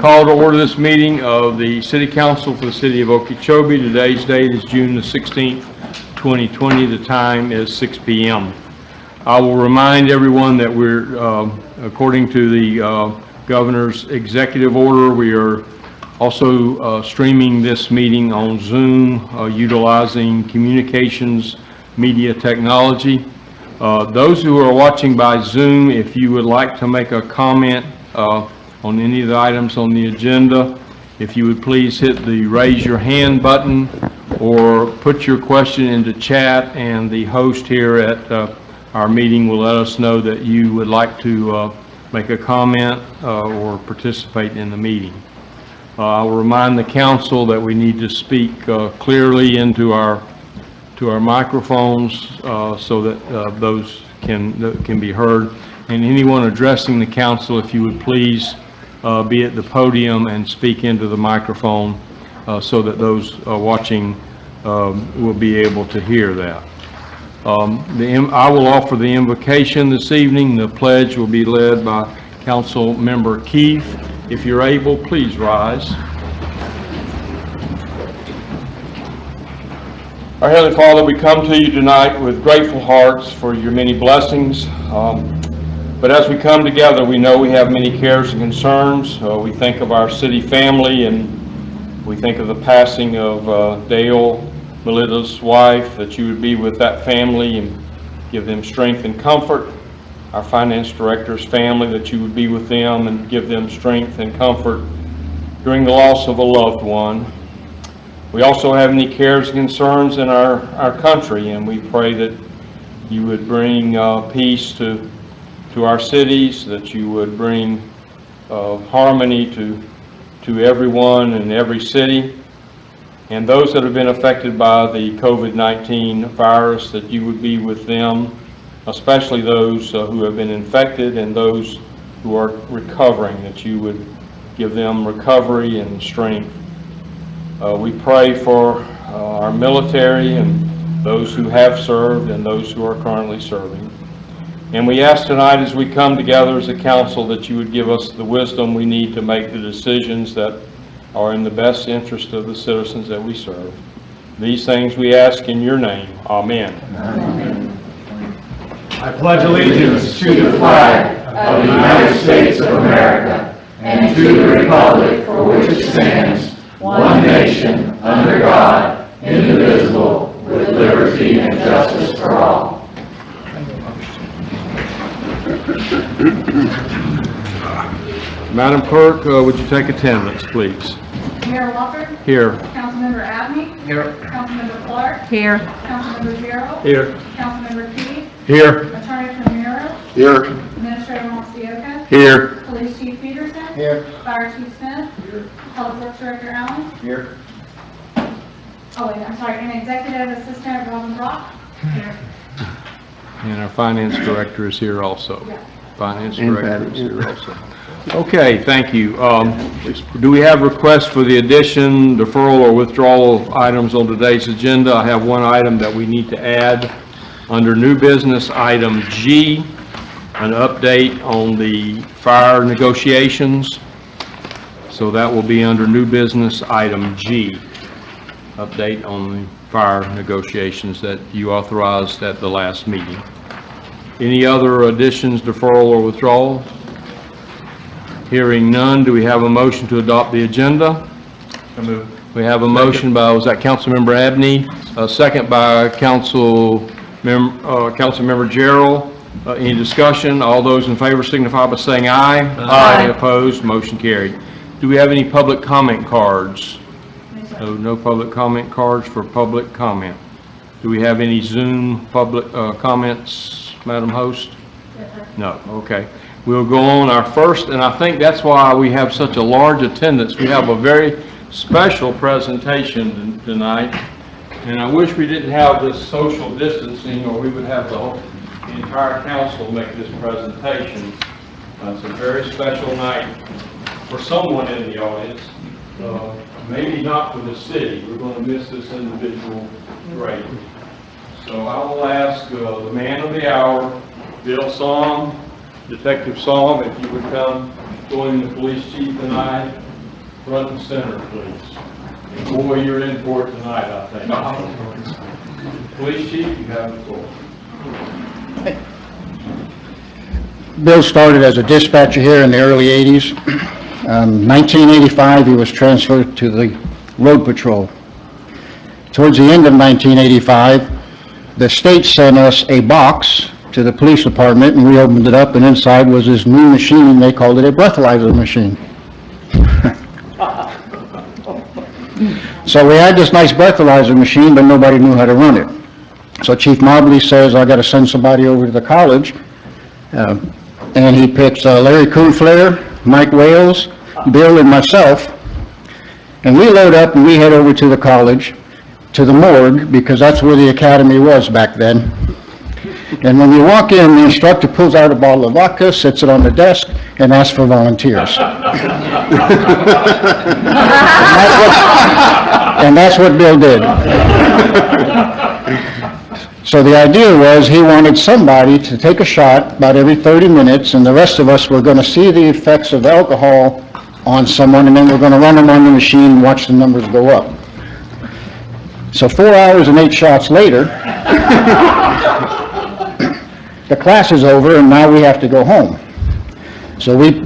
call to order this meeting of the City Council for the City of Okeechobee. Today's date is June the 16th, 2020. The time is 6 p.m. I will remind everyone that we're, according to the Governor's executive order, we are also streaming this meeting on Zoom utilizing communications media technology. Those who are watching by Zoom, if you would like to make a comment on any of the items on the agenda, if you would please hit the raise your hand button or put your question into chat, and the host here at our meeting will let us know that you would like to make a comment or participate in the meeting. I will remind the council that we need to speak clearly into our microphones so that those can be heard. And anyone addressing the council, if you would please be at the podium and speak into the microphone so that those watching will be able to hear that. I will offer the invocation this evening. The pledge will be led by Council Member Keith. If you're able, please rise. Our Heavenly Father, we come to you tonight with grateful hearts for your many blessings. But as we come together, we know we have many cares and concerns. We think of our city family, and we think of the passing of Dale, Melinda's wife, that you would be with that family and give them strength and comfort. Our finance director's family, that you would be with them and give them strength and comfort during the loss of a loved one. We also have many cares and concerns in our country, and we pray that you would bring peace to our cities, that you would bring harmony to everyone in every city, and those that have been affected by the COVID-19 virus, that you would be with them, especially those who have been infected and those who are recovering, that you would give them recovery and strength. We pray for our military and those who have served and those who are currently serving. And we ask tonight, as we come together as a council, that you would give us the wisdom we need to make the decisions that are in the best interest of the citizens that we serve. These things we ask in your name. Amen. Amen. I pledge allegiance to the flag of the United States of America and to the republic for which it stands, one nation, under God, indivisible, with liberty and justice for all. Madam Clerk, would you take attendance, please? Mayor Walker? Here. Councilmember Abney? Here. Councilmember Clark? Here. Councilmember Gerald? Here. Councilmember Key? Here. Attorney Romero? Here. Administrator Monsioka? Here. Police Chief Peterson? Here. Fire Chief Smith? Here. Public Works Director Allen? Here. Oh wait, I'm sorry, and Executive Assistant Robin Brock? Here. And our finance director is here also. Yeah. Finance director is here also. Okay, thank you. Do we have requests for the addition, deferral, or withdrawal of items on today's agenda? I have one item that we need to add. Under new business, item G, an update on the fire negotiations. So that will be under new business, item G, update on the fire negotiations that you authorized at the last meeting. Any other additions, deferral, or withdrawal? Hearing none, do we have a motion to adopt the agenda? So moved. We have a motion by, was that Councilmember Abney? A second by Councilmember Gerald. Any discussion? All those in favor signify by saying aye. Aye. Opposed? Motion carried. Do we have any public comment cards? No public comment cards for public comment. Do we have any Zoom public comments, Madam Host? Yes, sir. No. Okay. We'll go on our first, and I think that's why we have such a large attendance. We have a very special presentation tonight, and I wish we didn't have this social distancing, or we would have the entire council make this presentation. It's a very special night for someone in the audience, maybe not for the city. We're going to miss this individual greatly. So I will ask the man of the hour, Bill Somm, Detective Somm, if you would come join the police chief and I front and center, please. Boy, you're in for it tonight, I think. Police chief, you have the floor. Bill started as a dispatcher here in the early 80s. 1985, he was transferred to the road patrol. Towards the end of 1985, the state sent us a box to the police department, and we opened it up, and inside was this new machine. They called it a breathalyzer machine. So we had this nice breathalyzer machine, but nobody knew how to run it. So Chief Mobley says, I got to send somebody over to the college. And he picks Larry Coonflair, Mike Wales, Bill, and myself. And we load up and we head over to the college, to the morgue, because that's where the academy was back then. And when we walk in, the instructor pulls out a bottle of vodka, sits it on the desk, and asks for volunteers. And that's what Bill did. So the idea was he wanted somebody to take a shot about every 30 minutes, and the rest of us were going to see the effects of alcohol on someone, and then we're going to run them on the machine and watch the numbers go up. So 4 hours and 8 shots later, the class is over, and now we have to go home. So we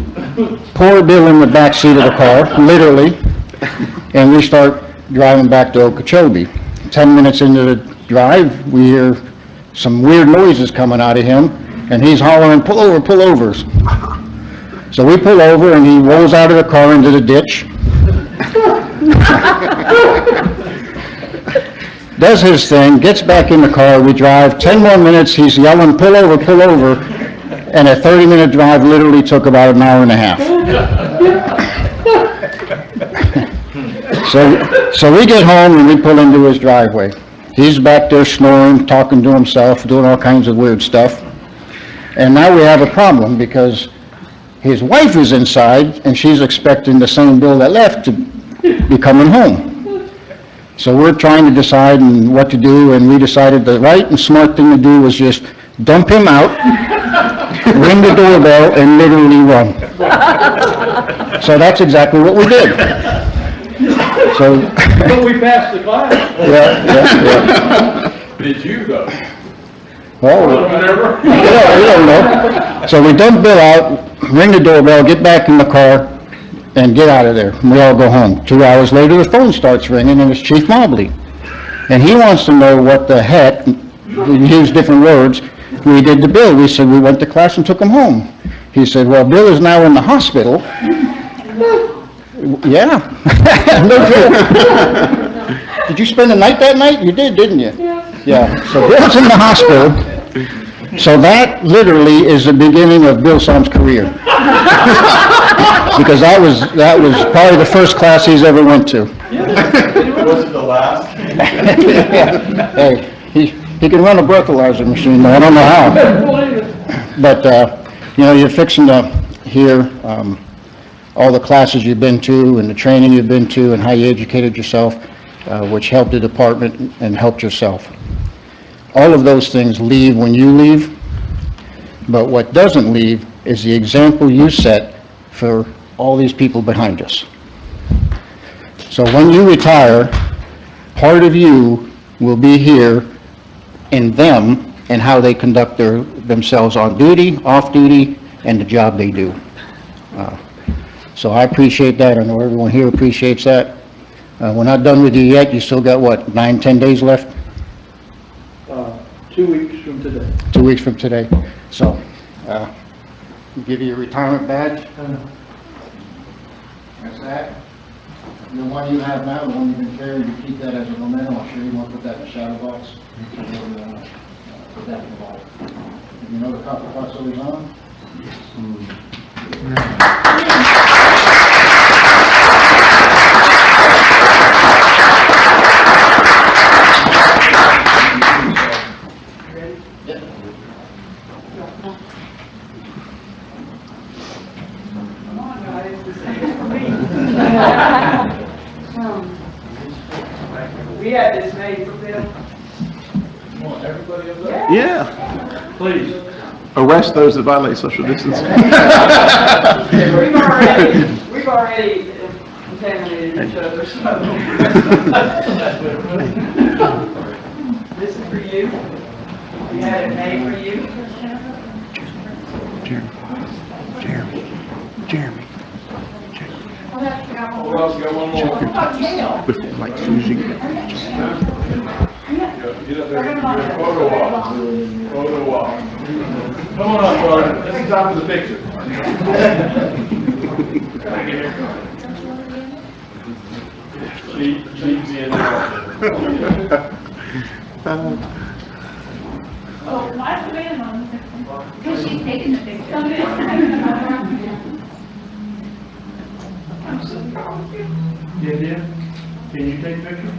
pour Bill in the back seat of the car, literally, and we start driving back to Okeechobee. 10 minutes into the drive, we hear some weird noises coming out of him, and he's hollering, pull over, pull over. So we pull over, and he rolls out of the car into the ditch. Does his thing, gets back in the car, we drive 10 more minutes, he's yelling, pull over, and a 30-minute drive literally took about an hour and a half. So we get home and we pull into his driveway. He's back there snoring, talking to himself, doing all kinds of weird stuff. And now we have a problem because his wife is inside and she's expecting the same Bill that left to be coming home. So we're trying to decide what to do, and we decided the right and smart thing to do was just dump him out, ring the doorbell, and literally run. So that's exactly what we did. So. But we passed the class. Yeah. Did you though? Well, we don't know. So we dump Bill out, ring the doorbell, get back in the car, and get out of there. And we all go home. 2 hours later, the phone starts ringing, and it's Chief Mobley. And he wants to know what the heck, we use different words, we did to Bill. We said we went to class and took him home. He said, well, Bill is now in the hospital. Yeah. No joke. Did you spend the night that night? You did, didn't you? Yeah. So Bill's in the hospital. So that literally is the beginning of Bill Som's career. Because that was probably the first class he's ever went to. Was it the last? Hey, he can run a breathalyzer machine, though. I don't know how. But, you're fixing to hear all the classes you've been to and the training you've been to and how you educated yourself, which helped the department and helped yourself. All of those things leave when you leave, but what doesn't leave is the example you set for all these people behind us. So when you retire, part of you will be here in them and how they conduct themselves on duty, off duty, and the job they do. So I appreciate that. I know everyone here appreciates that. We're not done with you yet. You still got, 9-10 days left? 2 weeks from today. 2 weeks from today. So, give you your retirement badge. That's that. The one you have now, the one you've been carrying, you keep that as a memento. I'll show you one, put that in the shadow box. Put that in the bottle. You know the copper pot's always on? We had this made for Bill. Yeah. Please. Arrest those that violate social distancing. We've already contaminated each other, so. This is for you. We had it made for you. Jeremy. Hold up, we got one Who more. else got one more? Like soon as you get Get up there, get a photo op. Photo op. Come on up, brother. This is time for the picture. She's being there. Oh, why is the band on? Because she's taking the picture. Yeah. Can you take pictures?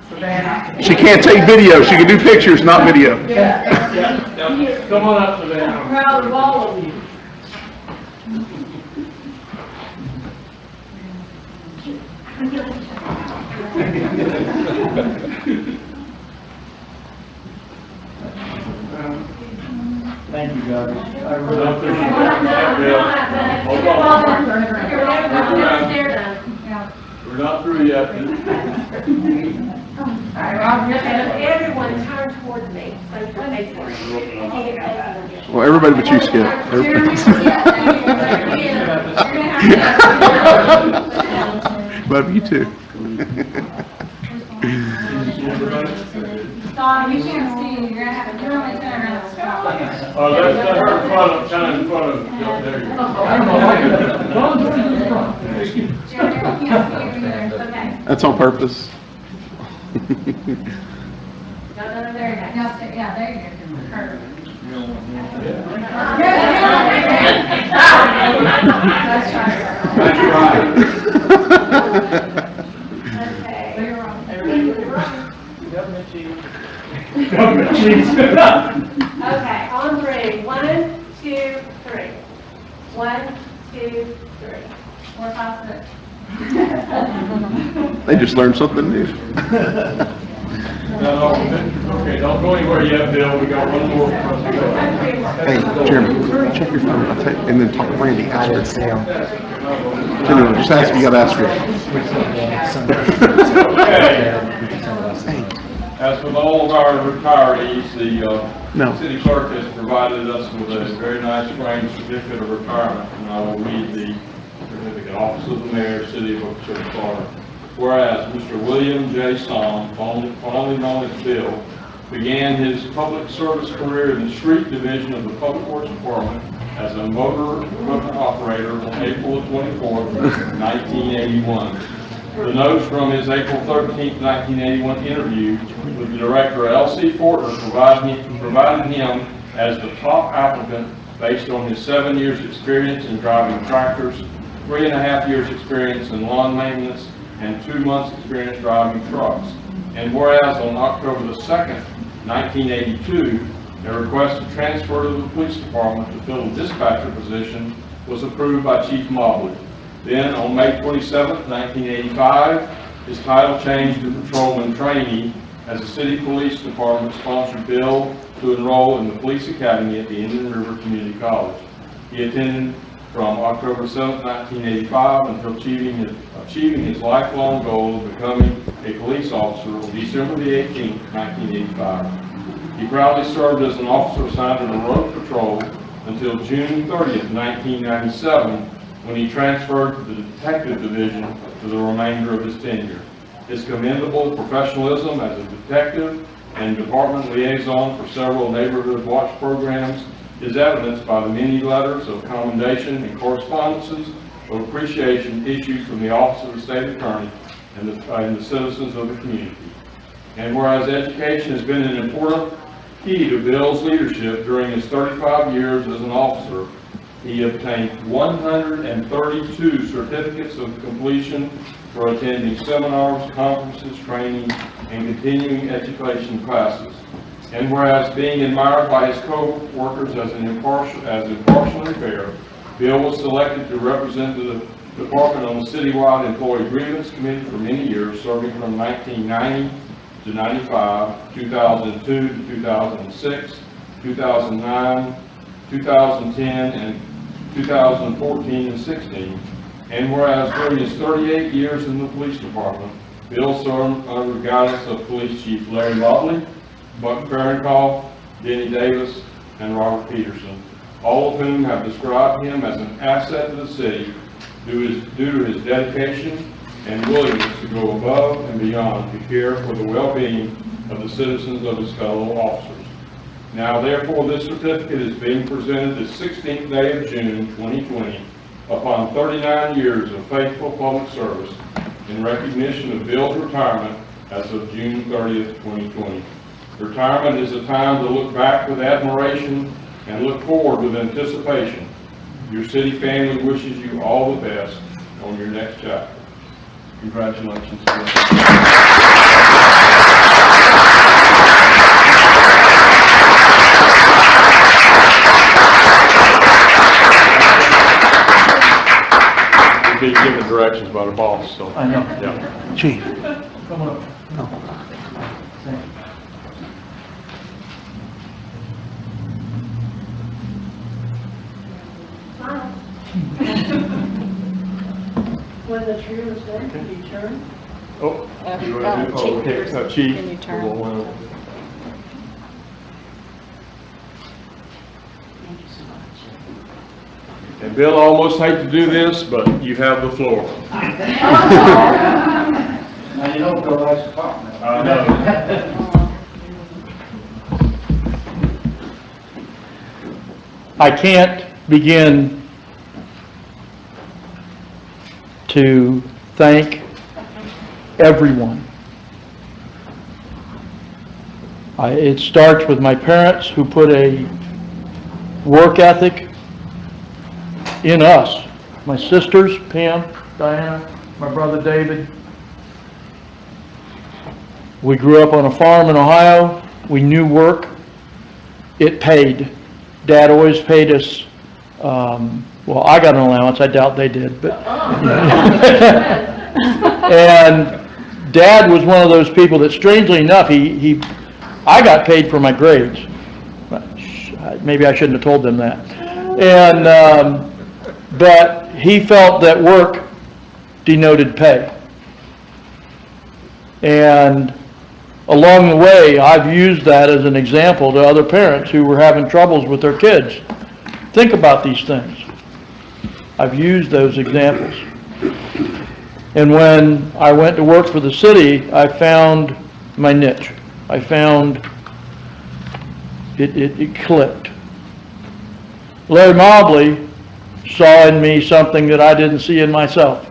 Savannah. She can't take video, she can do pictures, not video. Yeah. Come on up, Savannah. I'm proud of all of you. Thank you, guys. I Hold really on. We're not through yet. Everyone turn towards me, so you can make it. Well, everybody but you, Skip. Love you too. Dawn, you can't see, you're gonna have to, you're only turning around the spot. Oh, that's her in front of, kind of in front of, there you go. Jeremy, you can't see you either, okay. That's on purpose. No, there you go. No, yeah, there you go. Perfect. That's right. Okay. You're wrong. Government cheese. Government cheese. Okay, on three. 1, 2, 3. 1, 2, 3. 4, 5, 6. They just learned something new. Okay, don't go anywhere yet, Bill, we got one more for us to go. Hey, Jeremy, check your phone, I'll tell you, and then talk to Randy, ask her. Jennifer, just ask, you gotta ask her. Okay. As with all of our retirees, No. the city clerk has provided us with a very nice framed certificate of retirement, and I will read the certificate. Office of the Mayor, City of Okeechobee, Florida. Whereas Mr. William J. Somm, formerly known as Bill, began his public service career in the street division of the Public Works Department as a motor equipment operator on April 24, 1981. The notes from his April 13, 1981 interview with the director L.C. Fortner provided him as the top applicant based on his 7 years experience in driving tractors, 3.5 years experience in lawn maintenance, and 2 months experience driving trucks. And whereas on October the 2nd, 1982, a request to transfer to the police department to fill a dispatcher position was approved by Chief Mobley. Then on May 27, 1985, his title changed to patrolman trainee as the city police department sponsored Bill to enroll in the police academy at the Indian River Community College. He attended from October 7, 1985 until achieving his lifelong goal of becoming a police officer on December the 18th, 1985. He proudly served as an officer assigned to the road patrol until June 30th, 1997, when he transferred to the detective division for the remainder of his tenure. His commendable professionalism as a detective and department liaison for several neighborhood watch programs is evidenced by the many letters of commendation and correspondences of appreciation issued from the Office of the State Attorney and the citizens of the community. And whereas education has been an important key to Bill's leadership during his 35 years as an officer, he obtained 132 certificates of completion for attending seminars, conferences, training, and continuing education classes. And whereas being admired by his co-workers as impartial and fair, Bill was selected to represent the department on the citywide employee grievance committee for many years, serving from 1990 to 95, 2002 to 2006, 2009, 2010, and 2014 and 16. And whereas during his 38 years in the police department, Bill served under the guidance of Police Chief Larry Mobley, Buck Farrenkoff, Denny Davis, and Robert Peterson, all of whom have described him as an asset to the city due to his dedication and willingness to go above and beyond to care for the well-being of the citizens of his fellow officers. Now therefore, this certificate is being presented the 16th day of June 2020 upon 39 years of faithful public service in recognition of Bill's retirement as of June 30th, 2020. Retirement is a time to look back with admiration and look forward with anticipation. Your city family wishes you all the best on your next chapter. Congratulations, Bill. Being given directions by the boss, so. I know. Yeah. Chief. Come on. Smile. When the tree was there, you turn. Oh, you want to do, oh, okay, Chief. Can you turn? Well, Thank you so much. and Bill, I almost hate to do this, but you have the floor. Now, you don't go likes to talk now. I know. I can't begin to thank everyone. It starts with my parents, who put a work ethic in us. My sisters, Pam, Diana, my brother David. We grew up on a farm in Ohio. We knew work. It paid. Dad always paid us, well, I got an allowance, I doubt they did, but. And Dad was one of those people that, strangely enough, I got paid for my grades. Maybe I shouldn't have told them that. And, but he felt that work denoted pay. And along the way, I've used that as an example to other parents who were having troubles with their kids. Think about these things. I've used those examples. And when I went to work for the city, I found my niche. I found it clicked. Larry Mobley saw in me something that I didn't see in myself.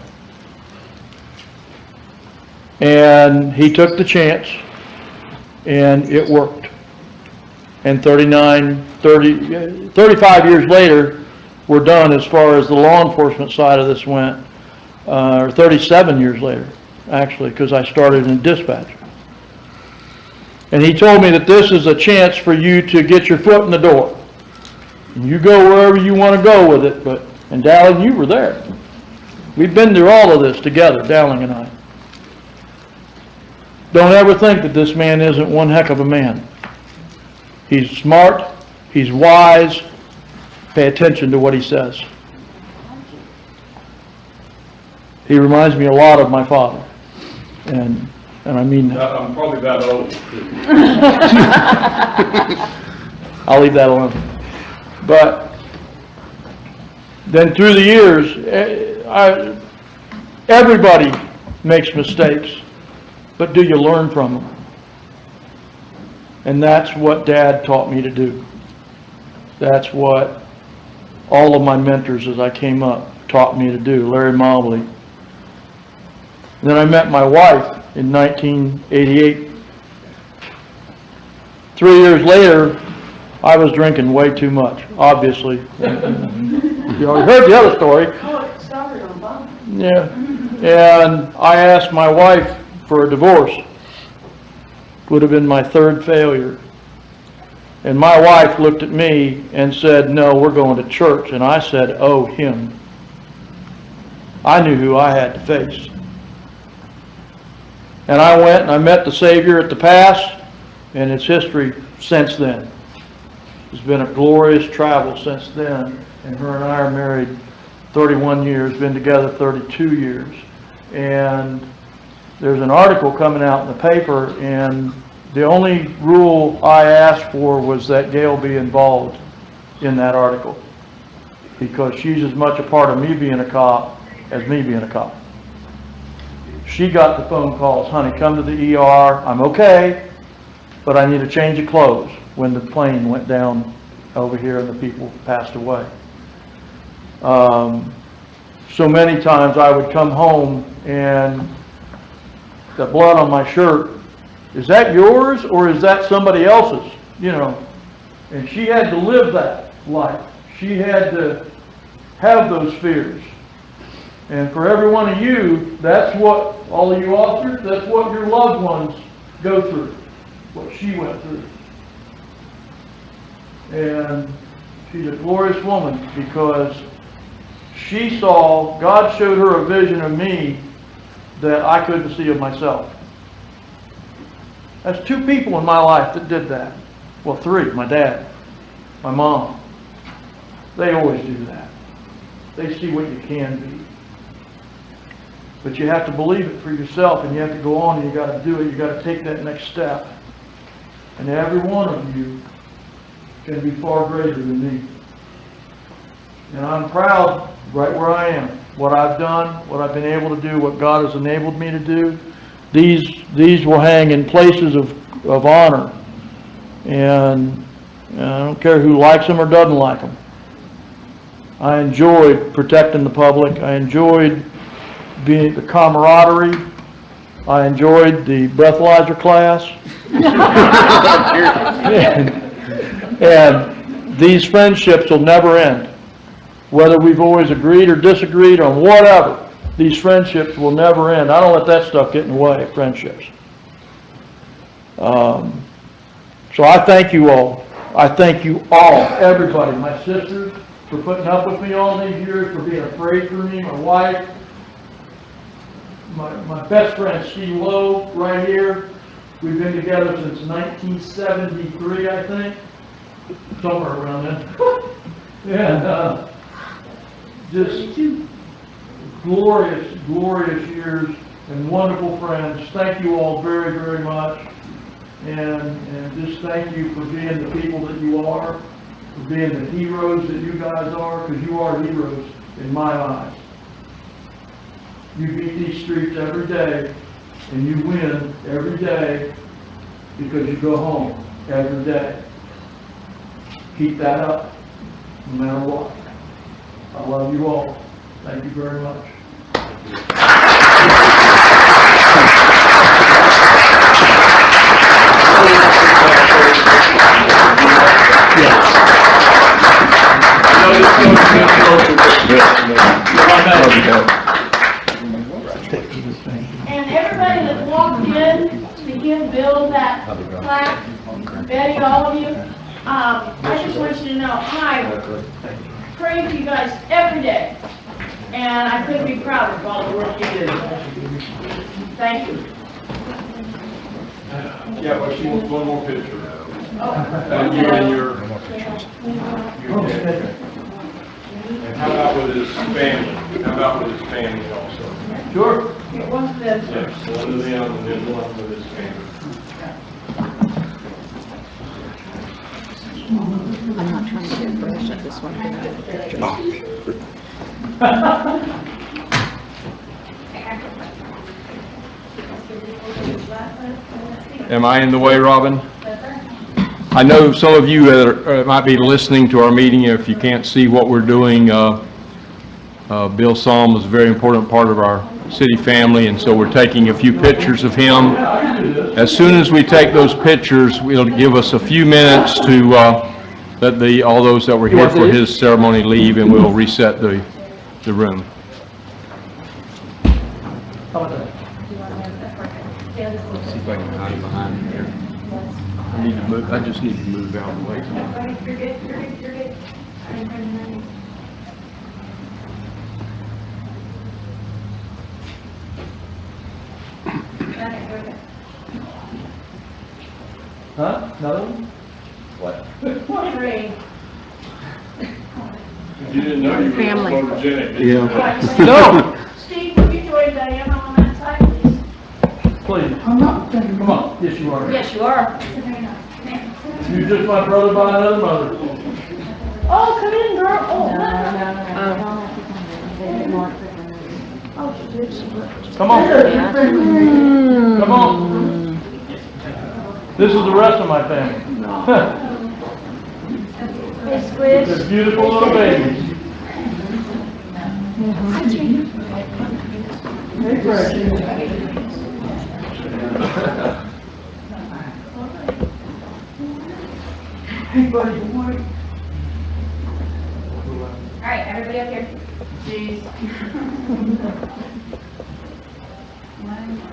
And he took the chance, and it worked. And 35 years later, we're done as far as the law enforcement side of this went, or 37 years later, actually, because I started in dispatch. And he told me that this is a chance for you to get your foot in the door. And you go wherever you want to go with it, and Dowling, you were there. We've been through all of this together, Dowling and I. Don't ever think that this man isn't one heck of a man. He's smart, he's wise, pay attention to what he says. He reminds me a lot of my father, and I mean that. I'm probably that old. I'll leave that alone. But then through the years, everybody makes mistakes, but do you learn from them? And that's what Dad taught me to do. That's what all of my mentors as I came up taught me to do. Larry Mobley. Then I met my wife in 1988. 3 years later, I was drinking way too much, obviously. You already heard the other story. Oh, it started on Bob. Yeah. And I asked my wife for a divorce. Would have been my third failure. And my wife looked at me and said, "No, we're going to church." And I said, "Oh, him." I knew who I had to face. And I went and I met the Savior at the pass, and it's history since then. It's been a glorious travel since then, and her and I are married 31 years, been together 32 years. And there's an article coming out in the paper, and the only rule I asked for was that Gail be involved in that article, because she's as much a part of me being a cop as me being a cop. She got the phone calls, honey, come to the ER, I'm okay, but I need a change of clothes, when the plane went down over here and the people passed away. So many times I would come home and the blood on my shirt, is that yours or is that somebody else's? You know, and she had to live that life. She had to have those fears. And for every one of you, that's what, all of you officers, that's what your loved ones go through, what she went through. And she's a glorious woman, because she saw, God showed her a vision of me that I couldn't see of myself. That's 2 people in my life that did that. Well, 3, my dad, my mom. They always do that. They see what you can be. But you have to believe it for yourself, and you have to go on, and you got to do it. You got to take that next step. And every one of you can be far greater than me. And I'm proud right where I am, what I've done, what I've been able to do, what God has enabled me to do. These will hang in places of honor. And I don't care who likes them or doesn't like them. I enjoyed protecting the public. I enjoyed being the camaraderie. I enjoyed the breathalyzer class. And these friendships will never end. Whether we've always agreed or disagreed on whatever, these friendships will never end. I don't let that stuff get in the way of friendships. So I thank you all. I thank you all, everybody, my sisters, for putting up with me all these years, for being afraid for me, my wife, my best friend, Steve Lowe, right here. We've been together since 1973, I think, somewhere around then. And just glorious, glorious years and wonderful friends. Thank you all very, very much. And just thank you for being the people that you are, for being the heroes that you guys are, because you are heroes in my eyes. You beat these streets every day, and you win every day because you go home every day. Keep that up, no matter what. I love you all. Thank you very much. And everybody that walked in to give Bill that plaque, Betty, all of you, I just want you to know, I pray for you guys every day. And I couldn't be prouder of all the work you do. Thank you. Yeah, but she wants one more picture. Oh, And you and your dad. And how about with his family? How about with his family also? Sure. It was this. Yes, one of them and then one with his family. I'm not trying to get fresh, I just want to get a picture. Am I in the way, Robin? I know some of you that might be listening to our meeting, if you can't see what we're doing, Bill Salm is a very important part of our city family, and so we're taking a few pictures of him. As soon as we take those pictures, it'll give us a few minutes to let all those that were here for his ceremony leave, and we'll reset the room. How about that? See if I can hide behind here. I just need to move out of the way. You're good, you're good, you're good. Huh? Another one? What? Great. You didn't know you were Family. photogenic, did Yeah. you? No, Steve, would you join Diana on that side, please? please. Come on. Yes, you are. Yes, you are. Very nice. Ma'am. You're just my brother by another mother. Oh, come in, girl. Oh, Come on. Come on. This is the rest of my family. Hey, Squid. They're beautiful little babies. Hey, Precious. Hey, buddy, boy. All right, everybody up here. Jeez. One more.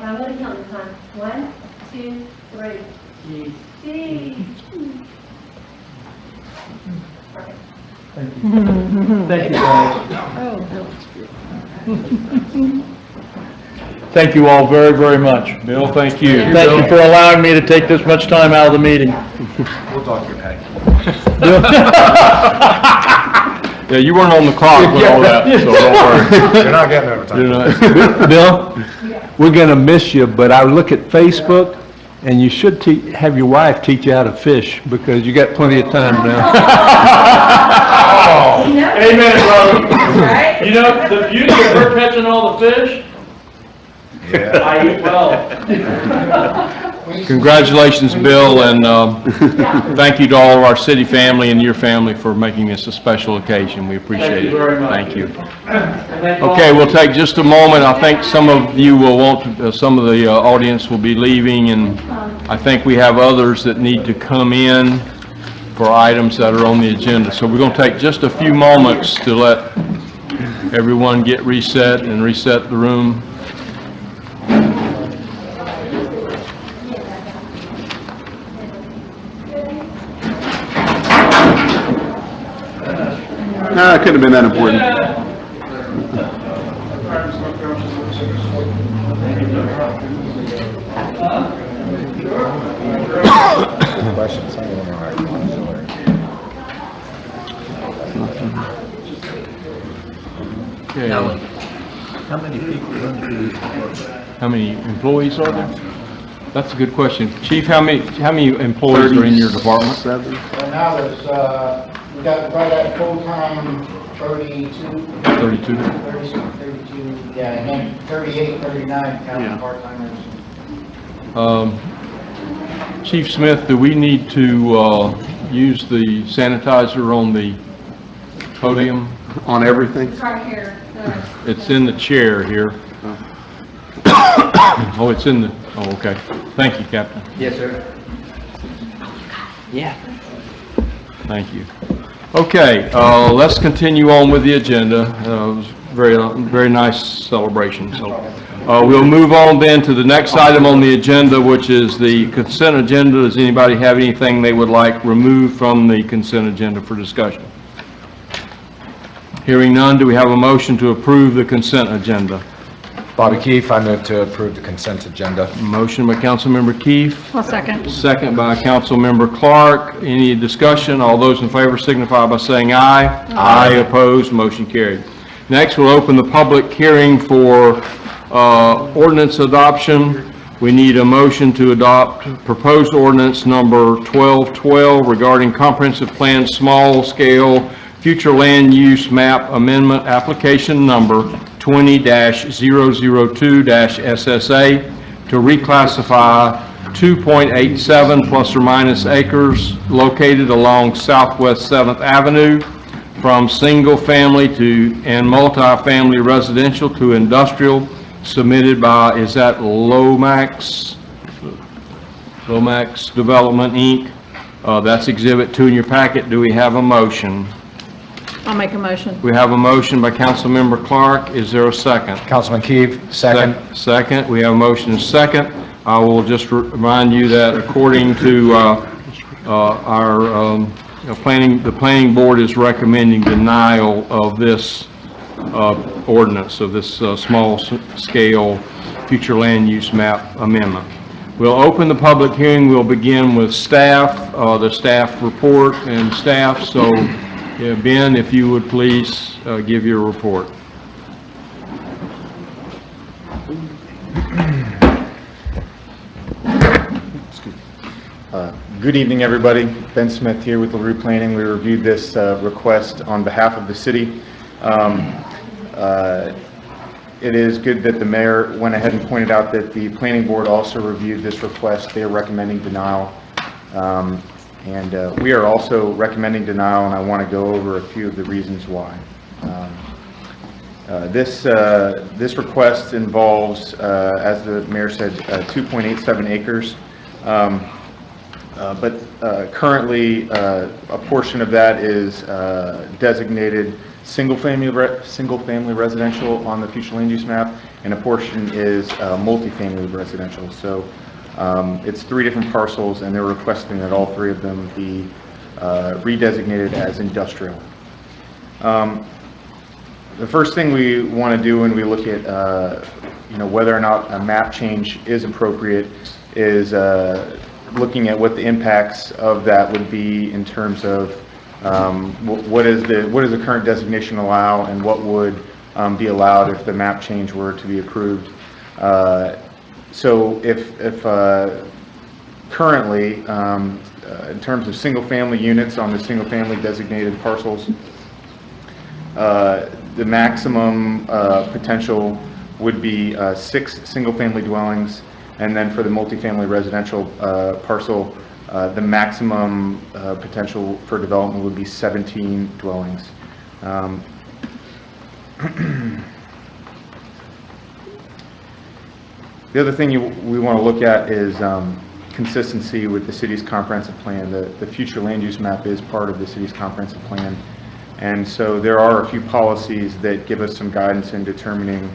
I'm gonna count this time. 1, 2, 3. Jeez. Perfect. Thank you. Thank you, guys. Thank you all very, very much. Bill, thank you. Thank you for allowing me to take this much time out of the meeting. We'll talk to you, Patty. Yeah, you weren't on the clock with all that, so don't worry. You're not getting overtime. You're not- Bill, we're gonna miss you, but I look at Facebook, and you should have your wife teach you how to fish, because you got plenty of time now. You know? Amen, brother. Right? You know, the beauty of her catching all the fish, Yeah. I eat well. Congratulations, Bill, and thank you to all of our city family and your family for making this a special occasion. We appreciate Thank it. you very much. Thank you. Thank you all. Okay, we'll take just a moment. I think some of you will want to, some of the audience will be leaving, and I think we have others that need to come in for items that are on the agenda. So we're going to take just a few moments to let everyone get reset and reset the room. No, it couldn't have been that important. Okay. How many people run through this department? How many employees are there? That's a good question. Chief, how many employees are in your department? 37. Right now, there's, we got right at full-time 32, 32? 32, yeah, and then 38, 39 counting Yeah. part-timers. Chief Smith, do we need to use the sanitizer on the podium? On everything? It's right here. It's in the chair here. Oh, it's in the, oh, okay. Thank you, Captain. Yes, sir. Yeah. Thank you. Okay, let's continue on with the agenda. It was very nice celebration, so. We'll move on then to the next item on the agenda, which is the consent agenda. Does anybody have anything they would like removed from the consent agenda for discussion? Hearing none, do we have a motion to approve the consent agenda? Bobby Keefe, I move to approve the consent agenda. Motion by Councilmember Keefe, I'll second. second by Councilmember Clark. Any discussion? All those in favor signify by saying aye. Aye. Opposed, motion carried. Next, we'll open the public hearing for ordinance adoption. We need a motion to adopt proposed ordinance number 1212 regarding comprehensive plan small scale future land use map amendment application number 20-002-SSA to reclassify 2.87 plus or minus acres located along Southwest 7th Avenue from single-family to and multi-family residential to industrial, submitted by, is that Lomax Development, Inc.? That's Exhibit 2 in your packet. Do we have a motion? I'll make a motion. We have a motion by Councilmember Clark. Is there a second? Councilman Keefe, second. Second. We have a motion and a second. I will just remind you that according to our the planning board is recommending denial of this ordinance, of this small scale future land use map amendment. We'll open the public hearing. We'll begin with staff, the staff report and staff. So, Ben, if you would please give your report. Good evening, everybody. Ben Smith here with LaRue Planning. We reviewed this request on behalf of the city. It is good that the mayor went ahead and pointed out that the planning board also reviewed this request. They are recommending denial. And we are also recommending denial, and I want to go over a few of the reasons why. This request involves, as the mayor said, 2.87 acres. But currently, a portion of that is designated single-family residential on the future land use map, and a portion is multifamily residential. So it's 3 different parcels, and they're requesting that all 3 of them be redesignated as industrial. The first thing we want to do when we look at whether or not a map change is appropriate is looking at what the impacts of that would be in terms of what does the current designation allow, and what would be allowed if the map change were to be approved. So if currently, in terms of single-family units on the single-family designated parcels, the maximum potential would be 6 single-family dwellings, and then for the multifamily residential parcel, the maximum potential for development would be 17 dwellings. The other thing we want to look at is consistency with the city's comprehensive plan. The future land use map is part of the city's comprehensive plan, and so there are a few policies that give us some guidance in determining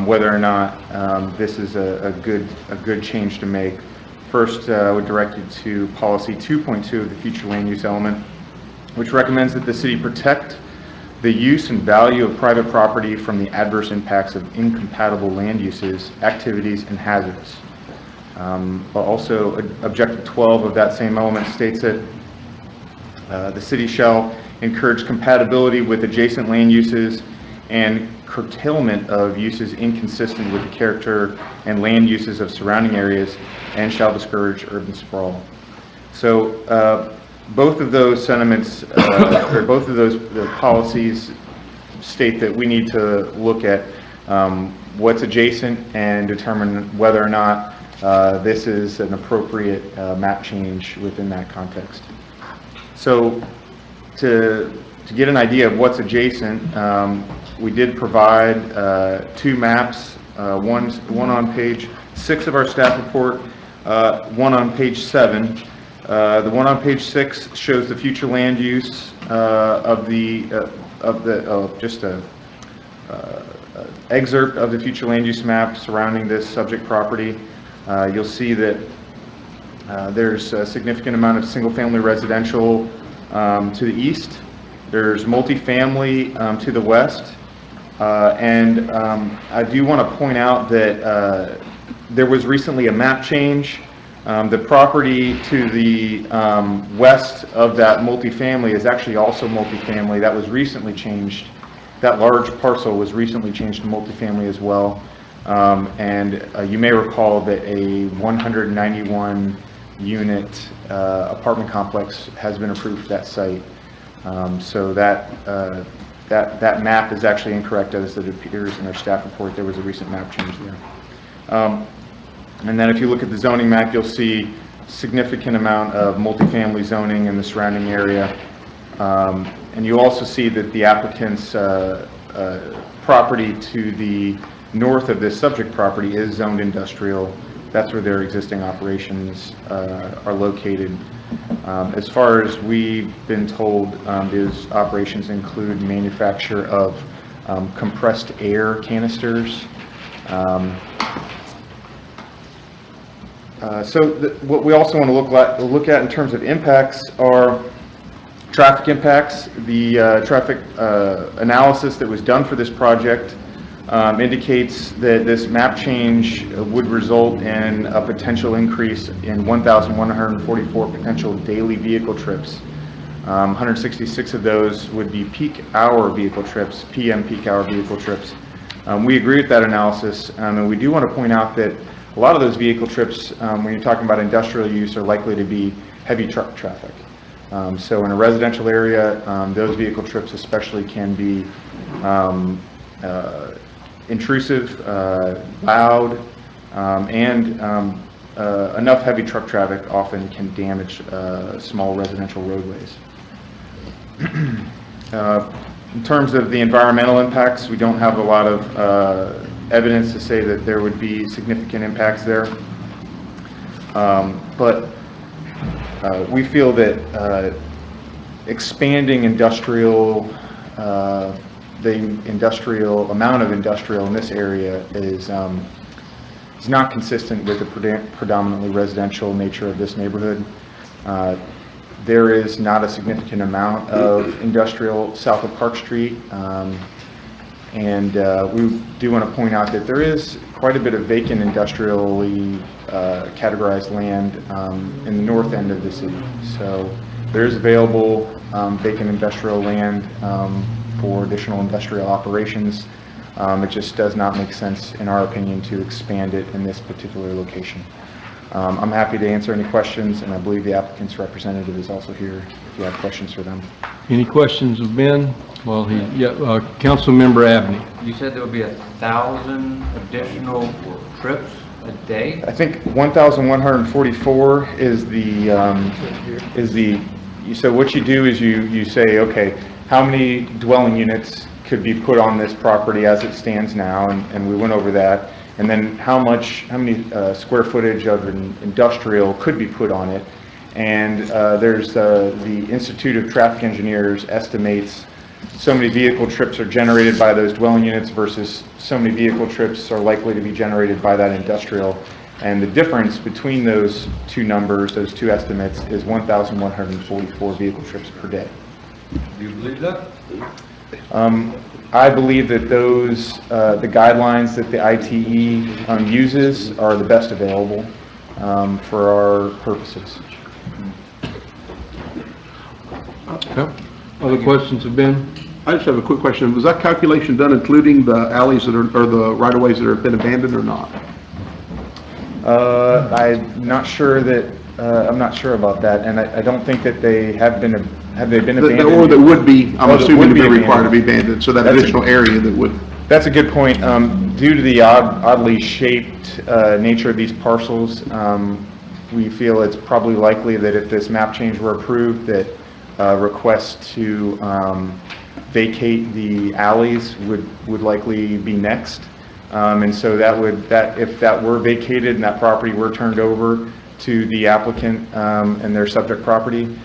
whether or not this is a good change to make. First, I would direct you to policy 2.2 of the future land use element, which recommends that the city protect the use and value of private property from the adverse impacts of incompatible land uses, activities, and hazards. But also, Objective 12 of that same element states that the city shall encourage compatibility with adjacent land uses and curtailment of uses inconsistent with the character and land uses of surrounding areas, and shall discourage urban sprawl. So both of those sentiments, or both of those policies state that we need to look at what's adjacent and determine whether or not this is an appropriate map change within that context. So to get an idea of what's adjacent, we did provide 2 maps, one on page 6 of our staff report, one on page 7. The one on page 6 shows the future land use just a excerpt of the future land use map surrounding this subject property. You'll see that there's a significant amount of single-family residential to the east. There's multifamily to the west. And I do want to point out that there was recently a map change. The property to the west of that multifamily is actually also multifamily. That was recently changed. That large parcel was recently changed to multifamily as well. And you may recall that a 191 unit apartment complex has been approved for that site. So that map is actually incorrect as it appears in our staff report. There was a recent map change there. And then if you look at the zoning map, you'll see significant amount of multifamily zoning in the surrounding area. And you also see that the applicant's property to the north of this subject property is zoned industrial. That's where their existing operations are located. As far as we've been told, those operations include manufacture of compressed air canisters. What we also want to look at in terms of impacts are traffic impacts. The traffic analysis that was done for this project indicates that this map change would result in a potential increase in 1,144 potential daily vehicle trips. 166 of those would be peak hour vehicle trips, PM peak hour vehicle trips. We agree with that analysis, and we do want to point out that a lot of those vehicle trips, when you're talking about industrial use, are likely to be heavy truck traffic. So in a residential area, those vehicle trips especially can be intrusive, loud, and enough heavy truck traffic often can damage small residential roadways. In terms of the environmental impacts, we don't have a lot of evidence to say that there would be significant impacts there. But we feel that expanding industrial, the industrial amount of industrial in this area is not consistent with the predominantly residential nature of this neighborhood. There is not a significant amount of industrial south of Park Street, and we do want to point out that there is quite a bit of vacant industrially categorized land in the north end of the city. So there is available vacant industrial land for additional industrial operations. It just does not make sense, in our opinion, to expand it in this particular location. I'm happy to answer any questions, and I believe the applicant's representative is also here if you have questions for them. Any questions of Ben? Well, Councilmember Abney. You said there would be 1,000 additional trips a day? I think 1,144 is so what you do is you say, okay, how many dwelling units could be put on this property as it stands now, and we went over that. And then how many square footage of an industrial could be put on it. And there's the Institute of Traffic Engineers estimates so many vehicle trips are generated by those dwelling units versus so many vehicle trips are likely to be generated by that industrial. And the difference between those two numbers, those two estimates, is 1,144 vehicle trips per day. Do you believe that? I believe that those, the guidelines that the ITE uses are the best available for our purposes. Okay. Other questions have been? I just have a quick question. Was that calculation done including the alleys that are, or the right-of-ways that have been abandoned or not? I'm not sure about that, and I don't think that they have been abandoned? Or that would be, I'm assuming to be required to be abandoned. abandoned, so that additional area that would. That's a good point. Due to the oddly shaped nature of these parcels, we feel it's probably likely that if this map change were approved, that requests to vacate the alleys would likely be next. And so if that were vacated and that property were turned over to the applicant and their subject property,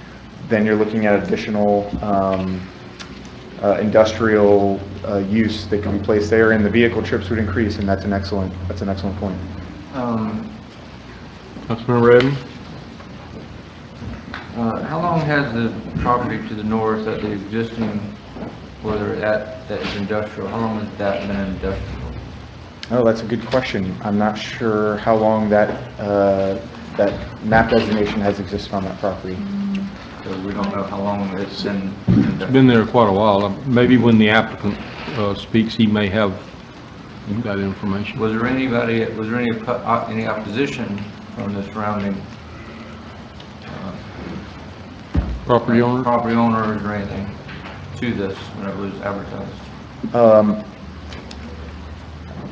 then you're looking at additional industrial use that can be placed there, and the vehicle trips would increase, and that's an excellent point. Councilmember Redden? How long has the property to the north at the existing, whether that is industrial, how long has that been industrial? Oh, that's a good question. I'm not sure how long that map designation has existed on that property. So we don't know how long it's been. It's been there quite a while. Maybe when the applicant speaks, he may have that information. Was there any opposition from the surrounding Property owners? Property owners or anything to this when it was advertised?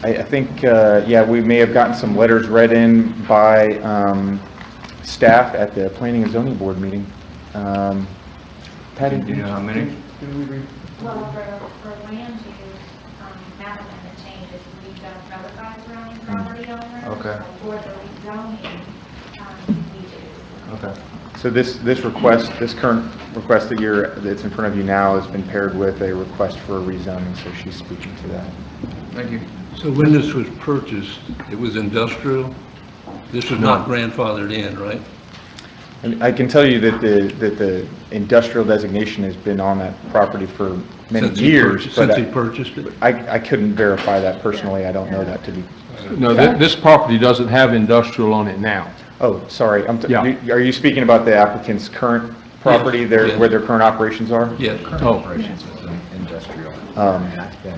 I think, yeah, we may have gotten some letters read in by staff at the Planning and Zoning Board meeting. Patty, Do you know how many? Well, for land use, map amendment changes, we don't notify surrounding property owners. Okay. For the rezoning, we do. Okay. So this current request that's in front of you now has been paired with a request for a rezoning, so she's speaking to that. Thank you. So when this was purchased, it was industrial? This was not grandfathered in, right? And I can tell you that the industrial designation has been on that property for many years, but Since he purchased it? I couldn't verify that personally. I don't know that to be. No, this property doesn't have industrial on it now. Oh, sorry. Yeah. Are you speaking about the applicant's current property, Yes. where their current operations are? Yes. Oh,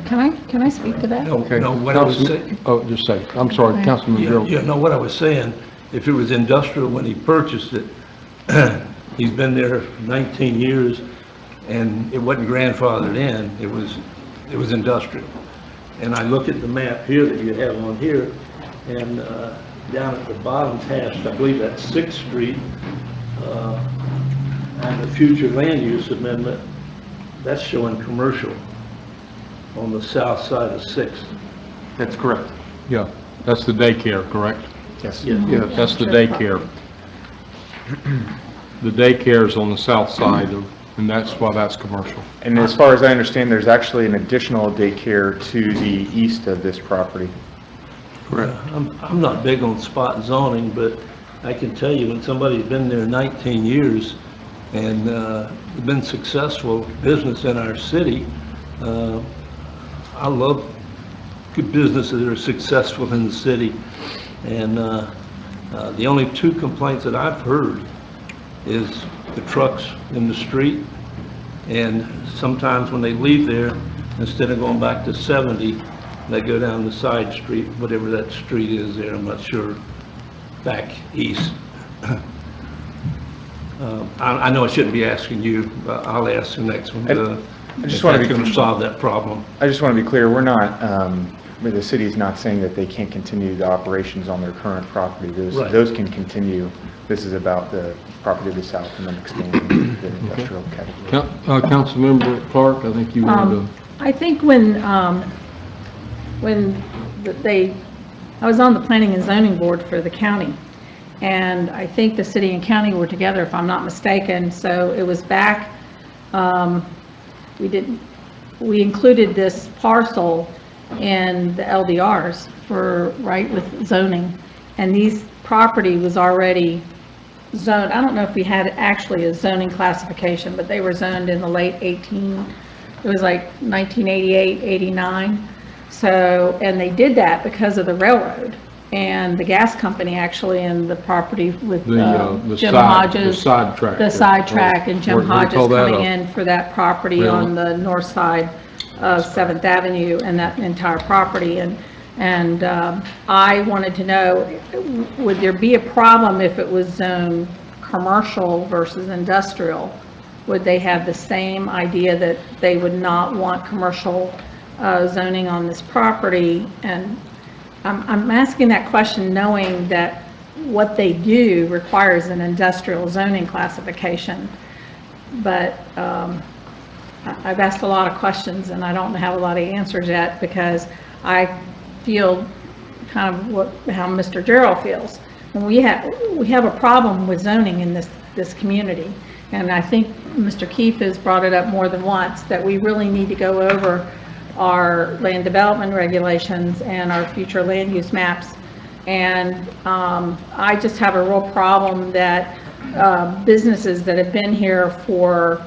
Can I speak to that? No, what I was saying, oh, just a second. I'm sorry, Councilman yeah, Gerald. yeah, no, what I was saying, if it was industrial when he purchased it, he's been there 19 years, and it wasn't grandfathered in, it was industrial. And I look at the map here that you have on here, and down at the bottom hashed, I believe that's 6th Street, on the future land use amendment, that's showing commercial on the south side of 6th. That's correct. Yeah, that's the daycare, correct? Yes. Yeah. Yes, that's the daycare. The daycare is on the south side of, and that's why that's commercial. And as far as I understand, there's actually an additional daycare to the east of this property. I'm not big on spot zoning, but I can tell you, when somebody's been there 19 years and been successful business in our city, I love good businesses that are successful in the city. And the only 2 complaints that I've heard is the trucks in the street, and sometimes when they leave there, instead of going back to 70, they go down the side street, whatever that street is there, I'm not sure, back east. I know I shouldn't be asking you, but I'll ask the next one. I just want to be going to solve that problem. I just want to be clear, we're not, the city's not saying that they can't continue the operations on their current property. Right. Those can continue. This is about the property to the south and then expanding the industrial category. Councilmember Clark, I think you wanted to... I think when I was on the planning and zoning board for the county, and I think the city and county were together, if I'm not mistaken, so it was back, we included this parcel in the LDRs right, with zoning, and these property was already zoned. I don't know if we had actually a zoning classification, but they were zoned in the late it was like 1988, 89. So, and they did that because of the railroad and the gas company actually, and the property with Jim Hodges. The sidetrack. The sidetrack, and Jim What do you Hodges call that? coming in for that property Really? on the north side of 7th Avenue and that entire property. And I wanted to know, would there be a problem if it was zoned commercial versus industrial? Would they have the same idea that they would not want commercial zoning on this property? And I'm asking that question knowing that what they do requires an industrial zoning classification. But I've asked a lot of questions and I don't have a lot of answers yet, because I feel kind of how Mr. Gerald feels. And we have a problem with zoning in this community. And I think Mr. Keefe has brought it up more than once, that we really need to go over our land development regulations and our future land use maps. And I just have a real problem that businesses that have been here for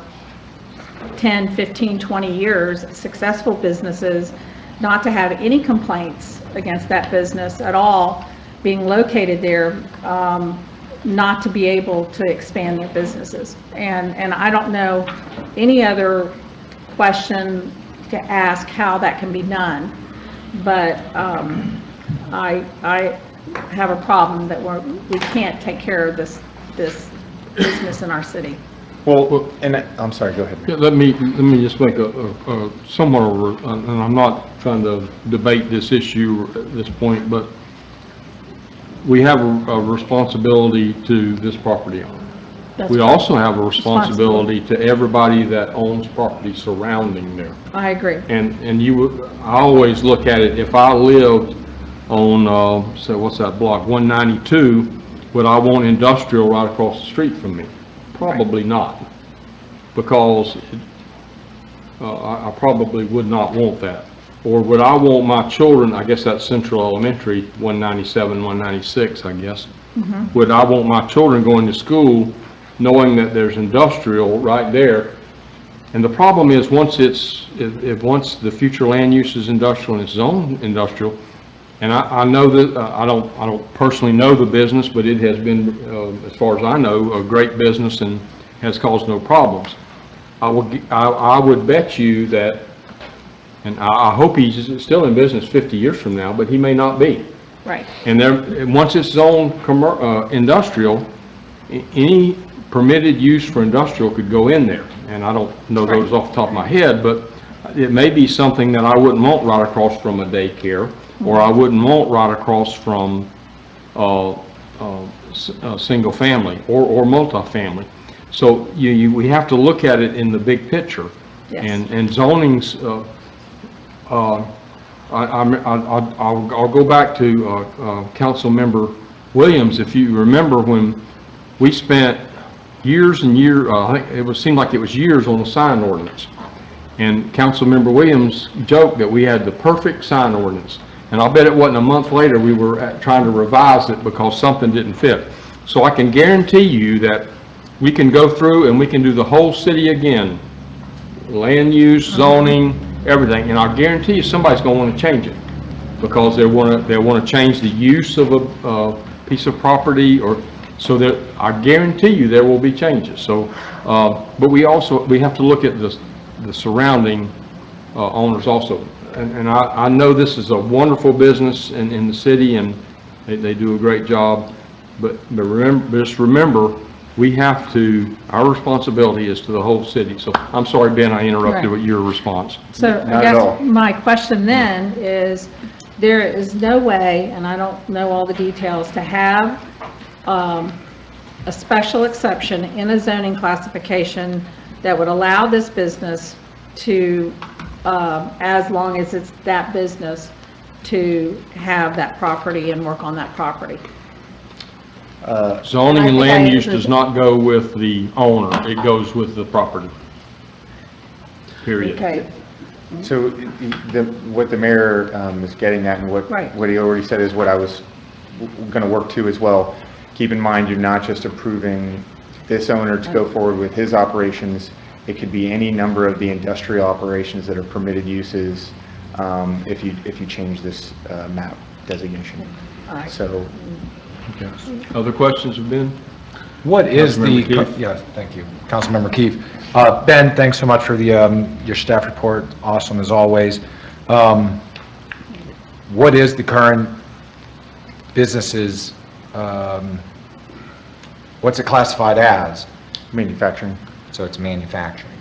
10, 15, 20 years, successful businesses, not to have any complaints against that business at all, being located there, not to be able to expand their businesses. And I don't know any other question to ask how that can be done, but I have a problem that we can't take care of this business in our city. Well, and I'm sorry, go ahead. Yeah, let me just make a somewhat of a, and I'm not trying to debate this issue at this point, but we have a responsibility to this property owner. That's We right. also have a responsibility to everybody that owns property surrounding there. I agree. And I always look at it, if I lived on, say, what's that block, 192, would I want industrial right across the street from me? Probably not, because I probably would not want that. Or would I want my children, I guess that's Central Elementary, 197, 196, I guess, Would I want my children going to school knowing that there's industrial right there? And the problem is, once once the future land use is industrial and it's zoned industrial, and I know that, I don't personally know the business, but it has been, as far as I know, a great business and has caused no problems. I would bet you that, and I hope he's still in business 50 years from now, but he may not be. Right. And once it's zoned industrial, any permitted use for industrial could go in there. And I don't know those off the top of my head, but it may be something that I wouldn't want right across from a daycare, or I wouldn't want right across from a single family or multifamily. So we have to look at it in the big picture. Yes. And zoning's, I'll go back to Councilmember Williams. If you remember when we spent years and years, I think it seemed like it was years on the sign ordinance. And Councilmember Williams joked that we had the perfect sign ordinance. And I'll bet it wasn't a month later we were trying to revise it because something didn't fit. So I can guarantee you that we can go through and we can do the whole city again. Land use, zoning, everything. And I guarantee you somebody's going to want to change it because they want to change the use of a piece of property, or so that I guarantee you there will be changes. So, but we have to look at the surrounding owners also. And I know this is a wonderful business in the city, and they do a great job. But just remember, our responsibility is to the whole city. So I'm sorry, Ben, I interrupted with your response. So I guess my question then is, there is no way, and I don't know all the details, to have a special exception in a zoning classification that would allow this business to, as long as it's that business, to have that property and work on that property. Zoning and land use does not go with the owner, it goes with the property. Period. Okay. So what the mayor is getting at, and what he already said, is what I was going to work to as well. Keep in mind, you're not just approving this owner to go forward with his operations. It could be any number of the industrial operations that are permitted uses if you change this map designation. So. Okay. Other questions have been? What is the, Keith? yes, thank you, Councilmember Keefe. Ben, thanks so much for the, your staff report, awesome as always. What is the current business's, what's it classified as? Manufacturing. So it's manufacturing.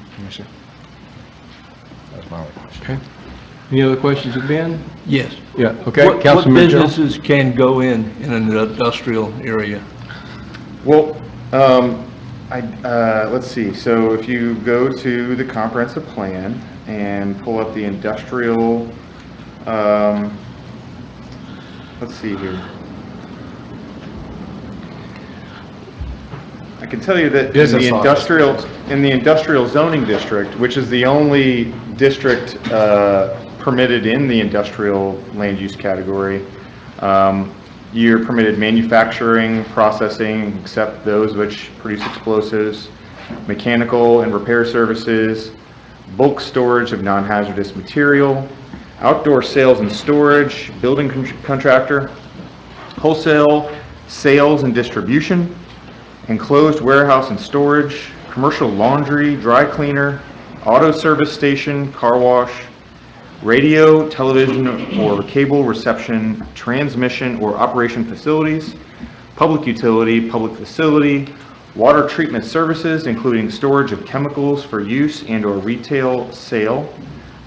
That's my only question. Okay. Any other questions of Ben? Yes. Yeah, okay. What Councilman Jones? businesses can go in an industrial area? Well, let's see. So if you go to the comprehensive plan and pull up the industrial, let's see here. I can tell you that in the industrial zoning district, which is the only district permitted in the industrial land use category, you're permitted manufacturing, processing, except those which produce explosives, mechanical and repair services, bulk storage of non-hazardous material, outdoor sales and storage, building contractor, wholesale sales and distribution, enclosed warehouse and storage, commercial laundry, dry cleaner, auto service station, car wash, radio, television, or cable reception, transmission, or operation facilities, public utility, public facility, water treatment services, including storage of chemicals for use and or retail sale,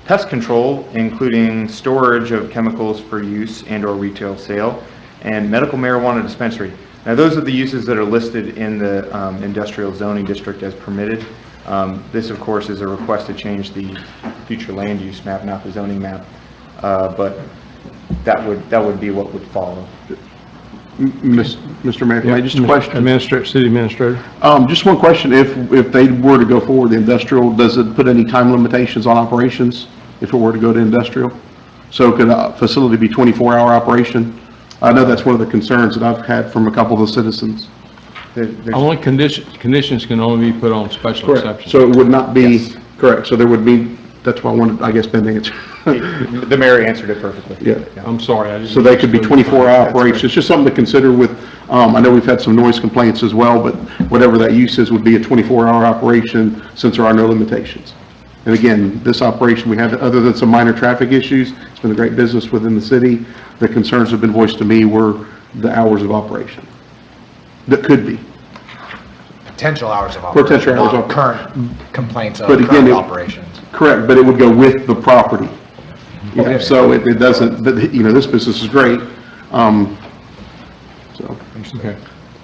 pest control, including storage of chemicals for use and or retail sale, and medical marijuana dispensary. Now, those are the uses that are listed in the industrial zoning district as permitted. This, of course, is a request to change the future land use map, not the zoning map, but that would be what would follow. Mr. Mayor, can I just a question? City Administrator. Just one question. If they were to go forward the industrial, does it put any time limitations on operations if it were to go to industrial? So could a facility be 24-hour operation I know that's one of the concerns that I've had from a couple of the citizens. Only conditions can only be put on special Correct. exceptions. So it would not be, correct, so there would be, that's why I wanted, I guess, Ben to answer. The mayor answered it perfectly. Yeah. I'm sorry, I didn't. So they could be 24-hour operations. It's just something to consider with, I know we've had some noise complaints as well, but whatever that use is would be a 24-hour operation since there are no limitations. And again, this operation, we have, other than some minor traffic issues, it's been a great business within the city. The concerns have been voiced to me were the hours of operation. That could be. Potential hours of operation. Potential hours not of- current complaints of But again, current it- operations. Correct, but it would go with the property. Yeah, so it doesn't, this business is great. So, Okay.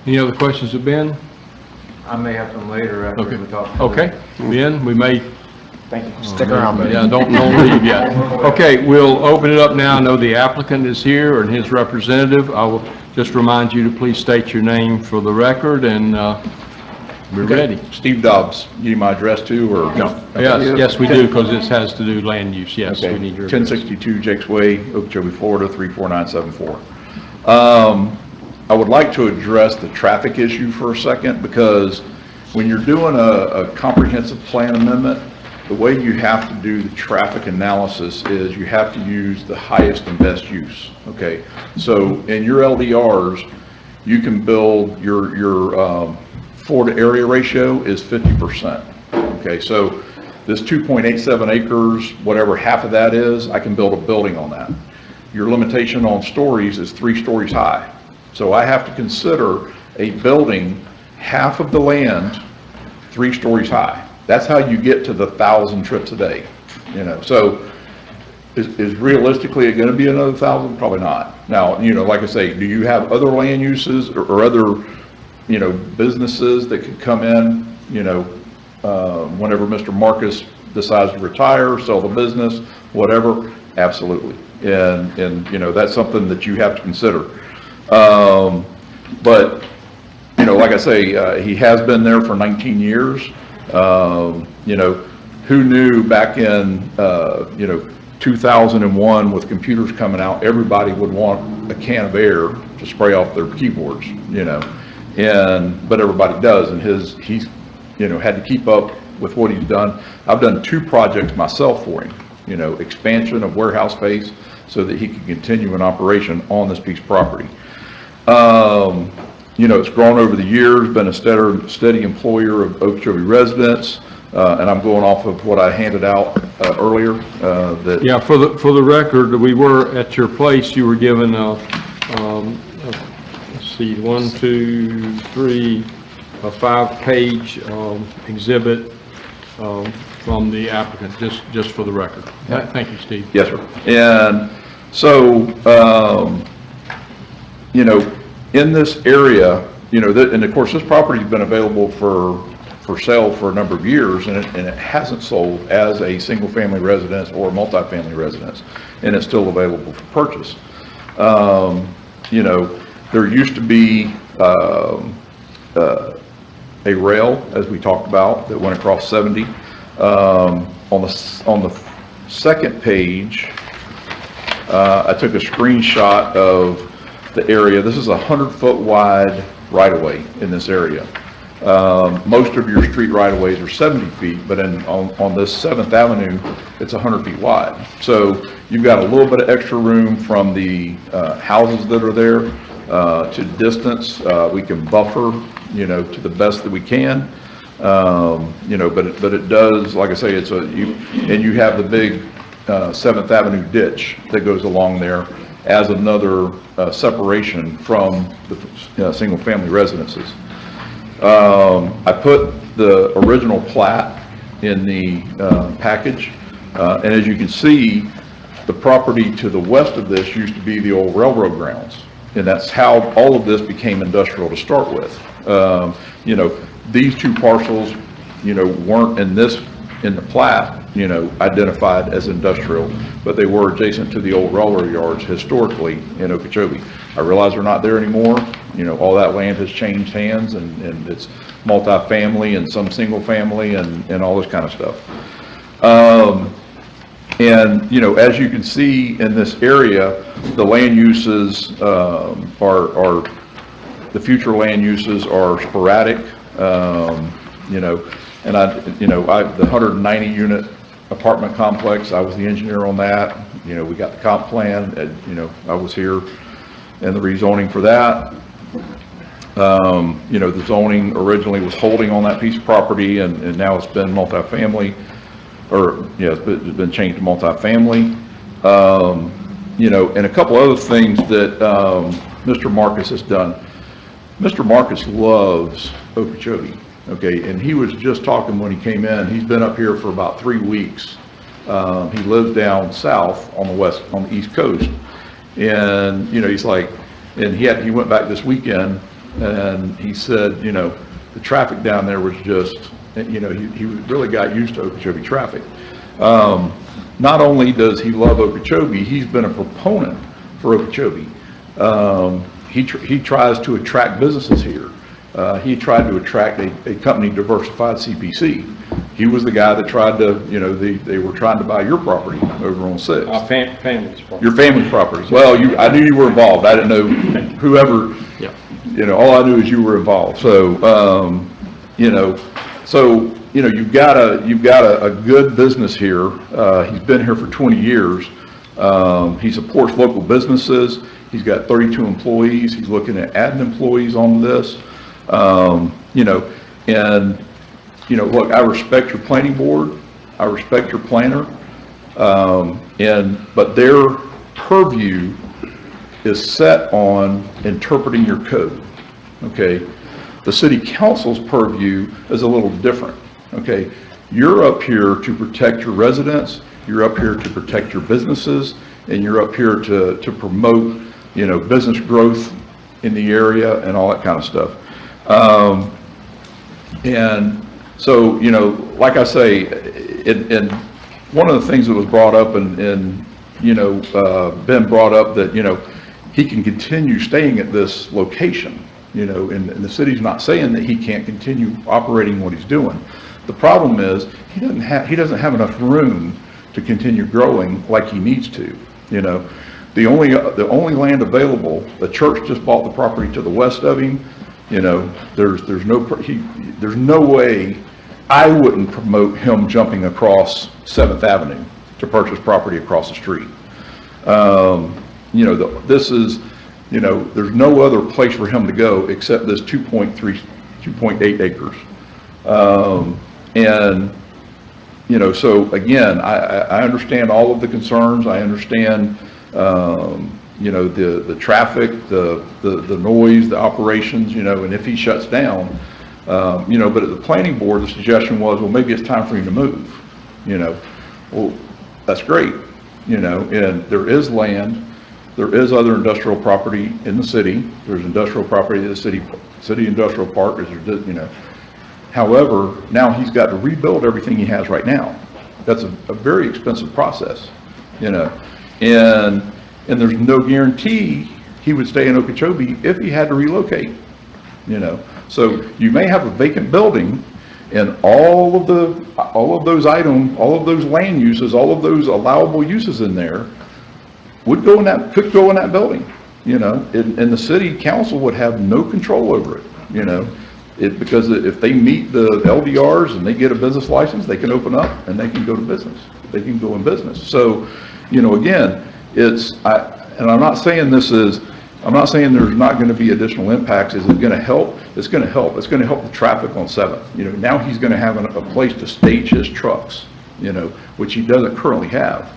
Any other questions of Ben? I may have some later after Okay. we talk. Okay, Ben, we may. Thank you. Stick around, buddy. Yeah, don't leave yet. Okay, we'll open it up now. I know the applicant is here and his representative. I will just remind you to please state your name for the record and, we're ready. Steve Dobbs, you need my address too, or? No. Yes, we do, because this has to do land use. Yes, we need your. 1062 Jakes Way, Okeechobee, Florida, 34974. I would like to address the traffic issue for a second, because when you're doing a comprehensive plan amendment, the way you have to do the traffic analysis is you have to use the highest and best use, okay? So in your LDRs, you can build your floor to area ratio is 50%, okay? So this 2.87 acres, whatever half of that is, I can build a building on that. Your limitation on stories is 3 stories high. So I have to consider a building half of the land 3 stories high. That's how you get to the 1,000 trips a day, So is realistically it going to be another 1,000? Probably not. Now, like I say, do you have other land uses or other, businesses that could come in, whenever Mr. Marcus decides to retire, sell the business, whatever? Absolutely. And that's something that you have to consider. But, like I say, he has been there for 19 years. Who knew back in, 2001 with computers coming out, everybody would want a can of air to spray off their keyboards, but everybody does. And he's had to keep up with what he's done. I've done 2 projects myself for him, expansion of warehouse space so that he can continue an operation on this piece of property. It's grown over the years, been a steady employer of Okeechobee residents, and I'm going off of what I handed out earlier. Yeah, for the record, we were at your place. You were given let's see, 1, 2, 3, a 5-page exhibit from the applicant, just for the record. Thank you, Steve. Yes, sir. And so, in this area, and of course, this property's been available for sale for a number of years, and it hasn't sold as a single-family residence or multifamily residence, and it's still available for purchase. There used to be a rail, as we talked about, that went across 70. On the second page, I took a screenshot of the area. This is a 100-foot wide right-of-way in this area. Most of your street right-of-ways are 70 feet, but on this 7th Avenue, it's 100 feet wide. So you've got a little bit of extra room from the houses that are there to distance. We can buffer, to the best that we can. But it does, like I say, and you have the big 7th Avenue ditch that goes along there as another separation from the single-family residences. I put the original plat in the package, and as you can see, the property to the west of this used to be the old railroad grounds, and that's how all of this became industrial to start with. These 2 parcels, weren't in the plat, identified as industrial, but they were adjacent to the old railroad yards historically in Okeechobee. I realize they're not there anymore. All that land has changed hands, and it's multifamily and some single family and all this kind of stuff. And, you know, as you can see in this area, the land uses are, the future land uses are sporadic, you know, and the 190 unit apartment complex, I was the engineer on that. You know, we got the comp plan, you know, I was here in the rezoning for that. You know, the zoning originally was holding on that piece of property, and now it's been multifamily, or, yeah, it's been changed to multifamily. You know, and a couple other things that Mr. Marcus has done. Mr. Marcus loves Okeechobee, okay, and he was just talking when he came in. He's been up here for about 3 weeks. He lives down south on the East Coast, and, you know, he's like, and he went back this weekend, and he said, you know, the traffic down there was just, you know, he really got used to Okeechobee traffic. Not only does he love Okeechobee, he's been a proponent for Okeechobee. He tries to attract businesses here. He tried to attract a company, Diversified CPC. He was the guy that tried to, you know, they were trying to buy your property over on 6. Family's property. Your family's property. Well, I knew you were involved. I didn't know whoever, you know, all I knew is you were involved. So, you know, you've got a good business here. He's been here for 20 years. He supports local businesses. He's got 32 employees. He's looking at adding employees on this. You know, and, you know, look, I respect your planning board. I respect your planner. But their purview is set on interpreting your code, okay? The city council's purview is a little different, okay? You're up here to protect your residents, you're up here to protect your businesses, and you're up here to promote, you know, business growth in the area and all that kind of stuff. And so, you know, like I say, and one of the things that was brought up and you know, been brought up that, you know, he can continue staying at this location, you know, and the city's not saying that he can't continue operating what he's doing. The problem is he doesn't have enough room to continue growing like he needs to, you know. The only land available, the church just bought the property to the west of him, you know. There's no way I wouldn't promote him jumping across 7th Avenue to purchase property across the street. You know, this is, you know, there's no other place for him to go except this 2.8 acres. And, you know, so again, I understand all of the concerns. I understand, you know, the traffic, the noise, the operations, you know, and if he shuts down, you know, but at the planning board, the suggestion was, well, maybe it's time for him to move, you know. Well, that's great, you know, and there is land. There is other industrial property in the city. There's industrial property in the city industrial park, you know. However, now he's got to rebuild everything he has right now. That's a very expensive process, you know. And there's no guarantee he would stay in Okeechobee if he had to relocate, you know. So you may have a vacant building, and all of those items, all of those land uses, all of those allowable uses in there could go in that building, you know, and the city council would have no control over it, you know, because if they meet the LDRs and they get a business license, they can open up and they can go to business. They can go in business. So, you know, again, and I'm not saying I'm not saying there's not going to be additional impacts. Is it going to help? It's going to help. It's going to help the traffic on 7th. You know, now he's going to have a place to stage his trucks, you know, which he doesn't currently have.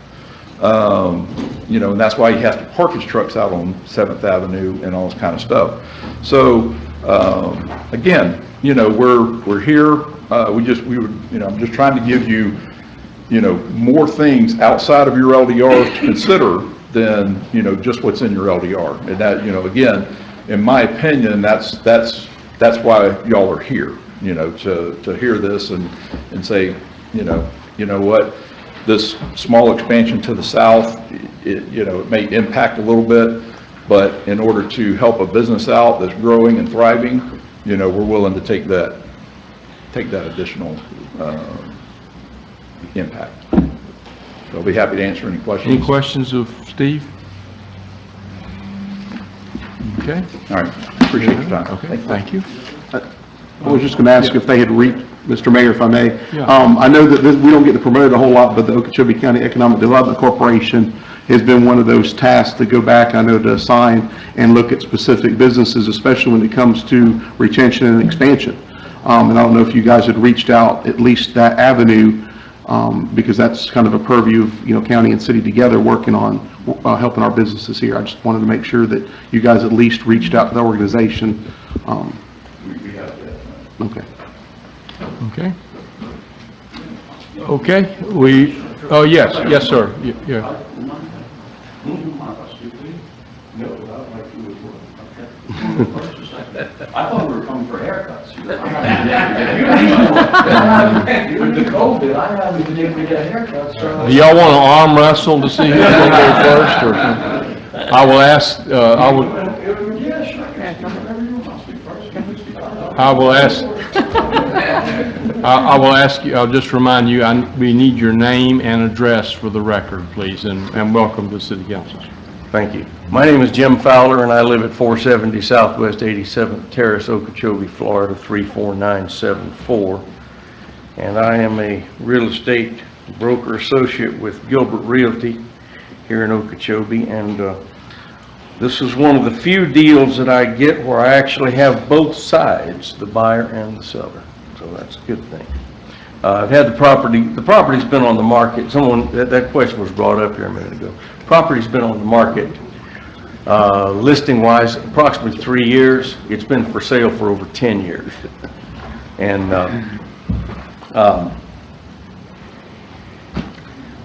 You know, and that's why he has to park his trucks out on 7th Avenue and all this kind of stuff. So, again, you know, we're here. You know, I'm just trying to give you, you know, more things outside of your LDRs to consider than, you know, just what's in your LDR. And that, you know, again, in my opinion, that's why y'all are here, you know, to hear this and say, you know what, this small expansion to the south, you know, it may impact a little bit, but in order to help a business out that's growing and thriving, you know, we're willing to take that additional impact. I'll be happy to answer any questions. Any questions of Steve? Okay, All right, appreciate your time. okay, thank you. I was just going to ask if they had reached, Mr. Mayor, if I may. Yeah. I know that we don't get to promote it a whole lot, but the Okeechobee County Economic Development Corporation has been one of those tasks to go back, I know, to assign and look at specific businesses, especially when it comes to retention and expansion. And I don't know if you guys had reached out, at least that avenue, because that's kind of a purview of, county and city together working on helping our businesses here. I just wanted to make sure that you guys at least reached out to the organization. We have that. Okay. Okay. Okay, oh, yes, sir. Yeah. I thought we were coming for haircuts. With the COVID, I haven't been able to get haircuts. Do y'all want to arm wrestle to see who's going to go first, or? I will ask, Yeah, sure. I will ask you, I'll just remind you, we need your name and address for the record, please, and welcome to City Council. Thank you. My name is Jim Fowler, and I live at 470 Southwest 87th Terrace, Okeechobee, Florida, 34974. And I am a real estate broker associate with Gilbert Realty here in Okeechobee. And this is one of the few deals that I get where I actually have both sides, the buyer and the seller. So that's a good thing. I've had the property's been on the market. That question was brought up here a minute ago. Property's been on the market, listing-wise, approximately 3 years. It's been for sale for over 10 years. And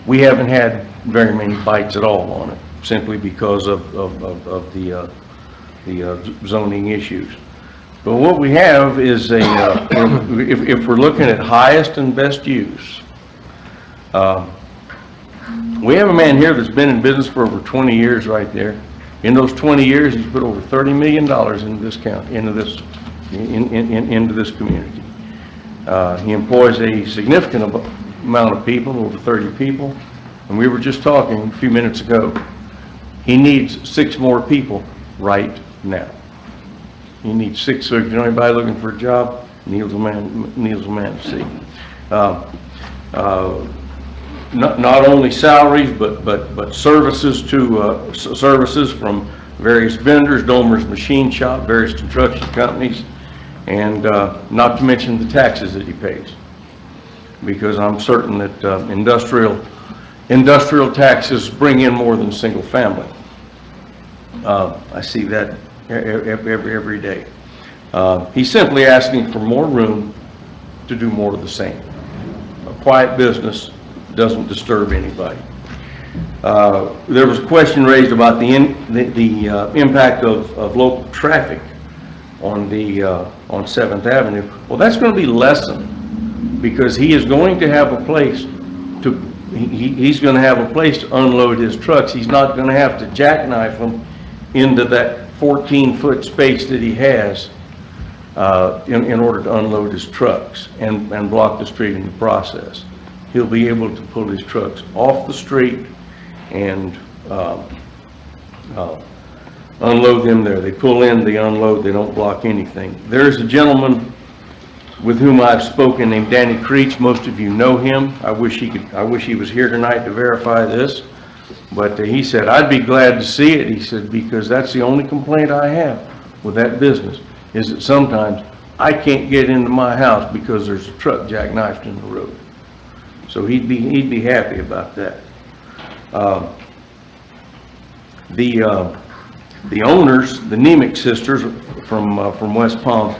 we haven't had very many bites at all on it, simply because of the zoning issues. But what we have is if we're looking at highest and best use, we have a man here that's been in business for over 20 years right there. In those 20 years, he's put over $30 million into this county, into this community. He employs a significant amount of people, over 30 people. And we were just talking a few minutes ago. He needs 6 more people right now. He needs 6. So if you know anybody looking for a job, Neil's a man to see. Not only salaries, but services to services from various vendors, Domer's Machine Shop, various construction companies, and not to mention the taxes that he pays, because I'm certain that industrial taxes bring in more than single family. I see that every day. He's simply asking for more room to do more of the same. A quiet business doesn't disturb anybody. There was a question raised about the impact of local traffic on 7th Avenue. Well, that's going to be lessened, because he is going to have a place to he's going to have a place to unload his trucks. He's not going to have to jackknife them into that 14-foot space that he has in order to unload his trucks and block the street in the process. He'll be able to pull his trucks off the street and unload them there. They pull in, they unload, they don't block anything. There's a gentleman with whom I've spoken named Danny Creech. Most of you know him. I wish he was here tonight to verify this, but he said, I'd be glad to see it. He said, because that's the only complaint I have with that business, is that sometimes I can't get into my house because there's a truck jackknifed in the road. So he'd be happy about that. The owners, the Nemec sisters from West Palm,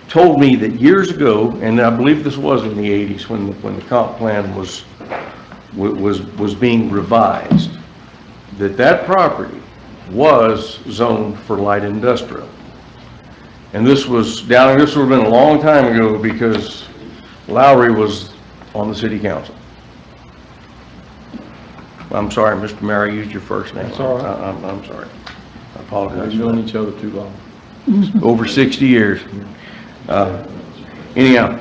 told me that years ago, and I believe this was in the 80s when the comp plan was being revised, that property was zoned for light industrial. And this would have been a long time ago, because Lowry was on the city council. I'm sorry, Mr. Mayor, I used your first name. That's all right. I'm sorry. I apologize. We've known each other too long. Over 60 years. Anyhow,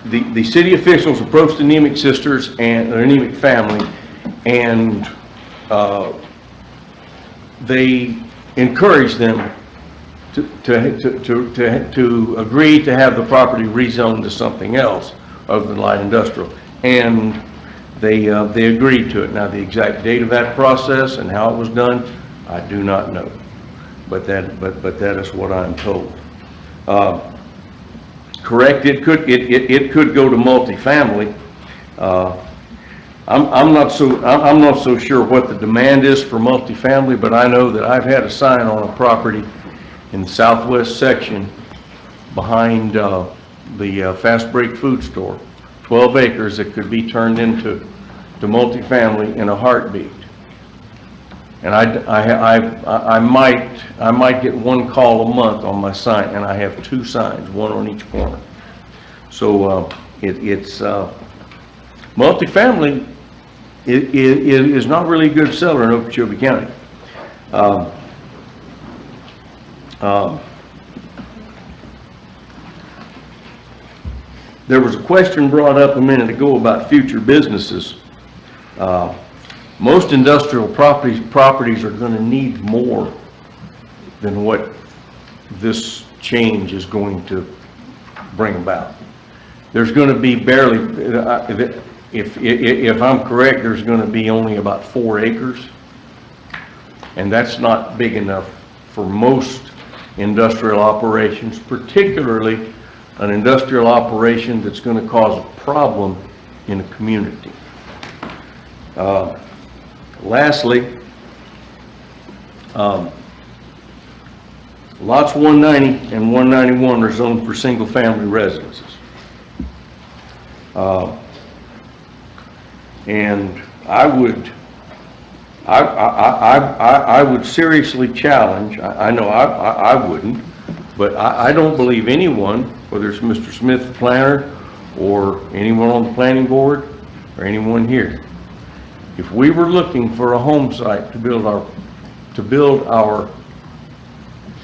the city officials approached the Nemec sisters and the Nemec family, and they encouraged them to agree to have the property rezoned to something else other than light industrial, and they agreed to it. Now, the exact date of that process and how it was done, I do not know, but that is what I'm told. Correct, it could go to multifamily. I'm not so sure what the demand is for multifamily, but I know that I've had a sign on a property in the southwest section behind the Fast Break food store, 12 acres that could be turned into multifamily in a heartbeat. And I might get one call a month on my sign, and I have 2 signs, one on each corner. So it's multifamily is not really a good seller in Okeechobee County. There was a question brought up a minute ago about future businesses. Most industrial properties are going to need more than what this change is going to bring about. There's going to be barely, if I'm correct, there's going to be only about 4 acres, and that's not big enough for most industrial operations, particularly an industrial operation that's going to cause a problem in a community. Lastly, lots 190 and 191 are zoned for single-family residences. And I would seriously challenge, I know I wouldn't, but I don't believe anyone, whether it's Mr. Smith, the planner, or anyone on the planning board, or anyone here, if we were looking for a home site to build our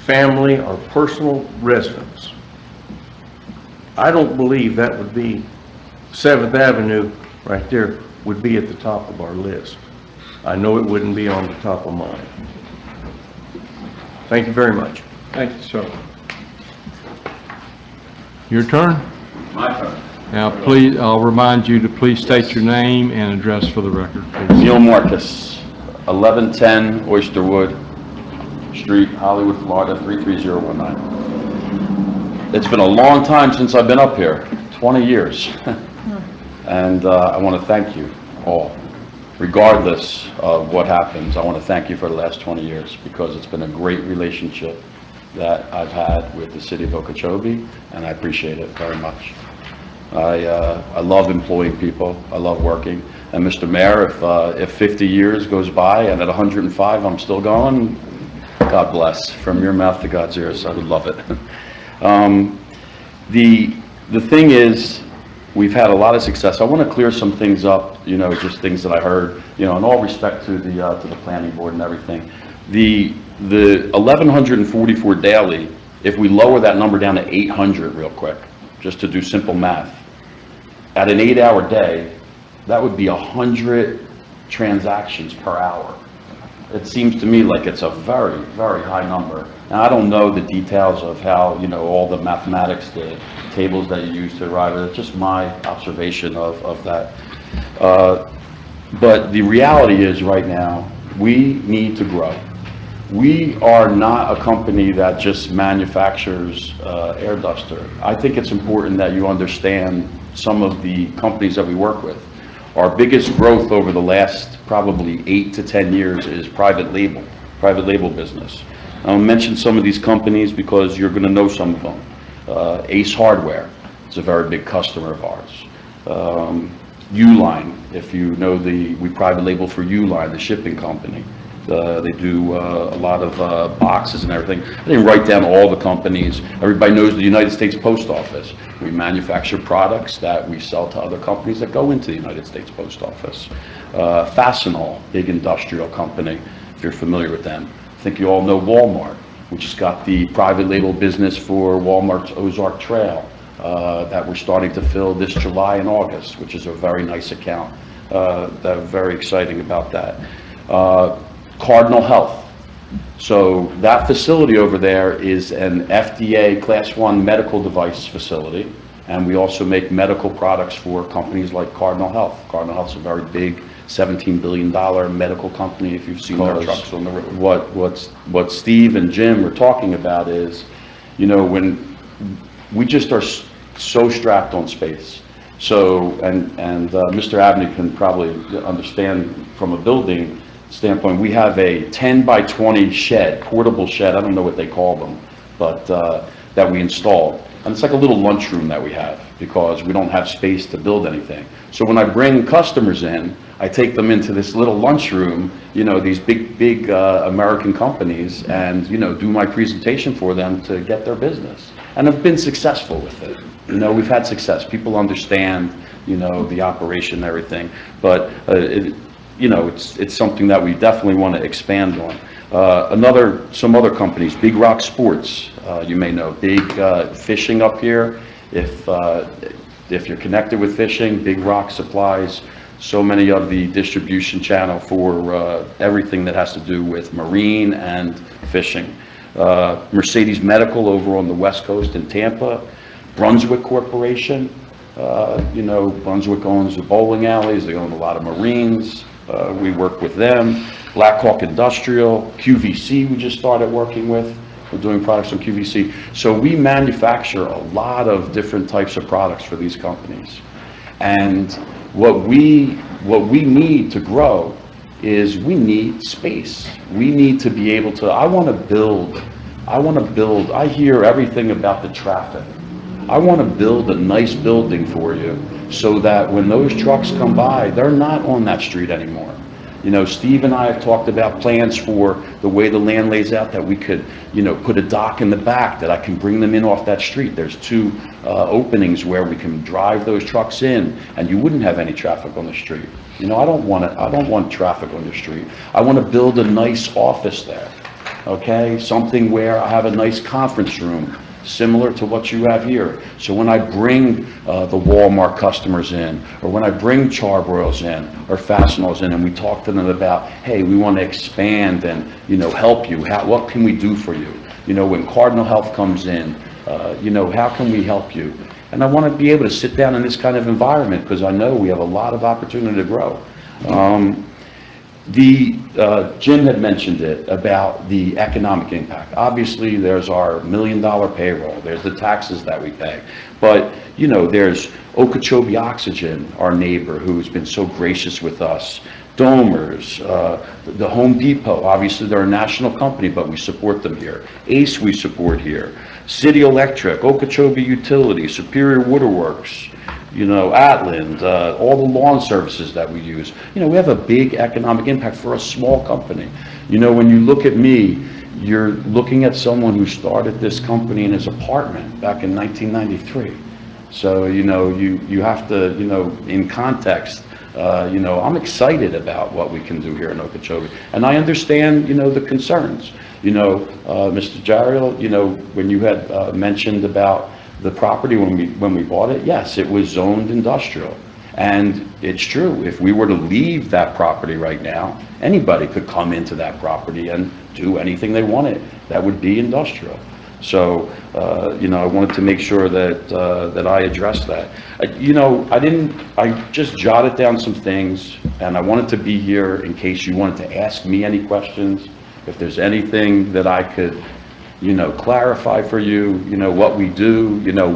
family, our personal residence, I don't believe that would be 7th Avenue right there would be at the top of our list. I know it wouldn't be on the top of mine. Thank you very much. Thank you, sir. Your turn. My turn. Now, please, I'll remind you to please state your name and address for the record, please. Neil Marcus, 1110 Oysterwood Street, Hollywood, Florida, 33019. It's been a long time since I've been up here, 20 years. And I want to thank you all. Regardless of what happens, I want to thank you for the last 20 years because it's been a great relationship that I've had with the city of Okeechobee, and I appreciate it very much. I love employing people. I love working. And Mr. Mayor, if 50 years goes by and at 105 I'm still going, God bless. From your mouth to God's ears, I would love it. The thing is, we've had a lot of success. I want to clear some things up, just things that I heard, in all respect to the planning board and everything. The 1,144 daily, if we lower that number down to 800 real quick, just to do simple math, at an 8-hour day, that would be 100 transactions per hour. It seems to me like it's a very, very high number. Now, I don't know the details of how, all the mathematics, the tables that you use to arrive at it. It's just my observation of that. But the reality is right now, we need to grow. We are not a company that just manufactures air duster. I think it's important that you understand some of the companies that we work with. Our biggest growth over the last probably 8 to 10 years is private label business. I'll mention some of these companies because you're going to know some of them. Ace Hardware is a very big customer of ours. Uline, if you know we private label for Uline, the shipping company. They do a lot of boxes and everything. I didn't write down all the companies. Everybody knows the United States Post Office. We manufacture products that we sell to other companies that go into the United States Post Office. Fastenal, big industrial company, if you're familiar with them. I think you all know Walmart, which has got the private label business for Walmart's Ozark Trail. that we're starting to fill this July and August, which is a very nice account. That very exciting about that. Cardinal Health. So that facility over there is an FDA Class 1 medical device facility, and we also make medical products for companies like Cardinal Health. Cardinal Health's a very big $17 billion medical company, if you've seen their trucks on the road. What Steve and Jim are talking about is, you know, when we just are so strapped on space. So, and Mr. Abney can probably understand from a building standpoint, we have a 10 by 20 shed, portable shed, I don't know what they call them, but that we installed. And it's like a little lunchroom that we have because we don't have space to build anything. So when I bring customers in, I take them into this little lunchroom, you know, these big American companies, and, you know, do my presentation for them to get their business. And I've been successful with it. You know, we've had success. People understand, you know, the operation and everything. But, you know, it's something that we definitely want to expand on. Some other companies, Big Rock Sports, you may know, big fishing up here. If you're connected with fishing, Big Rock supplies so many of the distribution channel for everything that has to do with marine and fishing. Mercedes Medical over on the West Coast in Tampa, Brunswick Corporation, you know, Brunswick owns the bowling alleys, they own a lot of Marines, we work with them. Black Hawk Industrial, QVC we just started working with, we're doing products on QVC. So we manufacture a lot of different types of products for these companies. And what we need to grow is we need space. We need to be able to, I want to build, I hear everything about the traffic. I want to build a nice building for you so that when those trucks come by, they're not on that street anymore. You know, Steve and I have talked about plans for the way the land lays out, that we could, you know, put a dock in the back that I can bring them in off that street. There's two openings where we can drive those trucks in and you wouldn't have any traffic on the street. You know, I don't want traffic on the street. I want to build a nice office there, okay? Something where I have a nice conference room, similar to what you have here. So when I bring the Walmart customers in, or when I bring Charbroils in, or Fastenals in, and we talk to them about, hey, we want to expand and, you know, help you. What can we do for you? You know, when Cardinal Health comes in, you know, how can we help you? And I want to be able to sit down in this kind of environment because I know we have a lot of opportunity to grow. Jim had mentioned it about the economic impact. Obviously, there's our $1 million payroll. There's the taxes that we pay. But, you know, there's Okeechobee Oxygen, our neighbor, who's been so gracious with us. Domers, the Home Depot, obviously they're a national company, but we support them here. Ace we support here. City Electric, Okeechobee Utility, Superior Waterworks, you know, Atland, all the lawn services that we use. You know, we have a big economic impact for a small company. You know, when you look at me, you're looking at someone who started this company in his apartment back in 1993. So, you know, you have to, you know, in context, you know, I'm excited about what we can do here in Okeechobee. And I understand, you know, the concerns. You know, Mr. Jariel, you know, when you had mentioned about the property when we bought it, yes, it was zoned industrial. And it's true, if we were to leave that property right now, anybody could come into that property and do anything they wanted. That would be industrial. So, you know, I wanted to make sure that that I addressed that. You know, I just jotted down some things, and I wanted to be here in case you wanted to ask me any questions. If there's anything that I could, you know, clarify for you, you know, what we do. You know,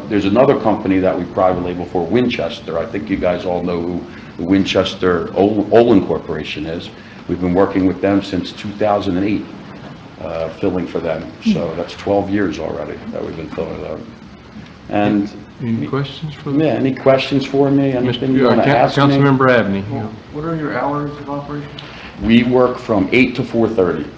there's another company that we private label for, Winchester. I think you guys all know who the Winchester Olin Corporation is. We've been working with them since 2008, filling for them. So that's 12 years already that we've been filling them. And any questions for me? Yeah, any questions for me? Anything you want to ask me? Councilmember Abney. What are your hours of operation? We work from 8 to 4:30.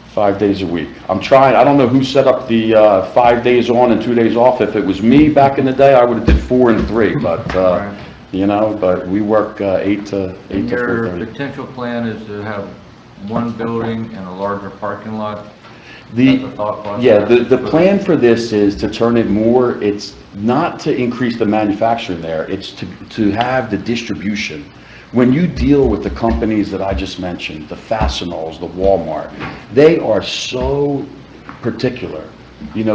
5 days a week. I'm trying, I don't know who set up the 5 days on and 2 days off. If it was me back in the day, I would have did 4 and 3, but, you know, but we work 8 to 4:30. Your potential plan is to have one building and a larger parking lot? The, That's the thought process. yeah, the plan for this is to turn it more, it's not to increase the manufacturing there, it's to have the distribution. When you deal with the companies that I just mentioned, the Fastenals, the Walmart, they are so particular,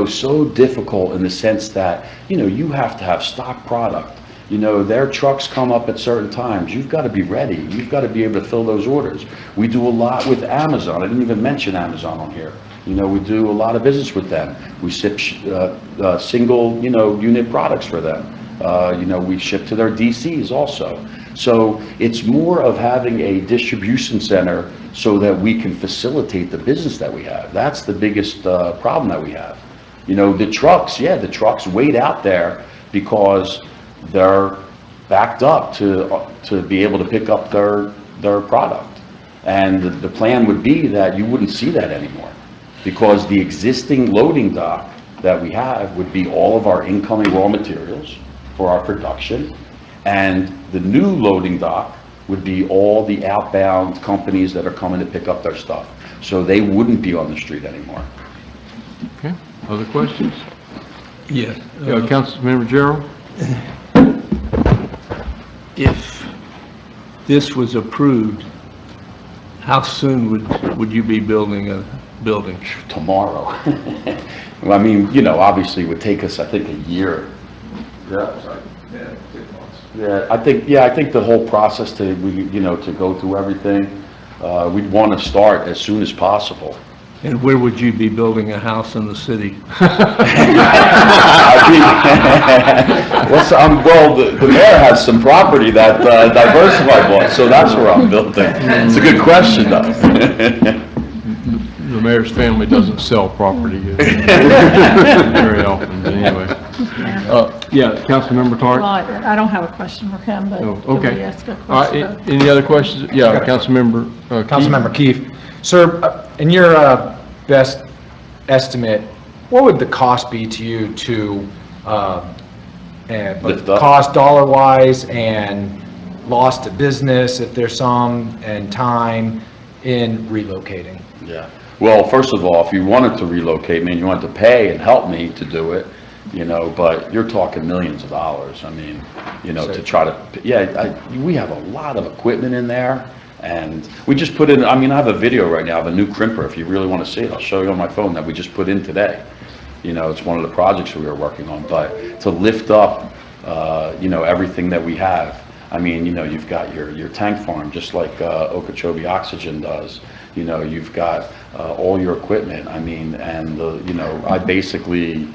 so difficult in the sense that, you have to have stock product. Their trucks come up at certain times. You've got to be ready. You've got to be able to fill those orders. We do a lot with Amazon. I didn't even mention Amazon on here. We do a lot of business with them. We ship single, unit products for them. We ship to their DCs also. So it's more of having a distribution center so that we can facilitate the business that we have. That's the biggest problem that we have. The trucks wait out there because they're backed up to be able to pick up their product. And the plan would be that you wouldn't see that anymore, because the existing loading dock that we have would be all of our incoming raw materials for our production, and the new loading dock would be all the outbound companies that are coming to pick up their stuff. So they wouldn't be on the street anymore. Okay, other questions? Yes. Councilmember Gerald? If this was approved, how soon would you be building a building? Tomorrow. Well, I mean, obviously it would take us, I think, a year. Yeah, sorry. Yeah, 6 months. Yeah, I think the whole process to go through everything, we'd want to start as soon as possible. And where would you be building a house in the city? Well, the mayor has some property that Diversified bought, so that's where I'm building. It's a good question, though. The mayor's family doesn't sell property very often, but anyway. Yeah, Councilmember Tartt? Well, I don't have a question for him, but Oh, can okay. we ask a All right, question? any other questions? Yeah, Councilmember Keith? Councilmember Keefe. Sir, in your best estimate, what would the cost be to you to, Lift up? cost dollar-wise and loss to business, if there's some, and time in relocating? Yeah. Well, first of all, if you wanted to relocate me and you wanted to pay and help me to do it, but you're talking millions of dollars. I mean, to try to, we have a lot of equipment in there, and we just put in, I have a video right now of a new crimper. If you really want to see it, I'll show you on my phone that we just put in today. It's one of the projects we were working on, but to lift up, everything that we have. You've got your tank farm, just like Okeechobee Oxygen does. You've got all your equipment. I basically,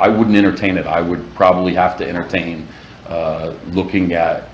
I wouldn't entertain it. I would probably have to entertain looking at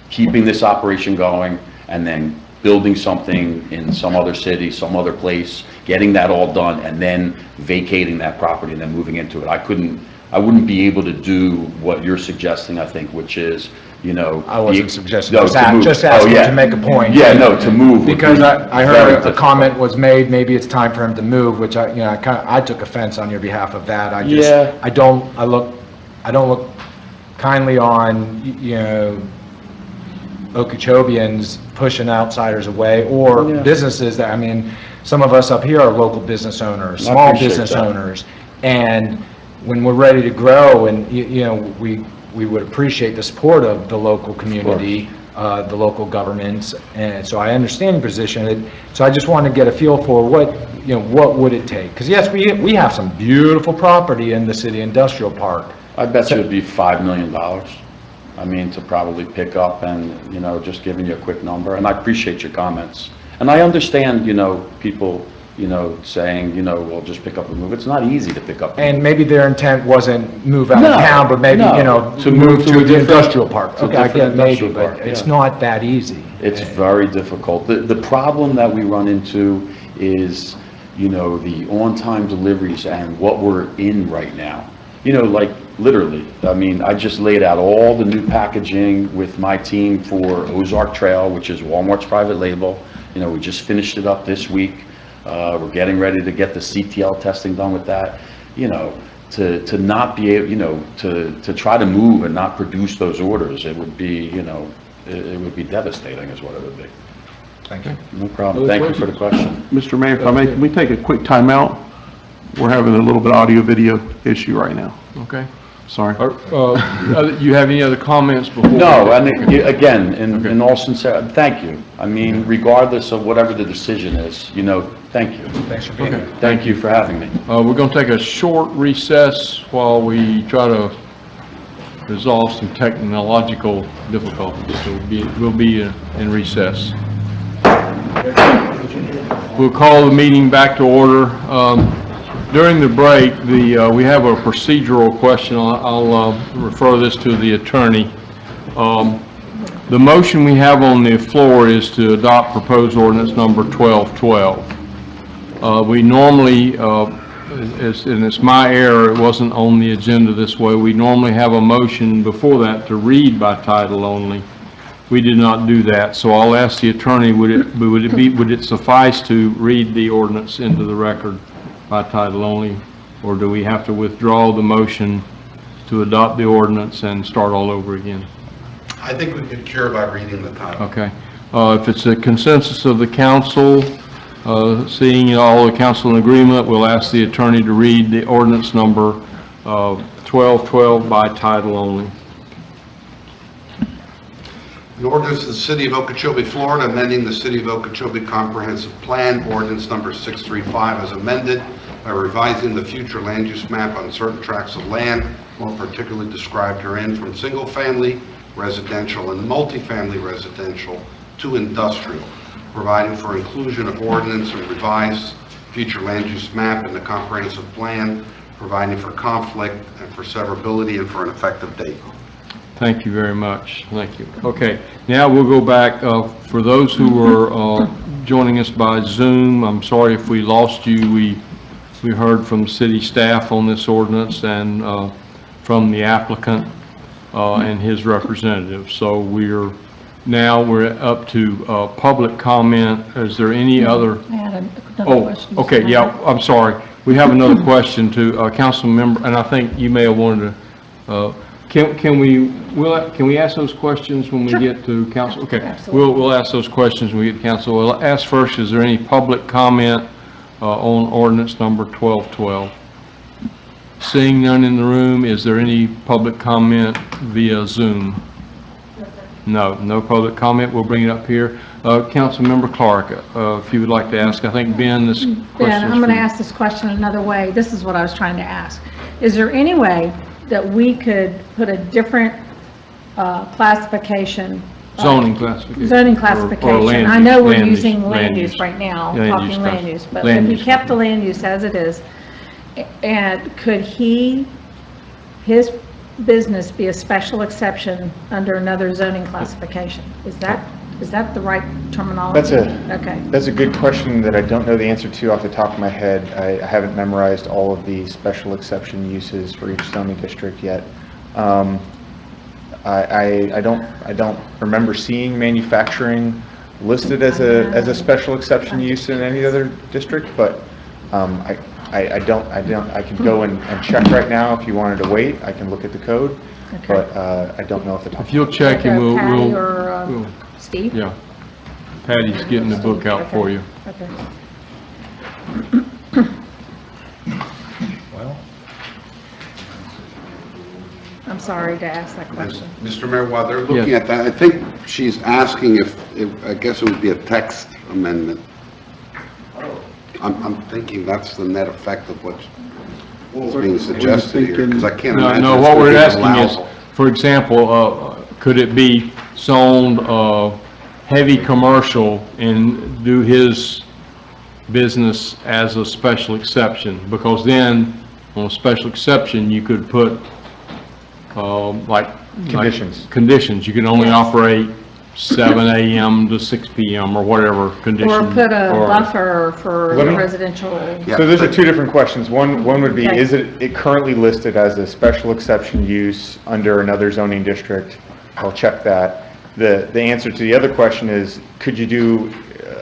keeping this operation going and then building something in some other city, some other place, getting that all done, and then vacating that property and then moving into it. I wouldn't be able to do what you're suggesting, I think, which is, I wasn't suggesting, No, to move. just asking to make a point. Yeah, no, to move. would Because be I very heard a difficult. comment was made, maybe it's time for him to move, which I took offense on your behalf of that. Yeah. I don't look kindly on, Okeechobians pushing outsiders away, or Yeah. businesses that, some of us up here are local business owners, I small appreciate business that. owners. And when we're ready to grow, and, we would appreciate the support of the local community, the local governments, and so I understand your position. So I just want to get a feel for what would it take? Because yes, we have some beautiful property in the city industrial park. I bet you it'd be $5 million. To probably pick up and, just giving you a quick number. And I appreciate your comments. And I understand, people, saying, well, just pick up and move. It's not easy to pick up. And maybe their intent wasn't move out No, of town, but maybe, no. to move to a the different- industrial park. to a Okay, I different get maybe, industrial but park, it's yeah. not that easy. It's very difficult. The problem that we run into is, the on-time deliveries and what we're in right now. Like literally, I just laid out all the new packaging with my team for Ozark Trail, which is Walmart's private label. We just finished it up this week. We're getting ready to get the CTL testing done with that. To not be able, to try to move and not produce those orders, it would be, it would be devastating is what it would be. Thank you. No problem. Thank you for the question. Mr. Mayor, if I may, can we take a quick timeout? We're having a little bit audio-video issue right now. Okay. Sorry. You have any other comments before? No, and again, in all sincerity, thank you. I mean, regardless of whatever the decision is, you know, thank you. Thanks for being here. Thank you for having me. We're going to take a short recess while we try to resolve some technological difficulties. So we'll be in recess. We'll call the meeting back to order. During the break, we have a procedural question. I'll refer this to the attorney. The motion we have on the floor is to adopt proposed ordinance number 1212. We normally, and it's my error, it wasn't on the agenda this way, we normally have a motion before that to read by title only. We did not do that, so I'll ask the attorney, would it suffice to read the ordinance into the record by title only, or do we have to withdraw the motion to adopt the ordinance and start all over again? I think we could cure by reading the title. Okay. If it's a consensus of the council, seeing all the council in agreement, we'll ask the attorney to read the ordinance number 1212 by title only. An ordinance of the City of Okeechobee, Florida, amending the City of Okeechobee Comprehensive Plan, ordinance number 635 as amended by revising the future land use map on certain tracts of land, more particularly described herein, from single-family residential and multifamily residential to industrial, providing for inclusion of ordinance and revised future land use map in the comprehensive plan, providing for conflict and for severability and for an effective date. Thank you very much. Thank you. Okay, now we'll go back. For those who are joining us by Zoom, I'm sorry if we lost you. We heard from city staff on this ordinance and from the applicant and his representative. So we're up to public comment. Is there any other? I had another Oh, question. okay, yeah, I'm sorry. We have another question to council member, and I think you may have wanted to, can we ask those questions when we get to council? Okay, Absolutely. we'll ask those questions when we get to council. We'll ask first, is there any public comment on ordinance number 1212? Seeing none in the room, is there any public comment via Zoom? No public comment. We'll bring it up here. Councilmember Clark, if you would like to ask, I think Ben, this question Ben, is I'm going for to you. ask this question another way. This is what I was trying to ask. Is there any way that we could put a different classification? Zoning classification. Zoning Or classification. land I know use, we're land use, using land land use use. right now, Land use talking stuff. land use, but Land if we use kept stuff. the land use as it is, and could his business be a special exception under another zoning classification? Is that the right terminology? That's a good question that I don't know the answer to off the top of my head. I haven't memorized all of the special exception uses for each zoning district yet. I don't remember seeing manufacturing listed as a special exception use in any other district, but I can go and check right now. If you wanted to wait, I can look at the code, but I don't know if the top. If you'll check and we'll... Patty or Steve? Yeah. Patty's getting the book out for you. Okay. Well, I'm sorry to ask that question. Mr. Mayor, while they're looking at that, I think she's asking if I guess it would be a text amendment. I'm thinking that's the net effect of what's being suggested here, because I can't imagine. No, it's what gonna we're be asking is, allowable. for example, could it be zoned heavy commercial and do his business as a special exception? Because then, on a special exception, you could put conditions. You can only operate 7 a.m. to 6 p.m. or whatever condition. Or put a buffer for Let me- residential. So those are two different questions. One would be, Okay. is it currently listed as a special exception use under another zoning district? I'll check that. The answer to the other question is, could you do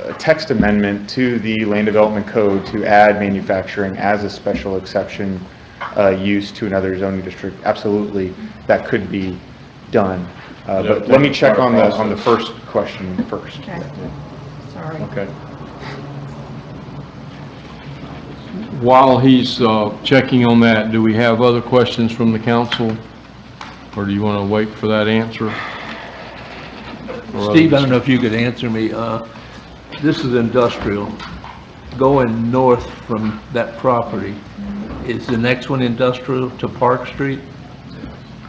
a text amendment to the land development code to add manufacturing as a special exception use to another zoning district? Absolutely, that could be done. But let me check on the first question first. Okay. sorry. Okay. While he's checking on that, do we have other questions from the council? Or do you want to wait for that answer? Or Steve, I others? don't know if you could answer me. This is industrial. Going north from that property, is the next one industrial to Park Street?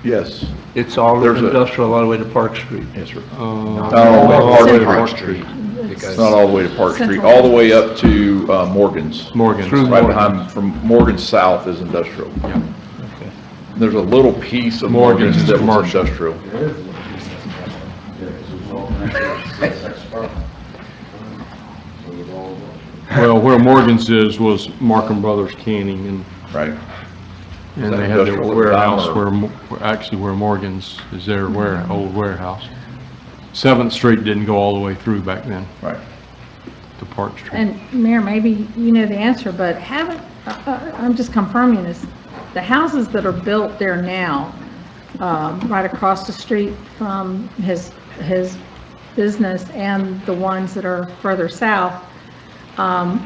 Yes. It's all There's a- industrial all the way to Park Street? Yes, sir. Not all the way to Park Street. It's not all the way to Park Street, Central. all the way up to Morgan's. Morgan's. Through Right Morgan's. behind, from Morgan's south is industrial. Yeah. Okay. There's a little piece of Morgan's Morgan's is that was commercial. industrial. Well, where Morgan's is was Markham Brothers Canning, and Right. and that they had their industrial at the warehouse time, where, or- actually where Morgan's is their old warehouse. 7th Street didn't go all the way through back then Right. to Park Street. And Mayor, maybe you know the answer, but haven't, I'm just confirming this, the houses that are built there now, right across the street from his business and the ones that are further south,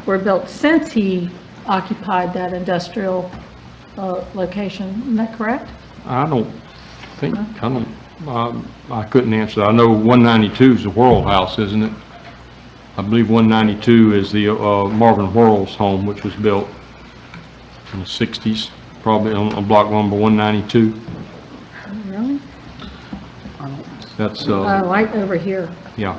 were built since he occupied that industrial location, isn't that correct? I don't think, I couldn't answer that. I know 192 is the Whirl House, isn't it? I believe 192 is the Marvin Whirl's home, which was built in the 60s, probably on block number 192. Really? That's, Right over here. yeah.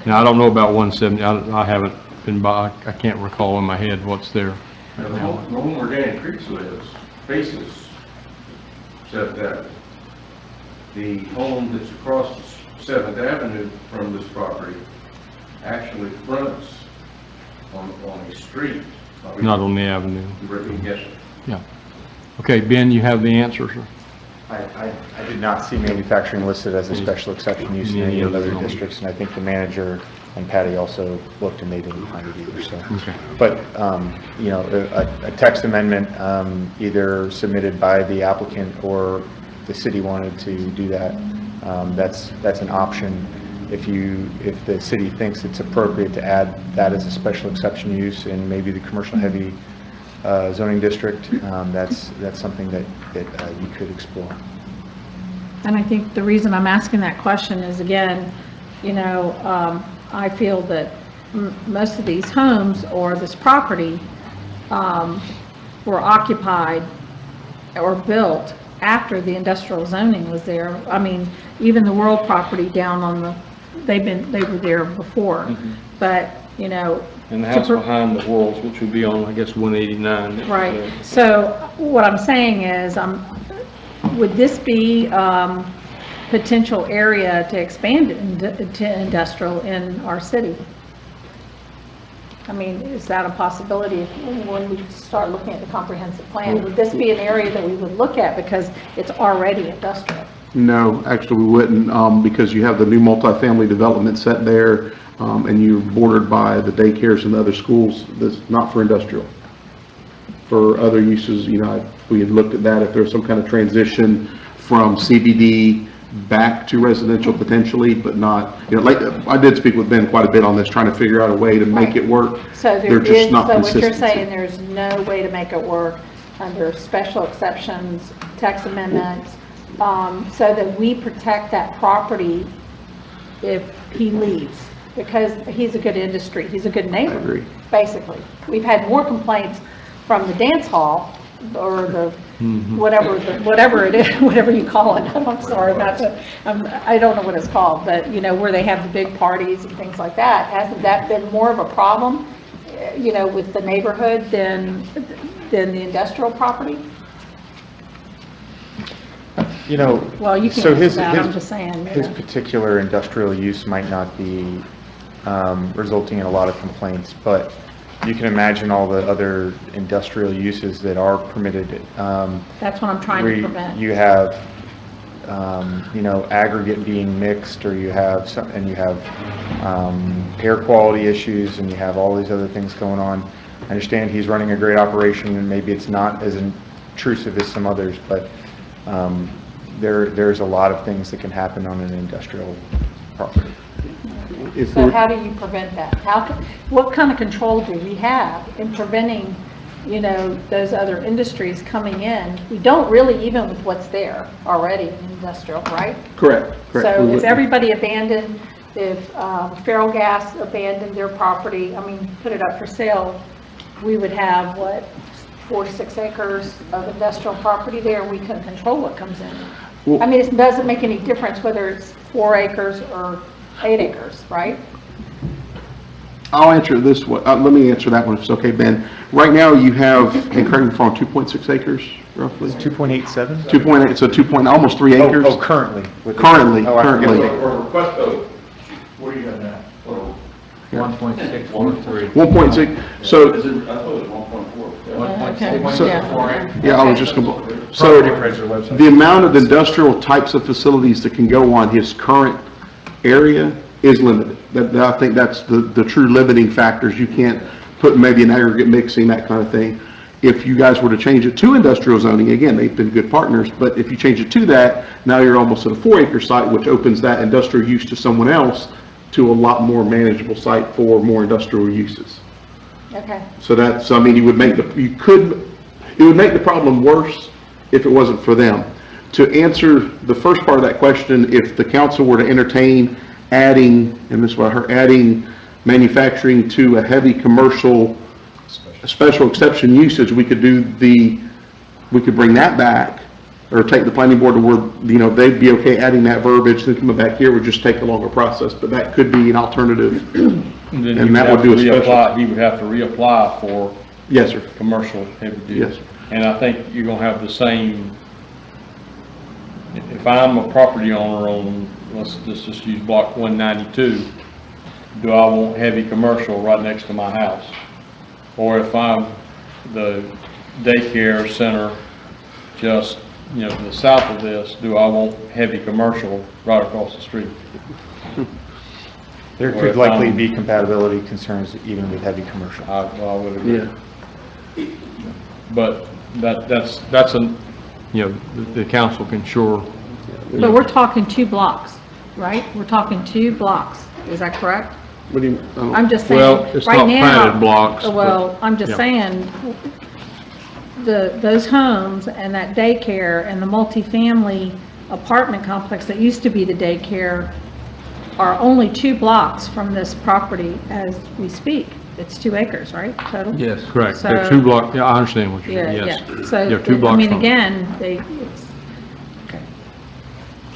Now, I don't know about 170, I haven't been by, I can't recall in my head what's there. The home where Danny Creeks lives faces 7th Avenue. The home that's across 7th Avenue from this property actually fronts on a street. Not on the avenue. Yes, sir. Yeah. Okay, Ben, you have the answer, sir? I did not see manufacturing listed as a special exception use in any of the other districts, and I think the manager and Patty also looked and they didn't find it either, so. Okay. But, you know, a text amendment, either submitted by the applicant or the city wanted to do that, that's an option. If the city thinks it's appropriate to add that as a special exception use in maybe the commercial heavy zoning district, that's something that you could explore. And I think the reason I'm asking that question is, again, you know, I feel that most of these homes or this property were occupied or built after the industrial zoning was there. I mean, even the World property down on the, they were there before, but, you know. And the house behind the Whirls, which would be on, I guess, 189. Right. So what I'm saying is, would this be potential area to expand to industrial in our city? I mean, is that a possibility when we start looking at the comprehensive plan? Would this be an area that we would look at because it's already industrial? No, actually, we wouldn't, because you have the new multifamily development set there, and you're bordered by the daycares and the other schools. That's not for industrial. For other uses, you know, we had looked at that, if there's some kind of transition from CBD back to residential potentially, but not, you know, like, I did speak with Ben quite a bit on this, trying to figure out a way to make it work. So They're there just is, not so what you're consistency. saying, there's no way to make it work under special exceptions, text amendments, so that we protect that property if he leaves, because he's a good industry, he's a good neighbor. I agree. Basically. We've had more complaints from the dance hall, or the, whatever it is, whatever you call it. I'm sorry, not to, I don't know what it's called, but, you know, where they have the big parties and things like that. Hasn't that been more of a problem, you know, with the neighborhood than the industrial property? You know, Well, you so can't his, answer that, I'm his, just saying. his particular industrial use might not be resulting in a lot of complaints, but you can imagine all the other industrial uses that are permitted. That's what I'm trying to prevent. You have, you know, aggregate being mixed, or you have some, and you have air quality issues, and you have all these other things going on. I understand he's running a great operation, and maybe it's not as intrusive as some others, but there's a lot of things that can happen on an industrial property. If So we're- how do you prevent that? What kind of control do we have in preventing, those other industries coming in? We don't really, even with what's there already in industrial, right? Correct, correct. We So if wouldn't. everybody abandoned, if Feral Gas abandoned their property, put it up for sale, we would have, 4 to 6 acres of industrial property there, and we couldn't control what comes in. Well- It doesn't make any difference whether it's 4 acres or 8 acres, right? I'll answer it this way. Let me answer that one if it's okay, Ben. Right now, you have, and correct me if I'm wrong, 2.6 acres roughly? 2.87? 2.8, so almost 3 acres? Oh, currently. Currently, Oh, I forget currently. request, what do you got now? 1.643. 1.6, so, I thought it was 1.4. So- yeah, I was just going to, so Property appraiser website. the amount of industrial types of facilities that can go on his current area is limited. I think that's the true limiting factors. You can't put maybe an aggregate mixing, that kind of thing. If you guys were to change it to industrial zoning, again, they've been good partners, but if you change it to that, now you're almost at a 4-acre site, which opens that industrial use to someone else to a lot more manageable site for more industrial uses. Okay. So that's, it would make the problem worse if it wasn't for them. To answer the first part of that question, if the council were to entertain adding, and this is what I heard, adding manufacturing to a heavy commercial special exception usage, we could bring that back, or take the planning board to where, they'd be okay adding that verbiage, then coming back here would just take a longer process, but that could be an alternative. And then And that would do a special. he would have to reapply for Yes, sir. commercial heavy duty. Yes, sir. And I think you're gonna have the same, if I'm a property owner on, let's just use block 192, do I want heavy commercial right next to my house? Or if I'm the daycare center just, to the south of this, do I want heavy commercial right across the street? There Or could if likely I'm- be compatibility concerns even with heavy commercial. I would agree. Yeah. But that's the council can sure. But we're talking 2 blocks, right? We're talking 2 blocks, is that correct? What do you, I'm just Well, saying, it's right not now. planted blocks, but- Well, I'm just yeah. saying, those homes and that daycare and the multifamily apartment complex that used to be the daycare are only 2 blocks from this property as we speak. It's 2 acres, right, total? Yes. Correct. They're So- 2 blocks, yeah, I understand what you're Yeah, saying, yes. yeah. So, Yeah, 2 blocks from it. again,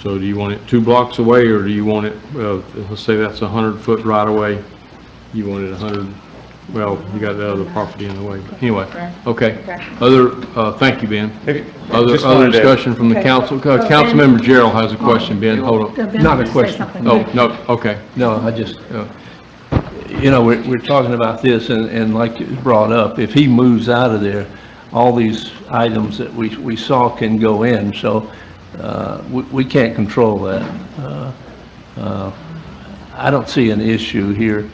So do you want it 2 blocks away, or do you want it, let's say that's 100-foot right away? You want it 100, well, you got the other property in the way, but anyway, okay. Thank you, Ben. Other Just wanted to- discussion from the Okay. council? Ben. Councilmember Gerald has a question, Ben, hold Ben on. wants Not a to say question. something. Oh, no, okay. No, I just, we're talking about this, and like it was brought up, if he moves out of there, all these items that we saw can go in, so we can't control that. I don't see an issue here.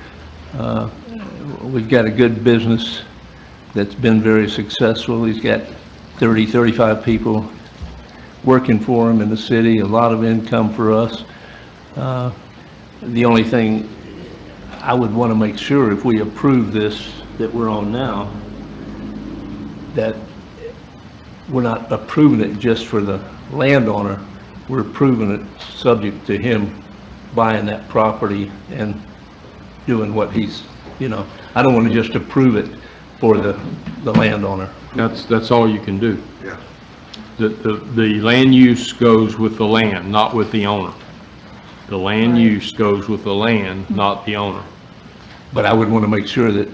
We've got a good business that's been very successful. He's got 30, 35 people working for him in the city, a lot of income for us. The only thing I would want to make sure, if we approve this that we're on now, that we're not approving it just for the landowner, we're approving it subject to him buying that property and doing what he's, I don't want to just approve it for the landowner. That's all you can do. Yeah. The land use goes with the land, not with the owner. The land use goes with the land, not the owner. But I would want to make sure that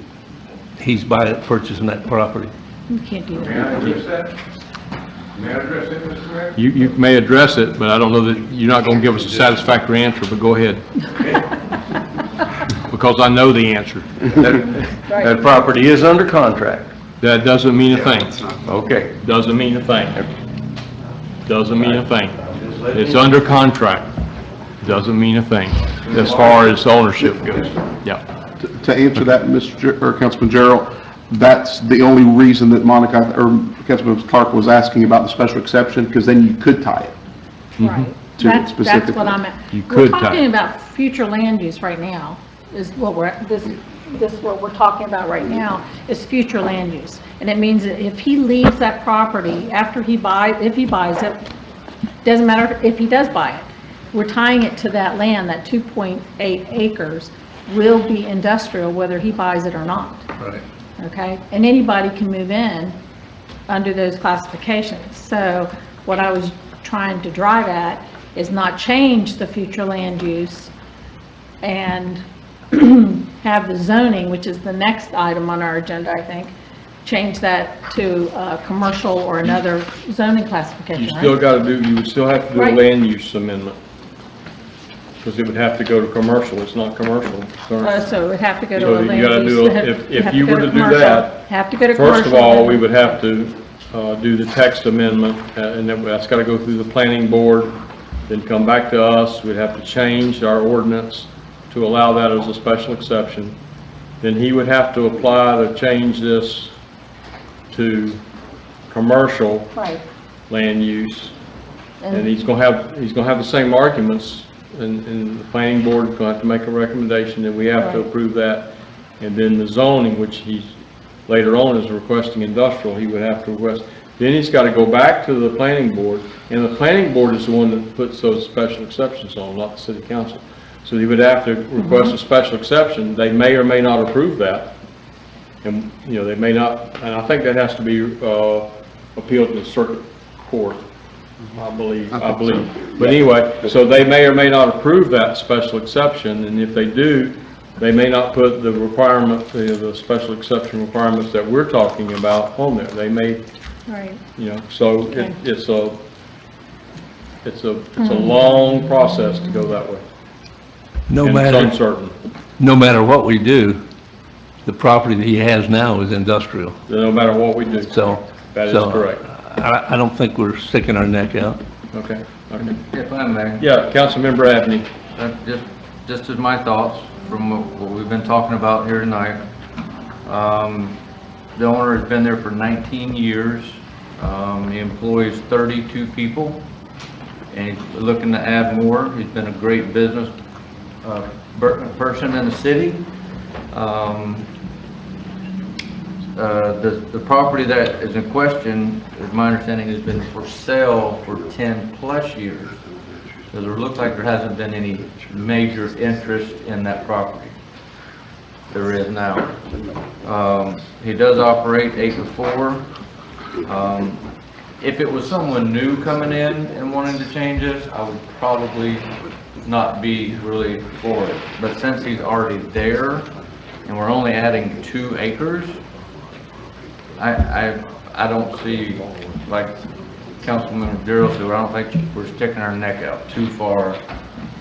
he's purchasing that property. You can't do May that. I address that? May I address it, Mr. Mayor? You may address it, but I don't know that, you're not going to give us a satisfactory answer, but go ahead. Because I know the answer. That property is under contract. That doesn't mean a thing. Okay. Doesn't mean a thing. Doesn't mean a thing. It's under contract. Doesn't mean a thing as far as ownership goes. Yeah. To answer that, Councilman Gerald, that's the only reason that Monica, or Councilman Clark was asking about the special exception, because then you could tie it. Right. to it That's specifically. what I'm at. You We're could tie talking it. about future land use right now, is what what we're talking about right now, is future land use. And it means that if he leaves that property after if he buys it, doesn't matter if he does buy it, we're tying it to that land, that 2.8 acres will be industrial whether he buys it or not. Right. Okay? And anybody can move in under those classifications. So what I was trying to drive at is not change the future land use and have the zoning, which is the next item on our agenda, I think, change that to commercial or another zoning classification, You right? still got to do, you would still have to do a Right. land use amendment. Because it would have to go to commercial, it's not commercial. So it would have to go to So a you land gotta use. do, have- if have you go were to do commercial, that, have to go to commercial. first of all, we then- would have to do the text amendment, and then that's got to go through the planning board, then come back to us. We'd have to change our ordinance to allow that as a special exception. Then he would have to apply to change this to commercial Right. land use. And he's gonna have the same arguments, and the planning board is gonna have to make a recommendation, and we have to Right. approve that. And then the zoning, which he's, later on is requesting industrial, he would have to request. Then he's gotta go back to the planning board, and the planning board is the one that puts those special exceptions on, not the city council. So he would have to request a special exception. They may or may not approve that. And, you know, they may not, and I think that has to be, appealed to the circuit court. I believe. But anyway, so they may or may not approve that special exception, and if they do, they may not put the requirement, the special exception requirements that we're talking about on there. They may, Right. you know, so Okay. it's a long process to go that way. No And it's matter, uncertain, no matter what we do, the property that he has now is industrial. no matter what we do. So, That is so correct. I don't think we're sticking our neck out. Okay, okay. If I may. Yeah, Councilmember Abney. Just as my thoughts from what we've been talking about here tonight. The owner has been there for 19 years. He employs 32 people, and he's looking to add more. He's been a great business person in the city. The property that is in question, is my understanding, has been for sale for 10+ years. So there looks like there hasn't been any major interest in that property. There is now. He does operate 8 to 4. If it was someone new coming in and wanting to change this, I would probably not be really for it. But since he's already there, and we're only adding 2 acres, I don't see, like Councilman Darrell said, I don't think we're sticking our neck out too far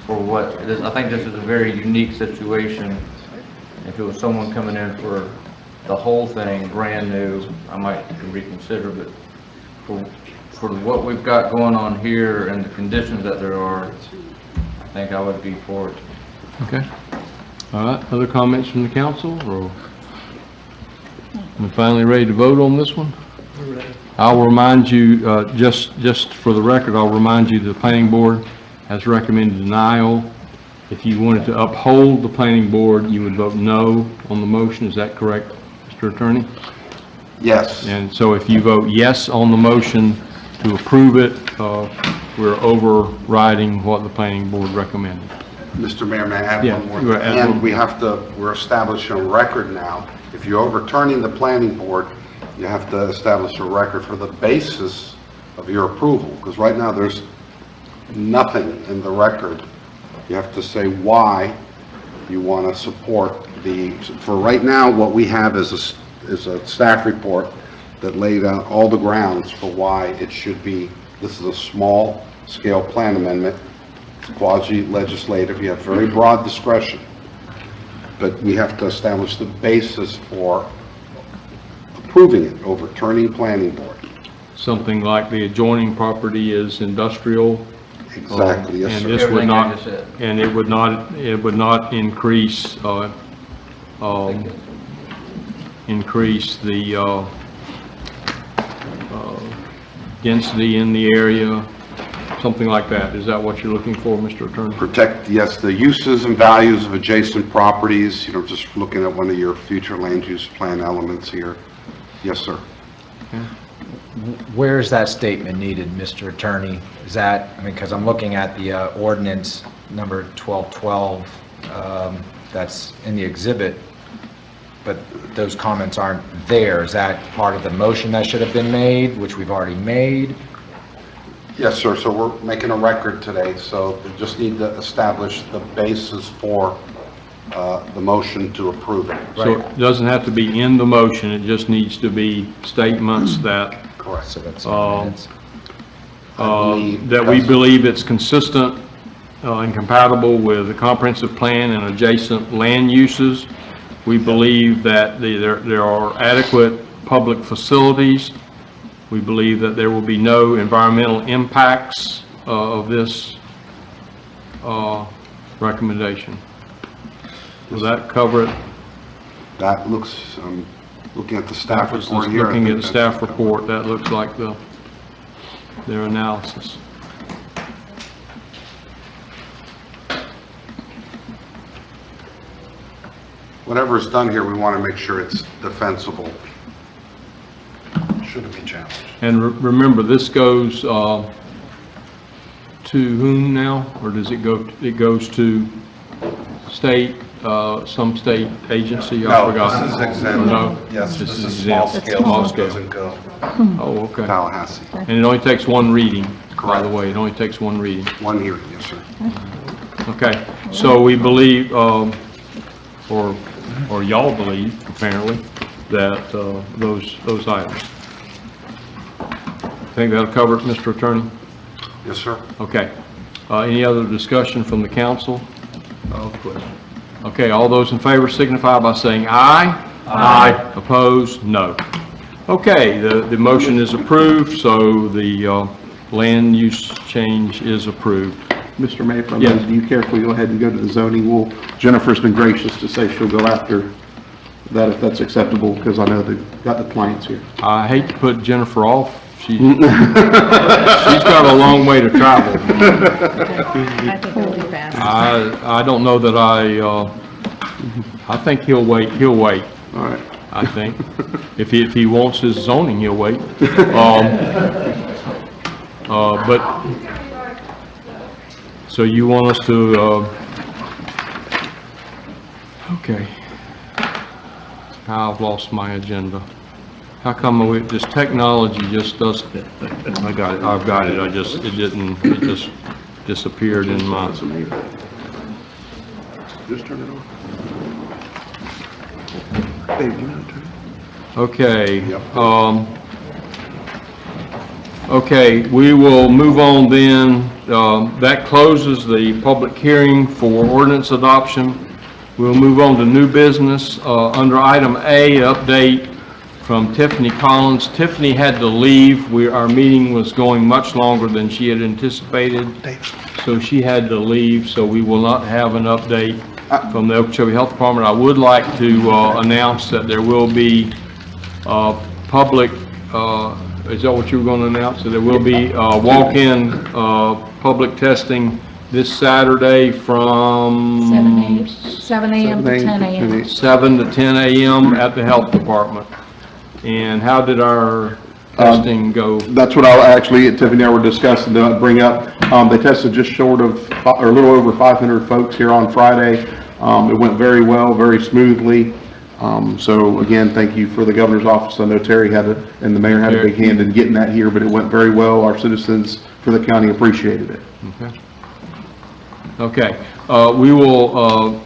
for what it is. I think this is a very unique situation. If it was someone coming in for the whole thing, brand new, I might reconsider, but for what we've got going on here and the conditions that there are, I think I would be for it. Okay. All right, other comments from the council, or we finally ready to vote on this one? I'll remind you, just for the record, I'll remind you the planning board has recommended denial. If you wanted to uphold the planning board, you would vote no on the motion. Is that correct, Mr. Attorney? Yes. And so if you vote yes on the motion to approve it, we're overriding what the planning board recommended. Mr. Mayor, may I add Yeah, one more? you add And one. we're establishing a record now. If you're overturning the planning board, you have to establish a record for the basis of your approval, because right now there's nothing in the record. You have to say why you want to support for right now, what we have is a staff report that laid out all the grounds for why it should be. This is a small scale plan amendment. It's quasi-legislative. You have very broad discretion, but we have to establish the basis for approving it, overturning planning board. Something like the adjoining property is industrial. Exactly, yes, And sir. this would Everything I not, just said. and it would not increase, the, density in the area. something like that. Is that what you're looking for, Mr. Attorney? Protect, yes, the uses and values of adjacent properties, just looking at one of your future land use plan elements here. Yes, sir. Where is that statement needed, Mr. Attorney? Is that, because I'm looking at the ordinance number 1212 that's in the exhibit, but those comments aren't there. Is that part of the motion that should have been made, which we've already made? Yes, sir, so we're making a record today, so we just need to establish the basis for the motion to approve it. So it doesn't have to be in the motion, it just needs to be statements that, Correct. So that's in the minutes. that we believe it's consistent and compatible with the comprehensive plan and adjacent land uses. We believe that there are adequate public facilities. We believe that there will be no environmental impacts of this recommendation. Will that cover it? That looks, looking at the staff report here. I Looking think at the that's- staff report, that looks like their analysis. Whatever's done here, we want to make sure it's defensible. Shouldn't be challenged. And remember, this goes to whom now? Or does it go, it goes to state, some state agency? I forgot. This is exempt. No? Yes, This this is is small exempt. scale. Small This scale. doesn't go Oh, okay. Tallahassee. And it only takes one reading, by the Correct. way. It only takes one reading. One hearing, yes, sir. Okay, so we believe, or y'all believe, apparently, that those items. Think that'll cover it, Mr. Attorney? Yes, sir. Okay. Any other discussion from the council? No question. Okay, all those in favor signify by saying aye. Aye. Opposed? No. Okay, the motion is approved, so the land use change is approved. Mr. Mayor, if I Yes. may, do you care if we go ahead and go to the zoning? Jennifer's been gracious to say she'll go after that if that's acceptable, because I know they've got the clients here. I hate to put Jennifer off. She's got a long way to travel. I think it'll be fast. I don't know that I think he'll wait. He'll wait. All right. I think. If he wants his zoning, he'll wait. But, so you want us to, okay. I've lost my agenda. How come this technology just doesn't, I got it, I've got it, it just disappeared in my, Just turn it on. Dave, do you know how to turn it? okay. Okay, we will move on then. That closes the public hearing for ordinance adoption. We'll move on to new business. Under item A, update from Tiffany Collins. Tiffany had to leave. Our meeting was going much longer than she had anticipated, so she had to leave, so we will not have an update from the Okeechobee Health Department. I would like to announce that there will be public, is that what you were going to announce? So there will be walk-in public testing this Saturday from 7 a.m. to 10 a.m. 7 to 10 a.m. at the Health Department. And how did our testing go? That's what Tiffany and I were discussing to bring up. They tested just short of, or a little over 500 folks here on Friday. It went very well, very smoothly. So again, thank you for the governor's office. I know Terry and the mayor had a big hand in getting that here, but it went very well. Our citizens for the county appreciated it. Okay. We will,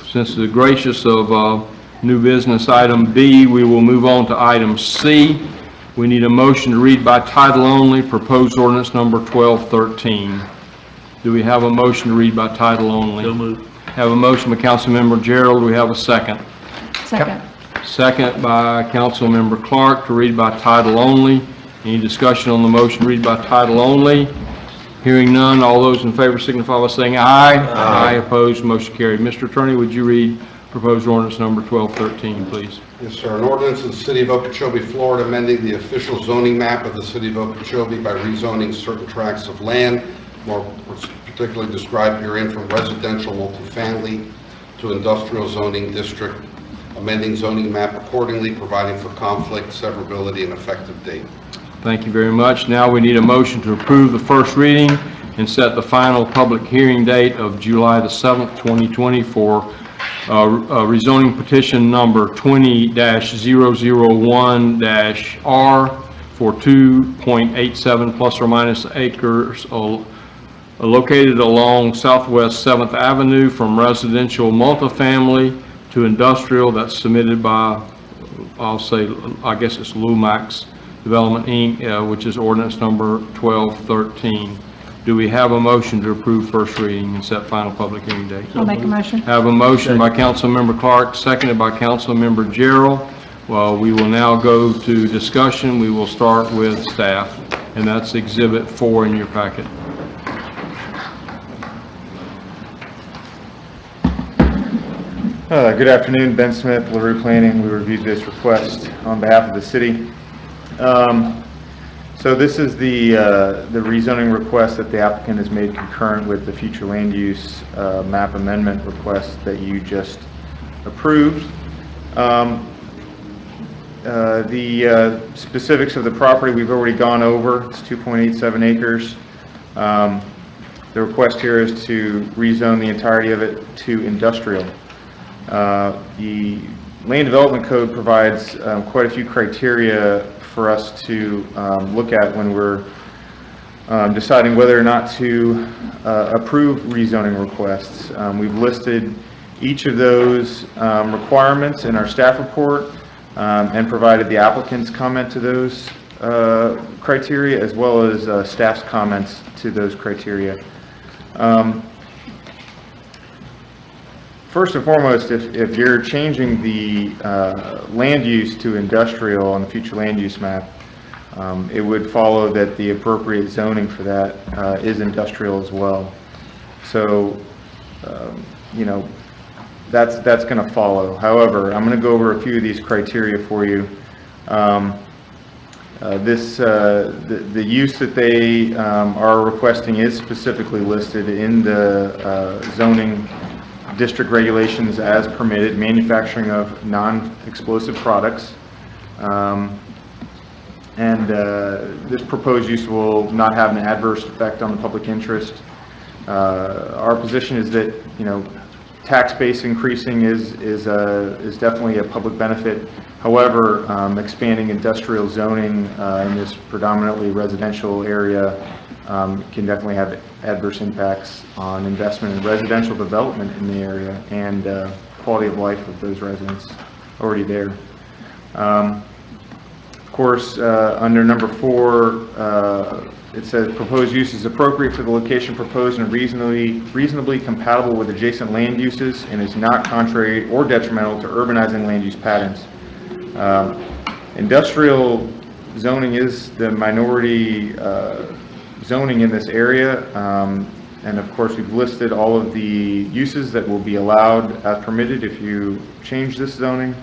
since the gracious of new business item B, we will move on to item C. We need a motion to read by title only, proposed ordinance number 1213. Do we have a motion to read by title only? So moved. Have a motion by Councilmember Gerald. Do we have a second? Second. Second by Councilmember Clark to read by title only. Any discussion on the motion to read by title only? Hearing none, all those in favor signify by saying aye. Aye. Opposed, motion carried. Mr. Attorney, would you read proposed ordinance number 1213, please. Yes, sir. An ordinance of the City of Okeechobee, Florida, amending the official zoning map of the City of Okeechobee by rezoning certain tracts of land, more particularly described herein from residential multifamily to industrial zoning district, amending zoning map accordingly, providing for conflict, severability, and effective date. Thank you very much. Now we need a motion to approve the first reading and set the final public hearing date of July the 7th, 2020 for rezoning petition number 20-001-R for 2.87 plus or minus acres located along Southwest 7th Avenue from residential multifamily to industrial. That's submitted by, I guess it's Lumax Development, Inc., which is ordinance number 1213. Do we have a motion to approve first reading and set final public hearing date? I'll make a motion. Have a motion by Councilmember Clark, seconded by Councilmember Gerald. Well, we will now go to discussion. We will start with staff, and that's Exhibit 4 in your packet. Good afternoon, Ben Smith, LaRue Planning. We reviewed this request on behalf of the city. So this is the rezoning request that the applicant has made concurrent with the future land use map amendment request that you just approved. The specifics of the property we've already gone over. It's 2.87 acres. The request here is to rezone the entirety of it to industrial. The Land Development Code provides quite a few criteria for us to look at when we're deciding whether or not to approve rezoning requests. We've listed each of those requirements in our staff report and provided the applicant's comment to those criteria as well as staff's comments to those criteria. First and foremost, if you're changing the land use to industrial on the future land use map, it would follow that the appropriate zoning for that is industrial as well. So, you know, that's going to follow. However, I'm going to go over a few of these criteria for you. The use that they are requesting is specifically listed in the zoning district regulations as permitted, manufacturing of non-explosive products. This proposed use will not have an adverse effect on the public interest. Our position is that, you know, tax base increasing is definitely a public benefit. However, expanding industrial zoning in this predominantly residential area can definitely have adverse impacts on investment in residential development in the area and quality of life of those residents already there. Of course, under number 4, it says proposed use is appropriate for the location proposed and reasonably compatible with adjacent land uses and is not contrary or detrimental to urbanizing land use patterns. Industrial zoning is the minority zoning in this area, and of course we've listed all of the uses that will be allowed as permitted if you change this zoning.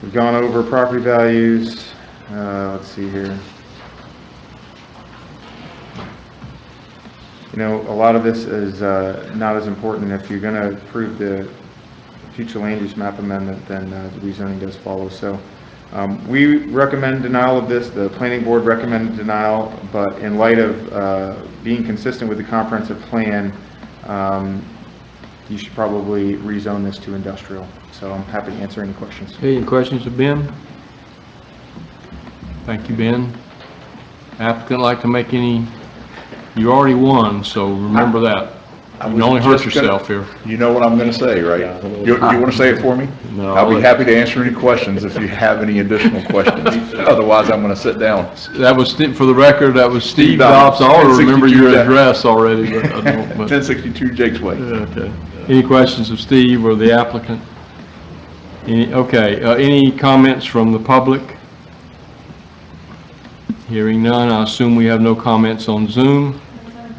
We've gone over property values. Let's see here. You know, a lot of this is not as important. If you're going to approve the future land use map amendment, then the rezoning does follow. So we recommend denial of this. The planning board recommended denial, but in light of being consistent with the comprehensive plan, you should probably rezone this to industrial. So I'm happy to answer any questions. Okay, any questions of Ben? Thank you, Ben. Applicant like to make any? You already won, so remember that. You can only hurt yourself here. You know what I'm going to say, right? You want to say it for me? No. I'll be happy to answer any questions if you have any additional questions. Otherwise, I'm going to sit down. That was, for the record, that was Steve Dobbs. I ought to remember your address already, but I don't. But 1062 Jakes Way. Okay. Any questions of Steve or the applicant? Any comments from the public? Hearing none, I assume we have no comments on Zoom.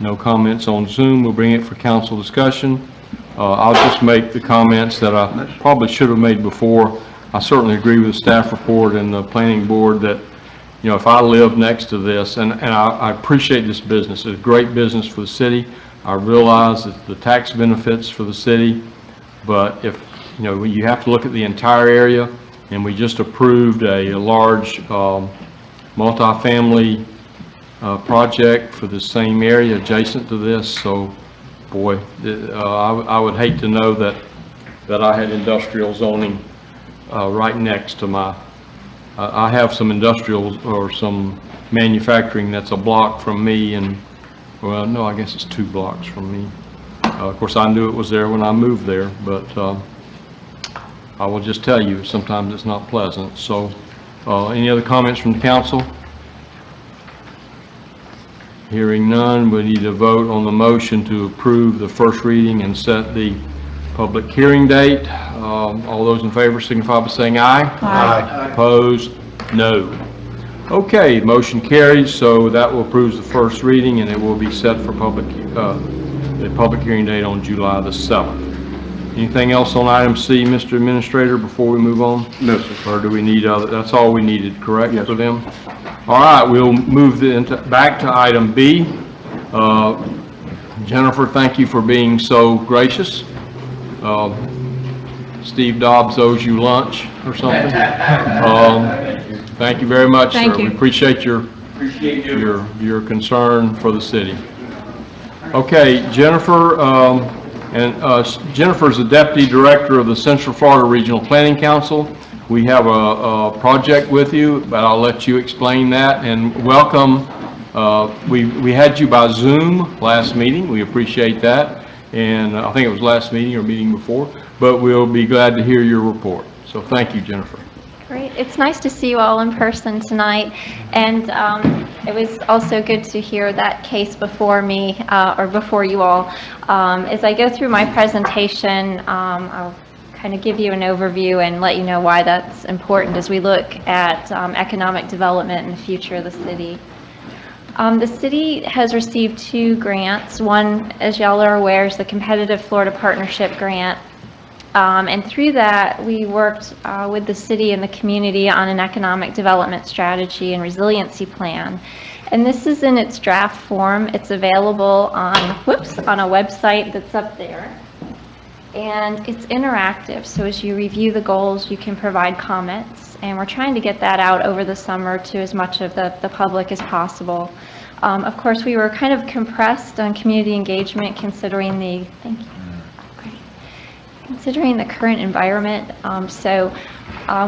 No comments on Zoom. We'll bring it for council discussion. I'll just make the comments that I probably should have made before. I certainly agree with the staff report and the planning board that, you know, if I live next to this, and I appreciate this business, it's a great business for the city. I realize that the tax benefits for the city, but if, you know, you have to look at the entire area, and we just approved a large multifamily project for the same area adjacent to this, so boy, I would hate to know that I had industrial zoning right next to my, I have some industrial or some manufacturing that's a block from me, and, well, no, I guess it's 2 blocks from me. Of course, I knew it was there when I moved there, but I will just tell you, sometimes it's not pleasant. So, any other comments from the council? Hearing none, we need to vote on the motion to approve the first reading and set the public hearing date. All those in favor signify by saying aye. Aye. Opposed? No. Okay, motion carries, so that will approve the first reading, and it will be set for the public hearing date on July the 7th. Anything else on item C, Mr. Administrator, before we move on? No, sir. Or do we need other, that's all we needed, correct, for them? All right, we'll move back to item B. Jennifer, thank you for being so gracious. Steve Dobbs owes you lunch or something. Thank you very much, sir. Thank you. We appreciate your concern for the city. Okay, Jennifer, Jennifer is the Deputy Director of the Central Florida Regional Planning Council. We have a project with you, but I'll let you explain that, and welcome. We had you by Zoom last meeting. We appreciate that, and I think it was last meeting or meeting before, but we'll be glad to hear your report. So thank you, Jennifer. Great. It's nice to see you all in person tonight, and it was also good to hear that case before me, or before you all. As I go through my presentation, I'll kind of give you an overview and let you know why that's important as we look at economic development and the future of the city. The city has received 2 grants. One, as y'all are aware, is the Competitive Florida Partnership Grant. And through that, we worked with the city and the community on an economic development strategy and resiliency plan. And this is in its draft form. It's available on a website that's up there. And it's interactive, so as you review the goals, you can provide comments. And we're trying to get that out over the summer to as much of the public as possible. Of course, we were kind of compressed on community engagement considering the, thank you. Considering the current environment,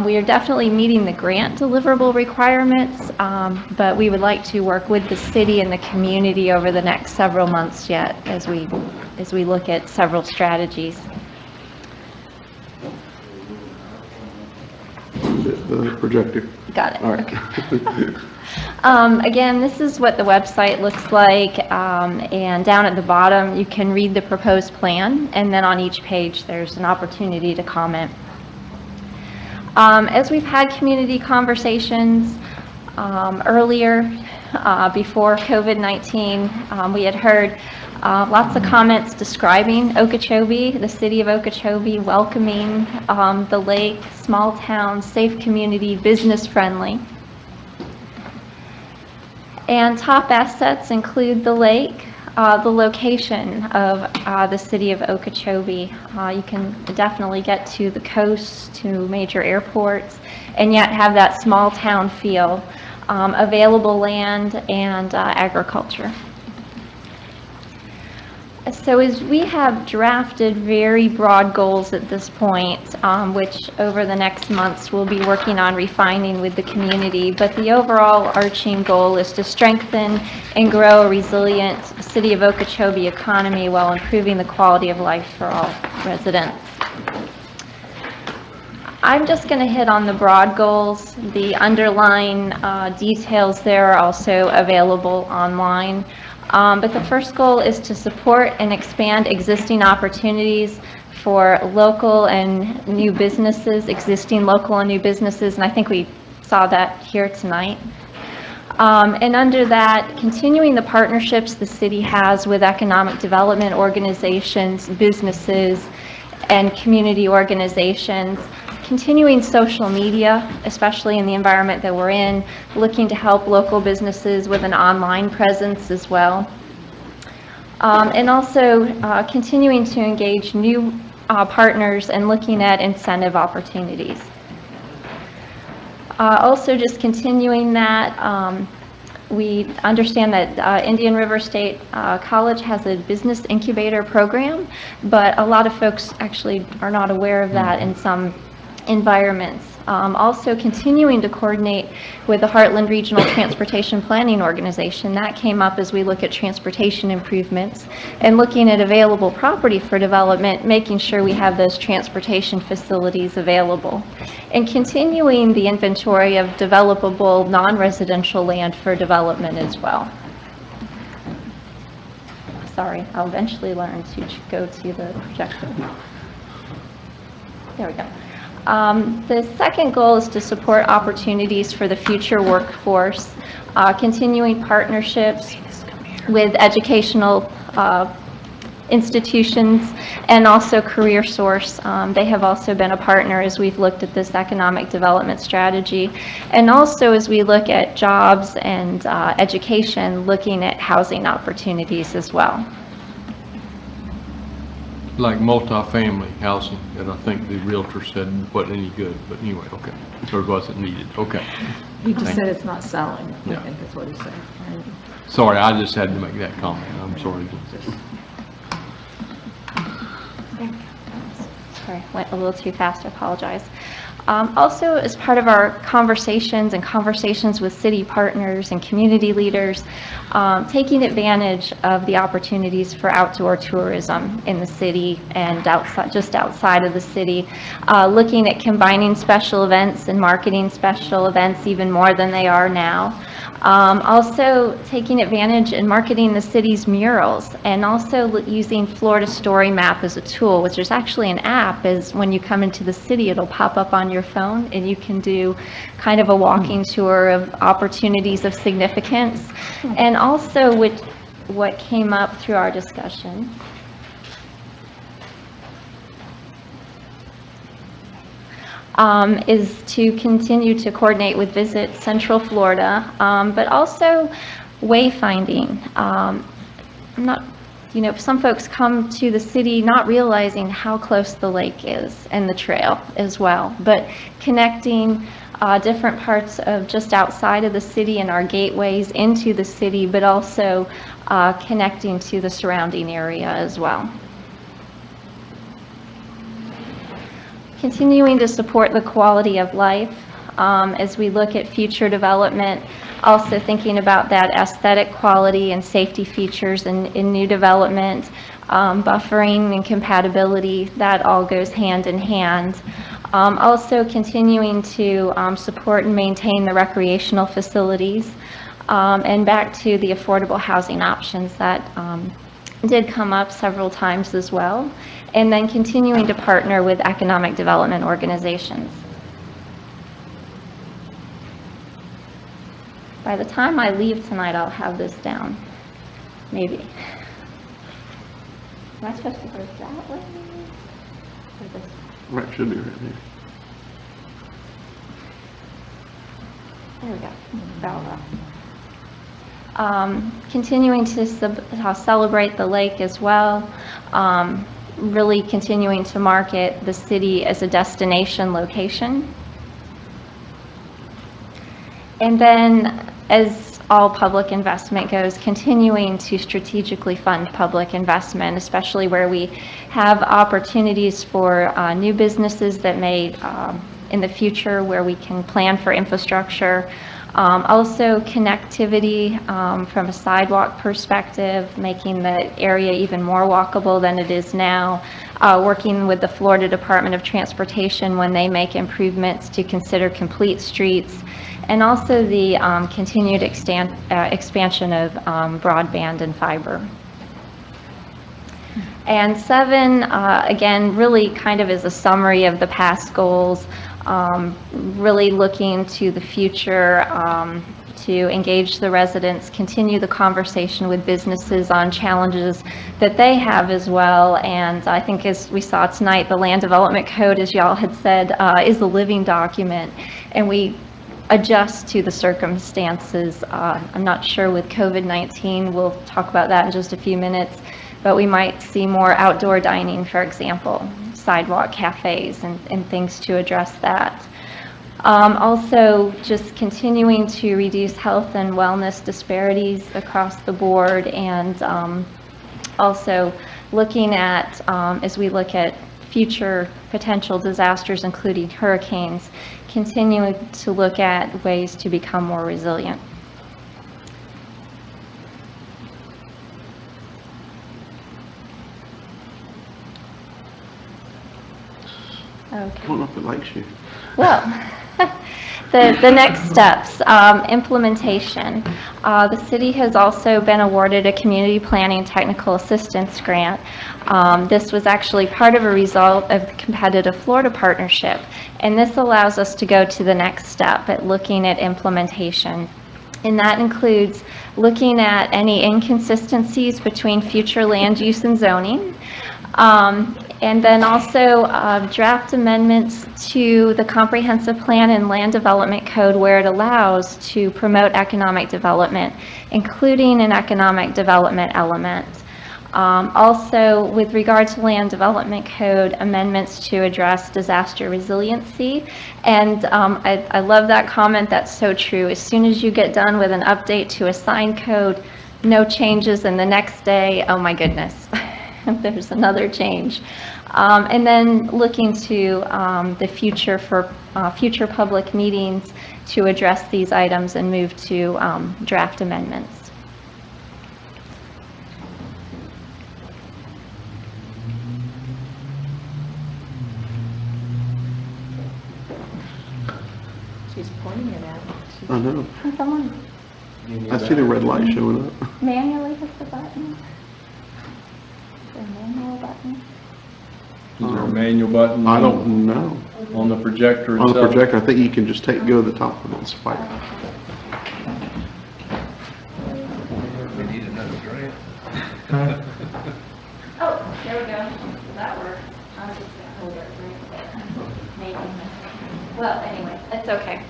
we are definitely meeting the grant deliverable requirements, but we would like to work with the city and the community over the next several months yet as we look at several strategies. The projector. Got it. All right. Again, this is what the website looks like, and down at the bottom you can read the proposed plan, and then on each page there's an opportunity to comment. As we've had community conversations earlier, before COVID-19, we had heard lots of comments describing Okeechobee, the city of Okeechobee, welcoming the lake, small town, safe community, business friendly. And top assets include the lake, the location of the city of Okeechobee. You can definitely get to the coast, to major airports, and yet have that small town feel, available land, and agriculture. So as we have drafted very broad goals at this point, which over the next months we'll be working on refining with the community, but the overall arching goal is to strengthen and grow a resilient City of Okeechobee economy while improving the quality of life for all residents. I'm just going to hit on the broad goals. The underlying details there are also available online. But the first goal is to support and expand existing opportunities for local and new businesses, existing local and new businesses, and I think we saw that here tonight. And under that, continuing the partnerships the city has with economic development organizations, businesses, and community organizations, continuing social media, especially in the environment that we're in, looking to help local businesses with an online presence as well. And also continuing to engage new partners and looking at incentive opportunities. Also just continuing that, we understand that Indian River State College has a business incubator program, but a lot of folks actually are not aware of that in some environments. Also continuing to coordinate with the Heartland Regional Transportation Planning Organization. That came up as we look at transportation improvements and looking at available property for development, making sure we have those transportation facilities available. And continuing the inventory of developable non-residential land for development as well. Sorry, I'll eventually learn to go to the projector. There we go. The second goal is to support opportunities for the future workforce, continuing partnerships with educational institutions and also CareerSource. They have also been a partner as we've looked at this economic development strategy. And also as we look at jobs and education, looking at housing opportunities as well. Like multifamily housing that I think the realtor said wasn't any good, but anyway, okay. Or wasn't needed, okay. He just Thank said you. it's not selling. I Yeah. think that's what he said. Sorry, I just had to make that comment. I'm sorry. Sorry, went a little too fast, I apologize. Also, as part of our conversations with city partners and community leaders, taking advantage of the opportunities for outdoor tourism in the city and just outside of the city, looking at combining special events and marketing special events even more than they are now. Also taking advantage and marketing the city's murals, and also using Florida Story Map as a tool, which is actually an app. Is when you come into the city, it'll pop up on your phone and you can do kind of a walking tour of opportunities of significance. And also with what came up through our discussion, is to continue to coordinate with Visit Central Florida, but also wayfinding. Some folks come to the city not realizing how close the lake is and the trail as well, but connecting different parts of just outside of the city and our gateways into the city, but also connecting to the surrounding area as well. Continuing to support the quality of life as we look at future development, also thinking about that aesthetic quality and safety features in new development, buffering and compatibility, that all goes hand in hand. Also continuing to support and maintain the recreational facilities, and back to the affordable housing options that did come up several times as well, and then continuing to partner with economic development organizations. By the time I leave tonight, I'll have this down, maybe. Am I supposed to go that way? Or this? Right, should be right there. There we go. About that. Continuing to celebrate the lake as well, really continuing to market the city as a destination location. And then, as all public investment goes, continuing to strategically fund public investment, especially where we have opportunities for new businesses that may, in the future, where we can plan for infrastructure. Also connectivity from a sidewalk perspective, making the area even more walkable than it is now, working with the Florida Department of Transportation when they make improvements to consider complete streets, and also the continued expansion of broadband and fiber. And 7, again, really kind of is a summary of the past goals. really looking to the future, to engage the residents, continue the conversation with businesses on challenges that they have as well. And I think as we saw tonight, the Land Development Code, as y'all had said, is a living document, and we adjust to the circumstances. I'm not sure with COVID-19, we'll talk about that in just a few minutes, but we might see more outdoor dining, for example, sidewalk cafes and things to address that. Also, just continuing to reduce health and wellness disparities across the board, and also looking at, as we look at future potential disasters, including hurricanes, continuing to look at ways to become more resilient. Okay. I don't know if it likes you. Well, the next steps, implementation. The city has also been awarded a community planning technical assistance grant. This was actually part of a result of the competitive Florida partnership, and this allows us to go to the next step at looking at implementation. And that includes looking at any inconsistencies between future land use and zoning, and then also draft amendments to the comprehensive plan and land development code where it allows to promote economic development, including an economic development element. Also, with regard to land development code, amendments to address disaster resiliency. And I love that comment. That's so true. As soon as you get done with an update to a sign code, no changes, and the next day, oh my goodness, there's another change. And then looking to the future for future public meetings to address these items and move to draft amendments. She's pointing it at me. I know. Someone I see the red light showing up. manually hit the button. Is there a manual button? Is there a manual button? I don't know. On the projector On itself? the projector, I think you can just go to the top of it and swipe. We need another grant. Oh, there we go. That works. I'm just gonna hold it right there. Maybe. Well, anyway, it's okay.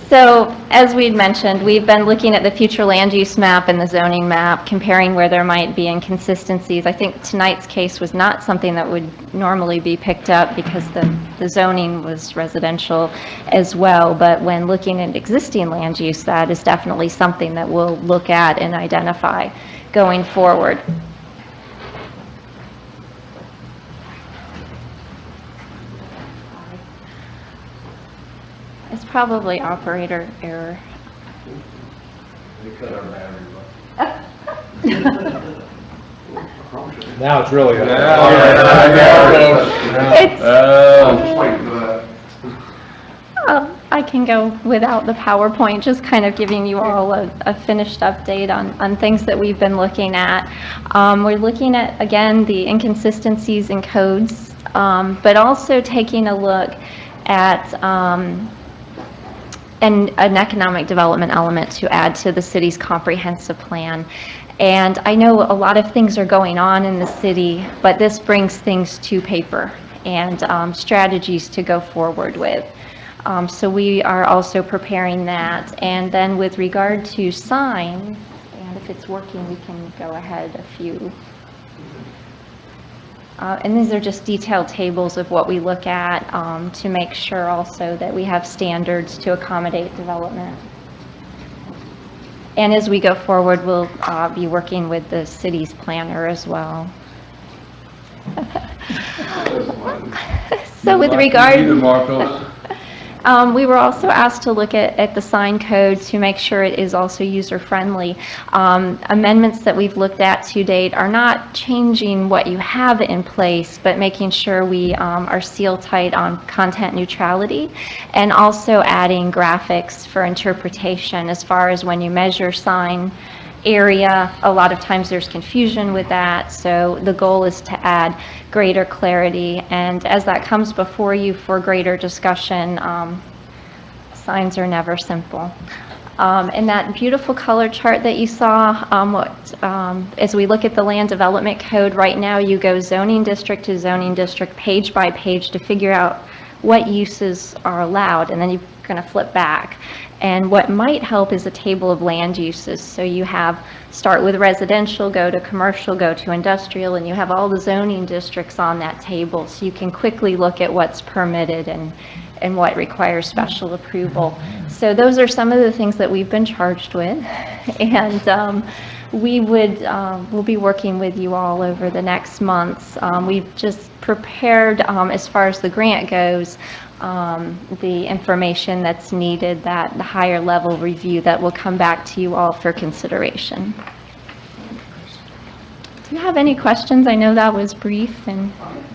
So, as we'd mentioned, we've been looking at the future land use map and the zoning map, comparing where there might be inconsistencies. I think tonight's case was not something that would normally be picked up because the zoning was residential as well, but when looking at existing land use, that is definitely something that we'll look at and identify going forward. It's probably operator error. They cut our battery. Now it's really. I can go without the PowerPoint, just kind of giving you all a finished update on things that we've been looking at. We're looking at, again, the inconsistencies in codes, but also taking a look at an economic development element to add to the city's comprehensive plan. And I know a lot of things are going on in the city, but this brings things to paper and strategies to go forward with. So we are also preparing that. And then with regard to signs, and if it's working, we can go ahead a few. And these are just detailed tables of what we look at to make sure also that we have standards to accommodate development. And as we go forward, we'll be working with the city's planner as well. So with regard... we were also asked to look at the sign code to make sure it is also user-friendly. Amendments that we've looked at to date are not changing what you have in place, but making sure we are seal tight on content neutrality, and also adding graphics for interpretation as far as when you measure sign area. A lot of times there's confusion with that, so the goal is to add greater clarity. And as that comes before you for greater discussion, signs are never simple. And that beautiful color chart that you saw, as we look at the land development code right now, you go zoning district to zoning district, page by page, to figure out what uses are allowed, and then you're going to flip back. And what might help is a table of land uses. So you start with residential, go to commercial, go to industrial, and you have all the zoning districts on that table, so you can quickly look at what's permitted and what requires special approval. So those are some of the things that we've been charged with, and we'll be working with you all over the next months. We've just prepared, as far as the grant goes, the information that's needed, the higher level review that will come back to you all for consideration. Do you have any questions? I know that was brief and...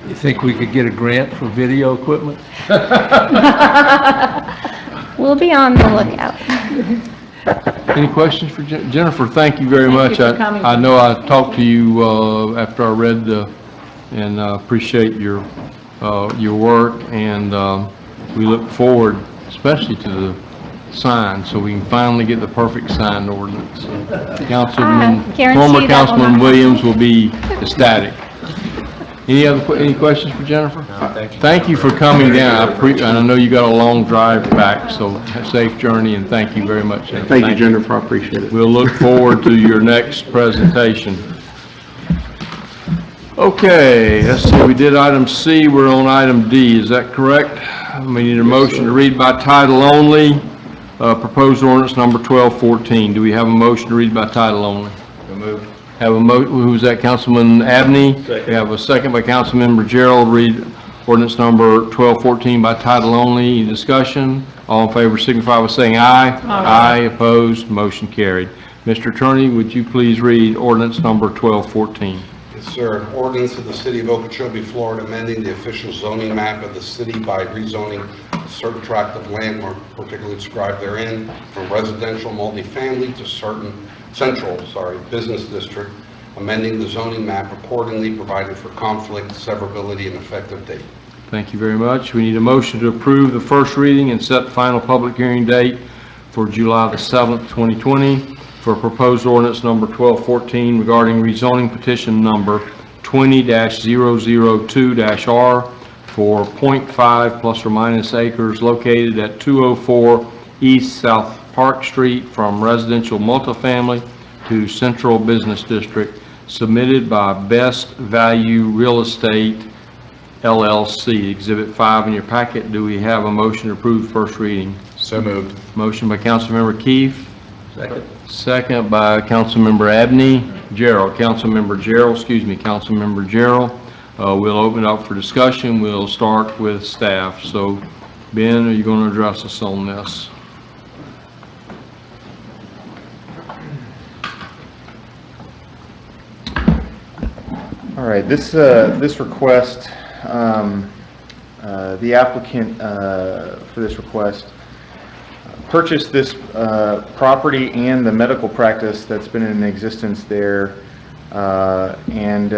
You think we could get a grant for video equipment? We'll be on the lookout. Any questions for Jennifer? Thank you very Thank much. you for coming. I know I talked to you after I read and appreciate your work, and we look forward especially to the sign, so we can finally get the perfect sign ordinance. Former Councilman Williams will be ecstatic. Any questions for Jennifer? No, thank you. Thank you for coming down. And I know you got a long drive back, so safe journey, and thank you very much, Jennifer. Thank you, Jennifer, I appreciate it. We'll look forward to your next presentation. Okay, let's see, we did item C, we're on item D, is that correct? We need a motion to read by title only, proposed ordinance number 1214. Do we have a motion to read by title only? So moved. Have a who's that, Councilman Abney? Second. We have a second by Councilmember Gerald, read ordinance number 1214 by title only. Any discussion? All in favor signify by saying aye. Aye. Opposed, motion carried. Mr. Attorney, would you please read ordinance number 1214? Yes, sir. An ordinance of the City of Okeechobee, Florida, amending the official zoning map of the city by rezoning a certain tract of land more particularly described therein from residential multifamily to central business district, amending the zoning map accordingly, providing for conflict, severability, and effective date. Thank you very much. We need a motion to approve the first reading and set the final public hearing date for July the 7th, 2020 for proposed ordinance number 1214 regarding rezoning petition number 20-002-R for .5 plus or minus acres located at 204 East South Park Street from residential multifamily to central business district, submitted by Best Value Real Estate LLC. Exhibit 5 in your packet. Do we have a motion to approve first reading? So moved. Motion by Councilmember Keefe. Second. Second by Councilmember Councilmember Gerald. We'll open it up for discussion. We'll start with staff. So, Ben, are you going to address us on this? All right, this request, the applicant for this request purchased this property and the medical practice that's been in existence there, and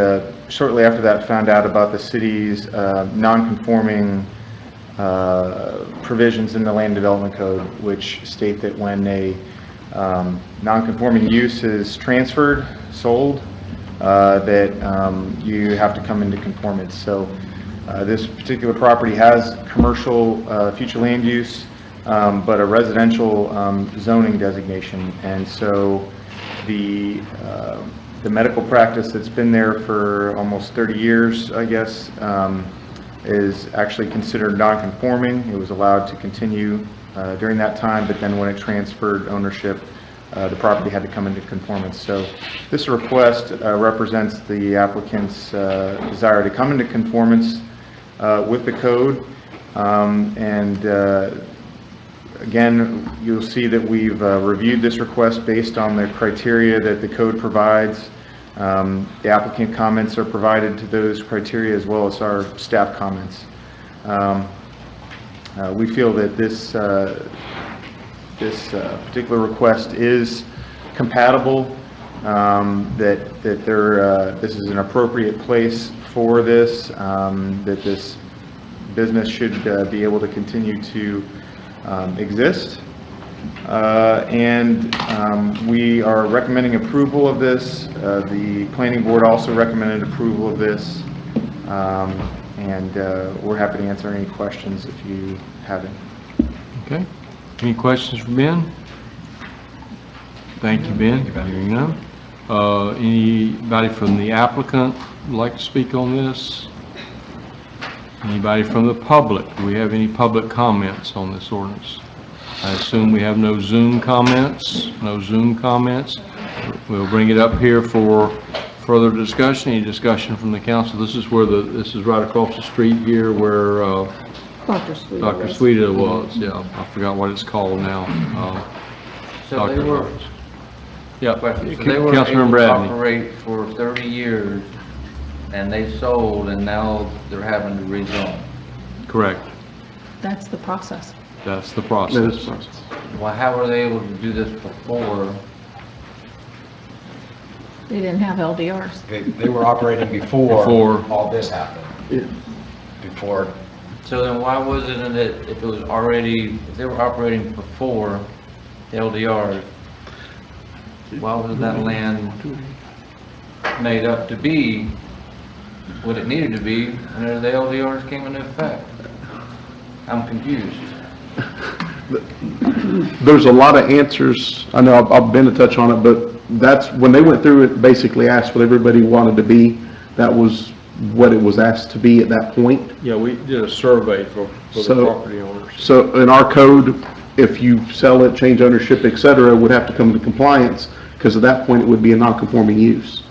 shortly after that found out about the city's non-conforming provisions in the Land Development Code, which state that when a non-conforming use is transferred, sold, that you have to come into conformance. So this particular property has commercial future land use, but a residential zoning designation. And so the medical practice that's been there for almost 30 years, I guess, is actually considered non-conforming. It was allowed to continue during that time, but then when it transferred ownership, the property had to come into conformance. So this request represents the applicant's desire to come into conformance with the code. Again, you'll see that we've reviewed this request based on the criteria that the code provides. The applicant comments are provided to those criteria as well as our staff comments. We feel that this particular request is compatible this is an appropriate place for this, that this business should be able to continue to exist. We are recommending approval of this. The planning board also recommended approval of this. We're happy to answer any questions if you have any. Okay. Any questions for Ben? Thank you, Ben. Hearing none. Anybody from the applicant would like to speak on this? Anybody from the public? Do we have any public comments on this ordinance? I assume we have no Zoom comments? No Zoom comments? We'll bring it up here for further discussion. Any discussion from the council? This is where this is right across the street here where Dr. Sweeta was. Yeah, I forgot what it's called now. So they were, yeah, question, so they were able Councilmember to Abney. operate for 30 years, and they sold, and now they're having to rezone. Correct. That's the process. That's the process. Well, how were they able to do this before? They didn't have LDRs. They were operating before all this happened. Before. So then why wasn't it, if it was already, if they were operating before the LDRs, why was that land made up to be what it needed to be when the LDRs came into effect? I'm confused. There's a lot of answers. I know I've been to touch on it, but that's when they went through it, basically asked what everybody wanted to be. That was what it was asked to be at that point. Yeah, we did a survey for the property owners. So in our code, if you sell it, change ownership, et cetera, would have to come into compliance, because at that point it would be a non-conforming use.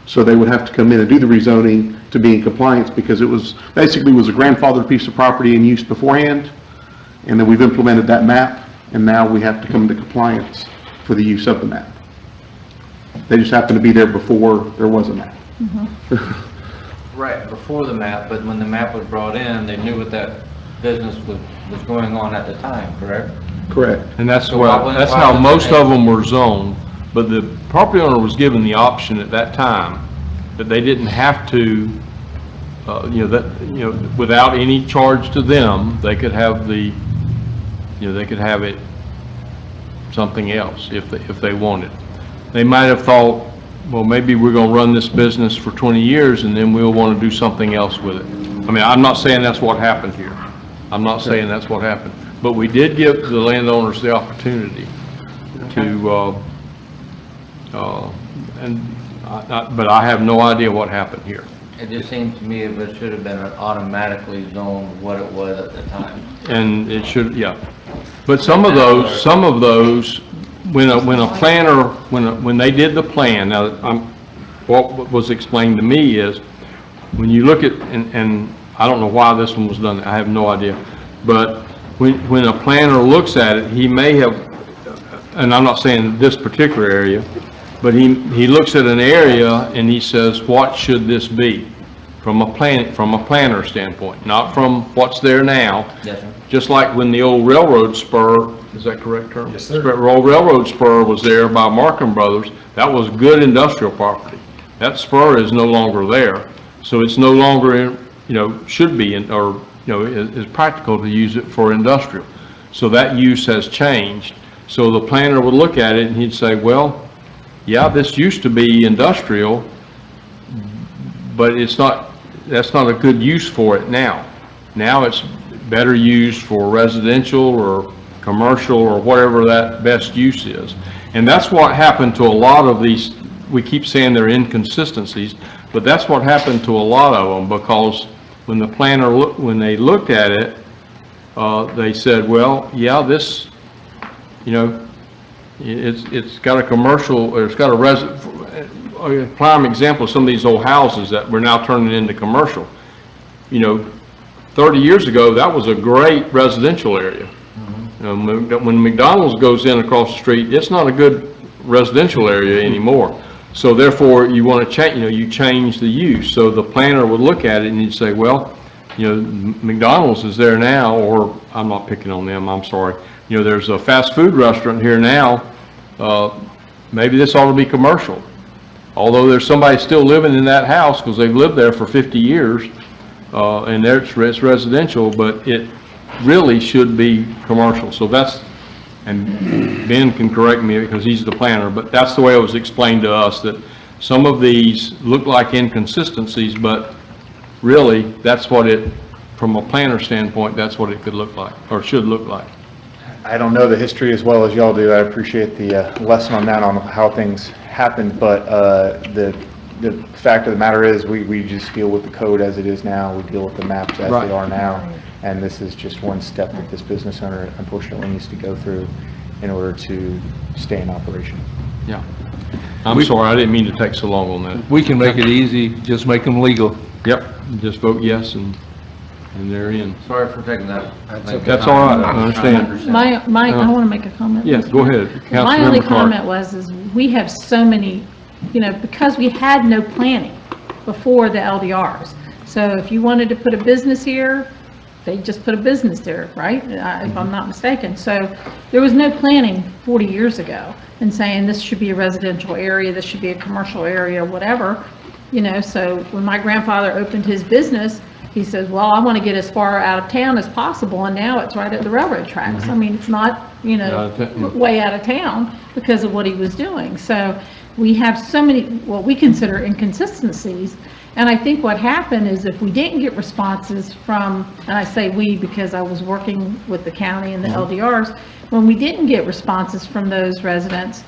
So they would have to come in and do the rezoning to be in compliance, because it was basically was a grandfathered piece of property in use beforehand, and then we've implemented that map, and now we have to come into compliance for the use of the map. They just happened to be there before there was a map. Right, before the map, but when the map was brought in, they knew what that business was going on at the time, correct? Correct. And that's So that's why how was most it- of them were zoned, but the property owner was given the option at that time that they didn't have to, without any charge to them, they could have they could have it something else if they wanted. They might have thought, well, maybe we're going to run this business for 20 years and then we'll want to do something else with it. I mean, I'm not saying that's what happened here. I'm not saying that's what happened. But we did give the landowners the opportunity to, but I have no idea what happened here. It just seemed to me it should have been automatically zoned what it was at the time. And it should, yeah. But some of those, when a planner, when they did the plan, now, what was explained to me is, when you look at, and I don't know why this one was done, I have no idea, but when a planner looks at it, he may have, and I'm not saying this particular area, but he looks at an area and he says, what should this be? From a planner standpoint, not from what's there now. Yes, sir. Just like when the old railroad spur, is that correct term? Yes, sir. Old railroad spur was there by Markham Brothers, that was good industrial property. That spur is no longer there, so it's no longer, should be, is practical to use it for industrial. So that use has changed. So the planner would look at it and he'd say, well, yeah, this used to be industrial, but that's not a good use for it now. Now it's better used for residential or commercial or whatever that best use is. And that's what happened to a lot of these, we keep saying they're inconsistencies, but that's what happened to a lot of them, because when the planner, when they looked at it, they said, well, yeah, this, it's got a commercial, or it's got a prime example of some of these old houses that we're now turning into commercial. 30 years ago, that was a great residential area. When McDonald's goes in across the street, it's not a good residential area anymore. So therefore, you want to change, you change the use. So the planner would look at it and he'd say, well, McDonald's is there now, or I'm not picking on them, I'm sorry. There's a fast food restaurant here now, maybe this ought to be commercial. Although there's somebody still living in that house because they've lived there for 50 years, and it's residential, but it really should be commercial. So that's, and Ben can correct me because he's the planner, but that's the way it was explained to us, that some of these look like inconsistencies, but really, that's what it, from a planner standpoint, that's what it could look like, or should look like. I don't know the history as well as y'all do. I appreciate the lesson on that, on how things happened, but the fact of the matter is, we just deal with the code as it is now. We deal with the maps as Right. they are now, and this is just one step that this business owner unfortunately needs to go through in order to stay in operation. Yeah. I'm sorry, I didn't mean to take so long on that. We can make it easy, just make them legal. Yep, just vote yes and they're in. Sorry for taking that. That's all right, I understand. I want to make a comment. Yes, go ahead. My only Councilmember Clark. comment is we have so many, because we had no planning before the LDRs. So if you wanted to put a business here, they just put a business there, right? If I'm not mistaken. So there was no planning 40 years ago and saying this should be a residential area, this should be a commercial area, whatever. So when my grandfather opened his business, he says, well, I want to get as far out of town as possible, and now it's right at the railroad tracks. I mean, it's not, way out of town because of what he was doing. So we have so many, what we consider inconsistencies, and I think what happened is if we didn't get responses from, and I say we because I was working with the county and the LDRs, when we didn't get responses from those residents,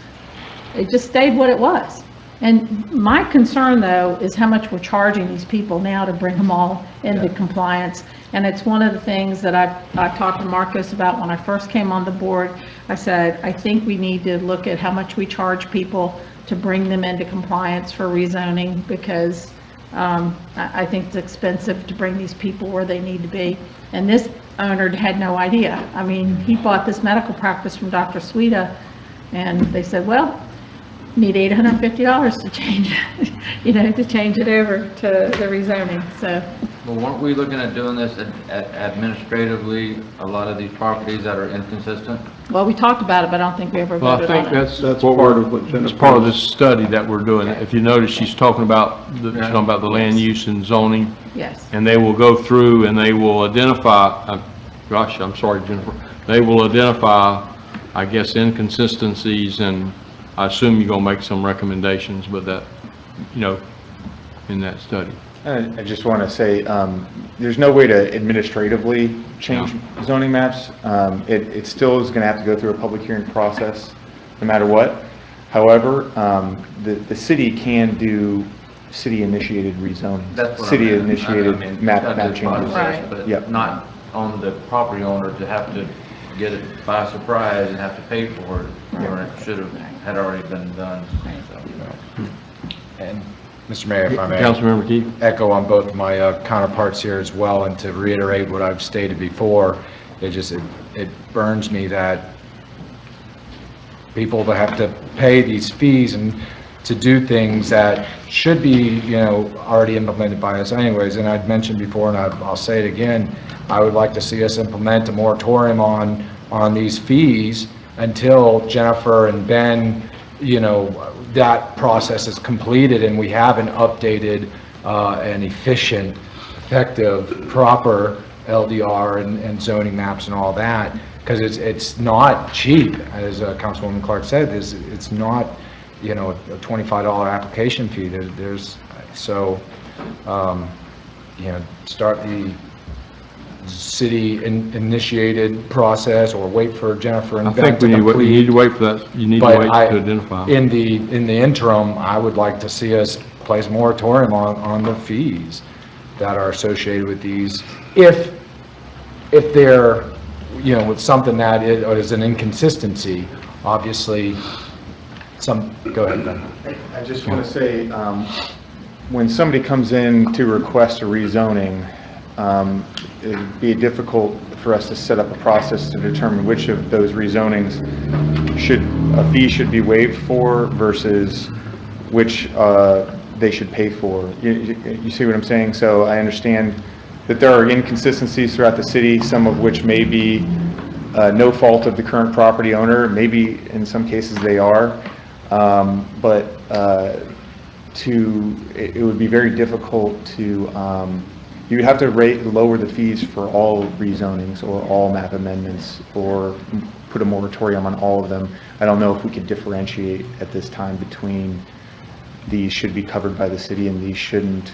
it just stayed what it was. And my concern, though, is how much we're charging these people now to bring them all into compliance. And it's one of the things that I talked to Marcos about when I first came on the board. I said, I think we need to look at how much we charge people to bring them into compliance for rezoning, because I think it's expensive to bring these people where they need to be. And this owner had no idea. I mean, he bought this medical practice from Dr. Suida, and they said, well, need $850 to change it, to change it over to the rezoning, so. Well, weren't we looking at doing this administratively, a lot of these properties that are inconsistent? Well, we talked about it, but I don't think we ever Well, I voted think on it. that's part of what Jennifer, part of this study that we're doing. If you notice, she's talking about the land use and zoning. Yes. And they will go through and they will identify, gosh, I'm sorry, Jennifer, they will identify, I guess, inconsistencies, and I assume you're gonna make some recommendations with that, in that study. I just want to say, there's no way to administratively change zoning maps. It still is going to have to go through a public hearing process, no matter what. However, the city can do city-initiated rezoning. That's what City-initiated map changes. Right. But Yep. not on the property owner to have to get it by surprise and have to pay for it, when it had already been done. So. And Mr. Mayor, if I may. Councilmember Keith? Echo on both my counterparts here as well, and to reiterate what I've stated before, it burns me that people that have to pay these fees and to do things that should be, already implemented by us anyways. And I'd mentioned before, and I'll say it again, I would like to see us implement a moratorium on these fees until Jennifer and Ben, that process is completed and we have an updated and efficient, effective, proper LDR and zoning maps and all that, because it's not cheap, as Councilwoman Clark said. It's not, a $25 application fee. Start the city-initiated process, or wait for Jennifer and I Ben think to complete. you need to wait for that, you need to But wait to identify. in the interim, I would like to see us place a moratorium on the fees that are associated with these, if they're, with something that is an inconsistency, obviously, go ahead, Ben. I just want to say, when somebody comes in to request a rezoning, it'd be difficult for us to set up a process to determine which of those rezonings a fee should be waived for versus which they should pay for. You see what I'm saying? So I understand that there are inconsistencies throughout the city, some of which may be no fault of the current property owner. Maybe in some cases they are. But it would be very difficult to, you would have to lower the fees for all rezonings or all map amendments or put a moratorium on all of them. I don't know if we could differentiate at this time between these should be covered by the city and these shouldn't,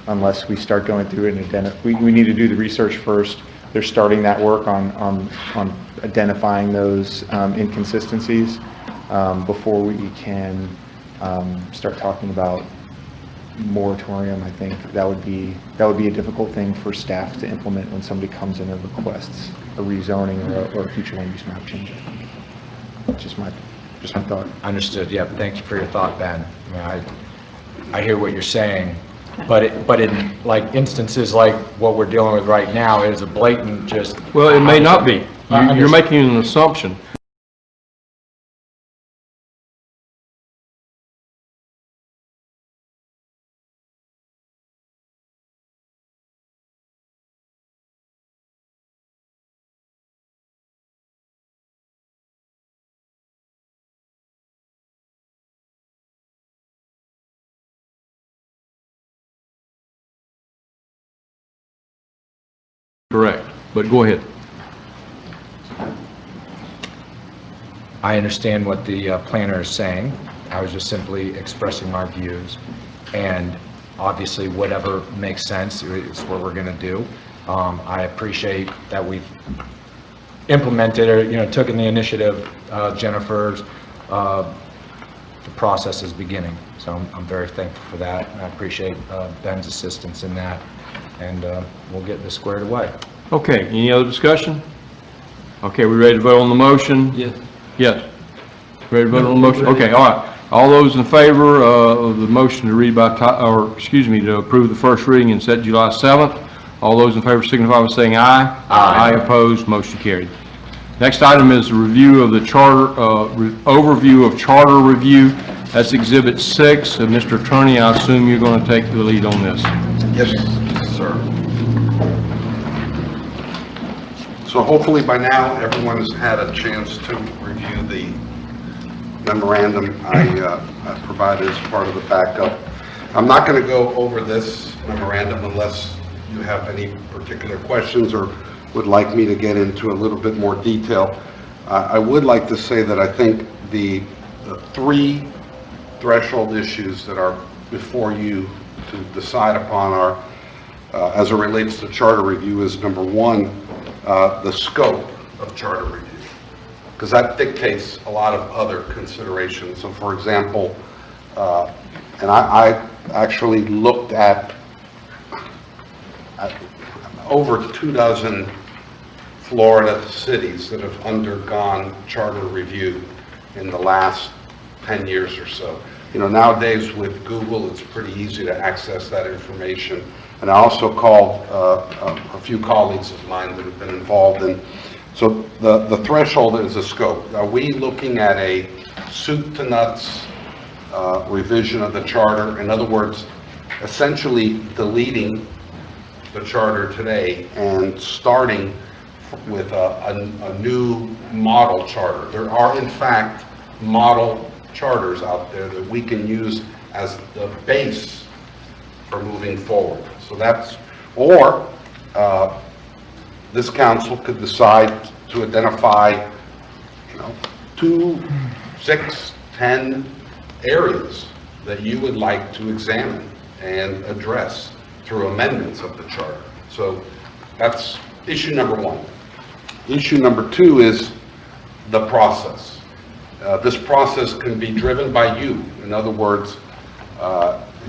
unless we start going through it and we need to do the research first. They're starting that work on identifying those inconsistencies before we can start talking about moratorium. I think that would be a difficult thing for staff to implement when somebody comes in and requests a rezoning or a future land use map change. Just my thought. Understood, yeah, thank you for your thought, Ben. I mean, I hear what you're saying, but in like instances like what we're dealing with right now, it is a blatant just... Well, it may not be. You're making an assumption. Correct, but go ahead. I understand what the planner is saying. I was just simply expressing my views, and obviously whatever makes sense is what we're going to do. I appreciate that we've implemented or taken the initiative. Jennifer's the process is beginning, so I'm very thankful for that, and I appreciate Ben's assistance in that, and we'll get this squared away. Okay, any other discussion? Okay, we ready to vote on the motion? Yes. Yes. Ready to vote on the motion? Okay, all right. All those in favor of the motion to read by to approve the first reading and set July 7th, all those in favor signify by saying aye. Aye. Opposed, motion carried. Next item is a review of the charter, overview of charter review. That's Exhibit 6. Mr. Attorney, I assume you're going to take the lead on this. Yes, sir. So hopefully by now, everyone has had a chance to review the memorandum I provided as part of the backup. I'm not going to go over this memorandum unless you have any particular questions or would like me to get into a little bit more detail. I would like to say that I think the three threshold issues that are before you to decide upon are, as it relates to charter review, is number one, the scope of charter review, because that dictates a lot of other considerations. So for example, and I actually looked at over 24 Florida cities that have undergone charter review in the last 10 years or so. Nowadays with Google, it's pretty easy to access that information. And I also called a few colleagues of mine that have been involved in. So the threshold is a scope. Are we looking at a soup to nuts revision of the charter? In other words, essentially deleting the charter today and starting with a new model charter. There are, in fact, model charters out there that we can use as the base for moving forward. So that's, or this council could decide to identify, 2, 6, 10 areas that you would like to examine and address through amendments of the charter. So that's issue number one. Issue number two is the process. This process can be driven by you. In other words,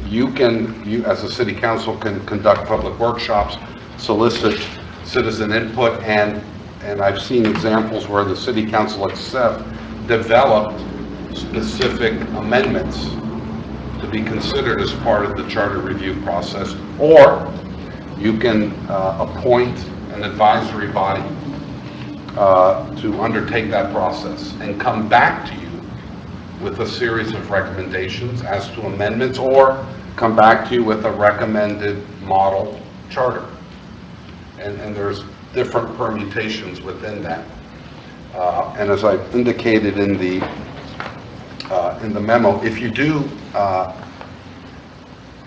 you as a city council can conduct public workshops, solicit citizen input, and I've seen examples where the city council itself developed specific amendments to be considered as part of the charter review process, or you can appoint an advisory body to undertake that process and come back to you with a series of recommendations as to amendments, or come back to you with a recommended model charter. And there's different permutations within that. And as I indicated in the in the memo, if you do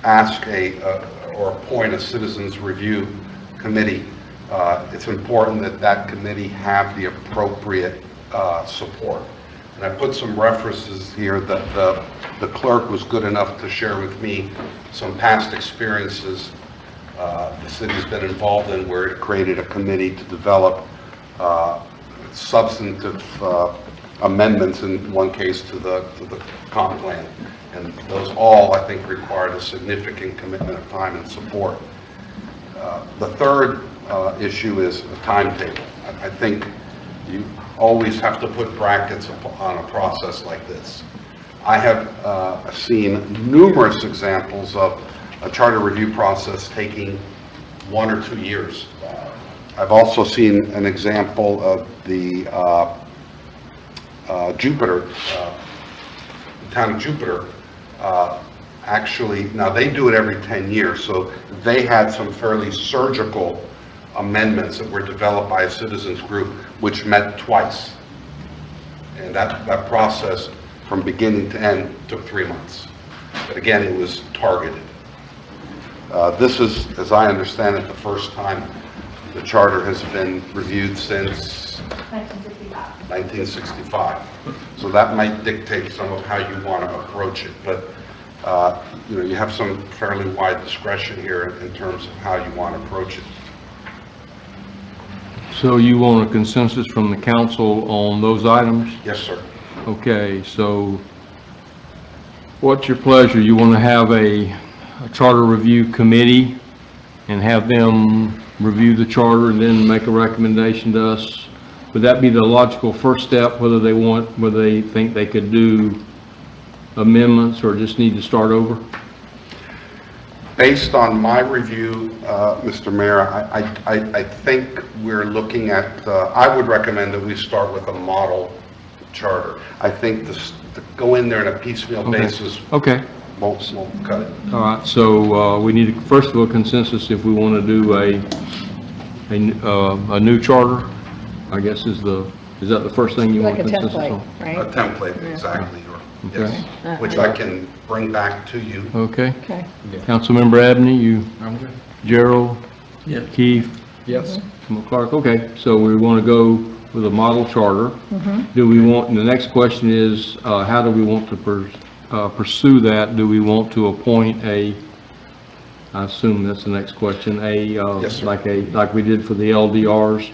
ask or appoint a citizens review committee, it's important that that committee have the appropriate support. And I put some references here that the clerk was good enough to share with me some past experiences the city's been involved in where it created a committee to develop substantive amendments, in one case to the comp plan. And those all, I think, required a significant commitment of time and support. The third issue is a timetable. I think you always have to put brackets on a process like this. I have seen numerous examples of a charter review process taking 1 or 2 years. I've also seen an example of the Jupiter, the town of Jupiter, actually, now they do it every 10 years, so they had some fairly surgical amendments that were developed by a citizens group, which met twice. And that process, from beginning to end, took 3 months. But again, it was targeted. This is, as I understand it, the first time the charter has been reviewed since 1965. So that might dictate some of how you want to approach it. But you know, you have some fairly wide discretion here in terms of how you want to approach it. So you want a consensus from the council on those items? Yes, sir. Okay, so what's your pleasure? You want to have a charter review committee and have them review the charter and then make a recommendation to us? Would that be the logical first step, whether they think they could do amendments or just need to start over? Based on my review, Mr. Mayor, I think we're looking at, I would recommend that we start with a model charter. I think to go in there on a piecemeal basis Okay. won't cut it. All right, so we need, first of all, consensus if we want to do a new charter, I guess is that the first thing you want Like a consensus on? template, right? A template, exactly, Okay. yes, which I can bring back to you. Okay. Okay. Councilmember Abney, you? I'm good. Gerald? Yeah. Keith? Yes. McClark, okay, so we want to go with a model charter. Mhm. Do we want, and the next question is, how do we want to pursue that? Do we want to appoint I assume that's the next question, Yes, sir. like we did for the LDRs?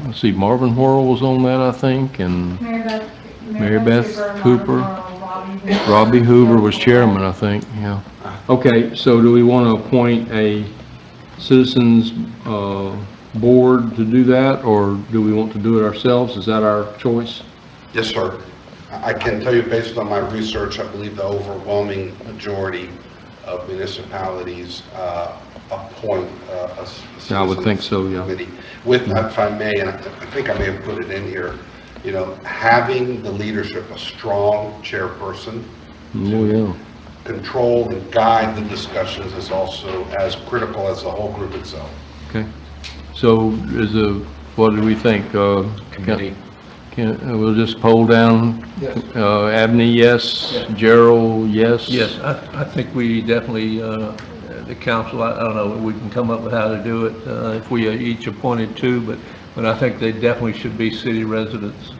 Let's see, Marvin Whirl was on that, I think, and Mary Beth Cooper. Robbie Hoover was chairman, I think, yeah. Okay, so do we want to appoint a citizens board to do that, or do we want to do it ourselves? Is that our choice? Yes, sir. I can tell you, based on my research, I believe the overwhelming majority of municipalities appoint a citizens I would think so, yeah. committee. With, if I may, and I think I may have put it in here, you know, having the leadership, a strong chairperson, Oh, yeah. control and guide the discussions is also as critical as the whole group itself. Okay. So what do we think? Committee. We'll just poll down. Yes. Abney, yes. Gerald, yes. Yes, I think we definitely, the council, I don't know, we can come up with how to do it, if we each appointed 2, but I think they definitely should be city residents.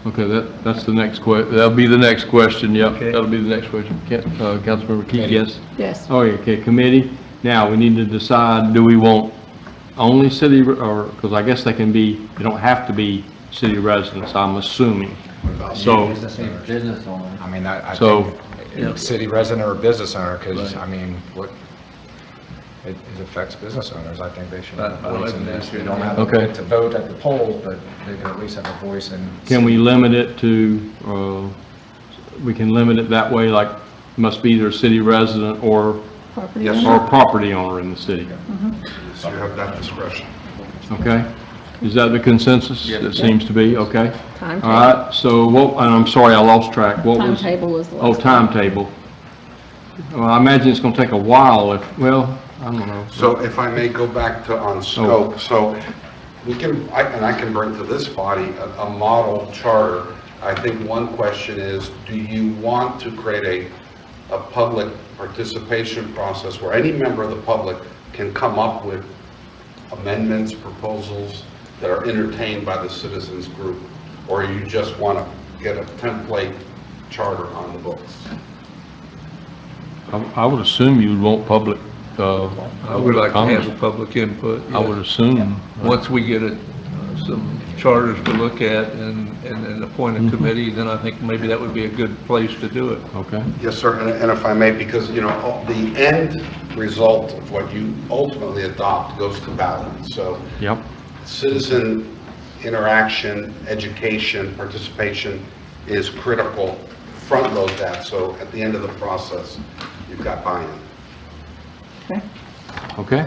Okay, that's the next that'll be the next question, yep. Okay. That'll be the next question. Councilmember Keith, yes? Yes. Oh, yeah, okay, committee. Now, we need to decide, do we want only city, or, because I guess they don't have to be city residents, I'm assuming. So, Business owner. I mean, I So- think city resident or business owner, because, I mean, it affects business owners. I think they should have a voice in this. They don't have Okay. to vote at the polls, but they can at least have a voice in. can we limit it to, we can limit it that way, like, must be either a city resident or Property Yes, owner? or property owner in the city, So you have that discretion. okay? Is that the consensus? Yes. It seems to be, okay? All Timetable. right, so and I'm sorry, I lost track. What was? Timetable is the Oh, last. timetable. Well, I imagine it's gonna take a while I don't know. So if I may go back to on scope, so we can, I can bring to this body a model charter. I think one question is, do you want to create a public participation process where any member of the public can come up with amendments, proposals that are entertained by the citizens group? Or you just want to get a template charter on the books? I would assume you would want public, I would like to have the public input. I would assume. Once we get some charters to look at and appoint a committee, then I think maybe that would be a good place to do it. Okay. Yes, sir, and if I may, because, you know, the end result of what you ultimately adopt goes to ballot. So Yep. citizen interaction, education, participation is critical. Front load that, so at the end of the process, you've got buy-in. Okay. Okay.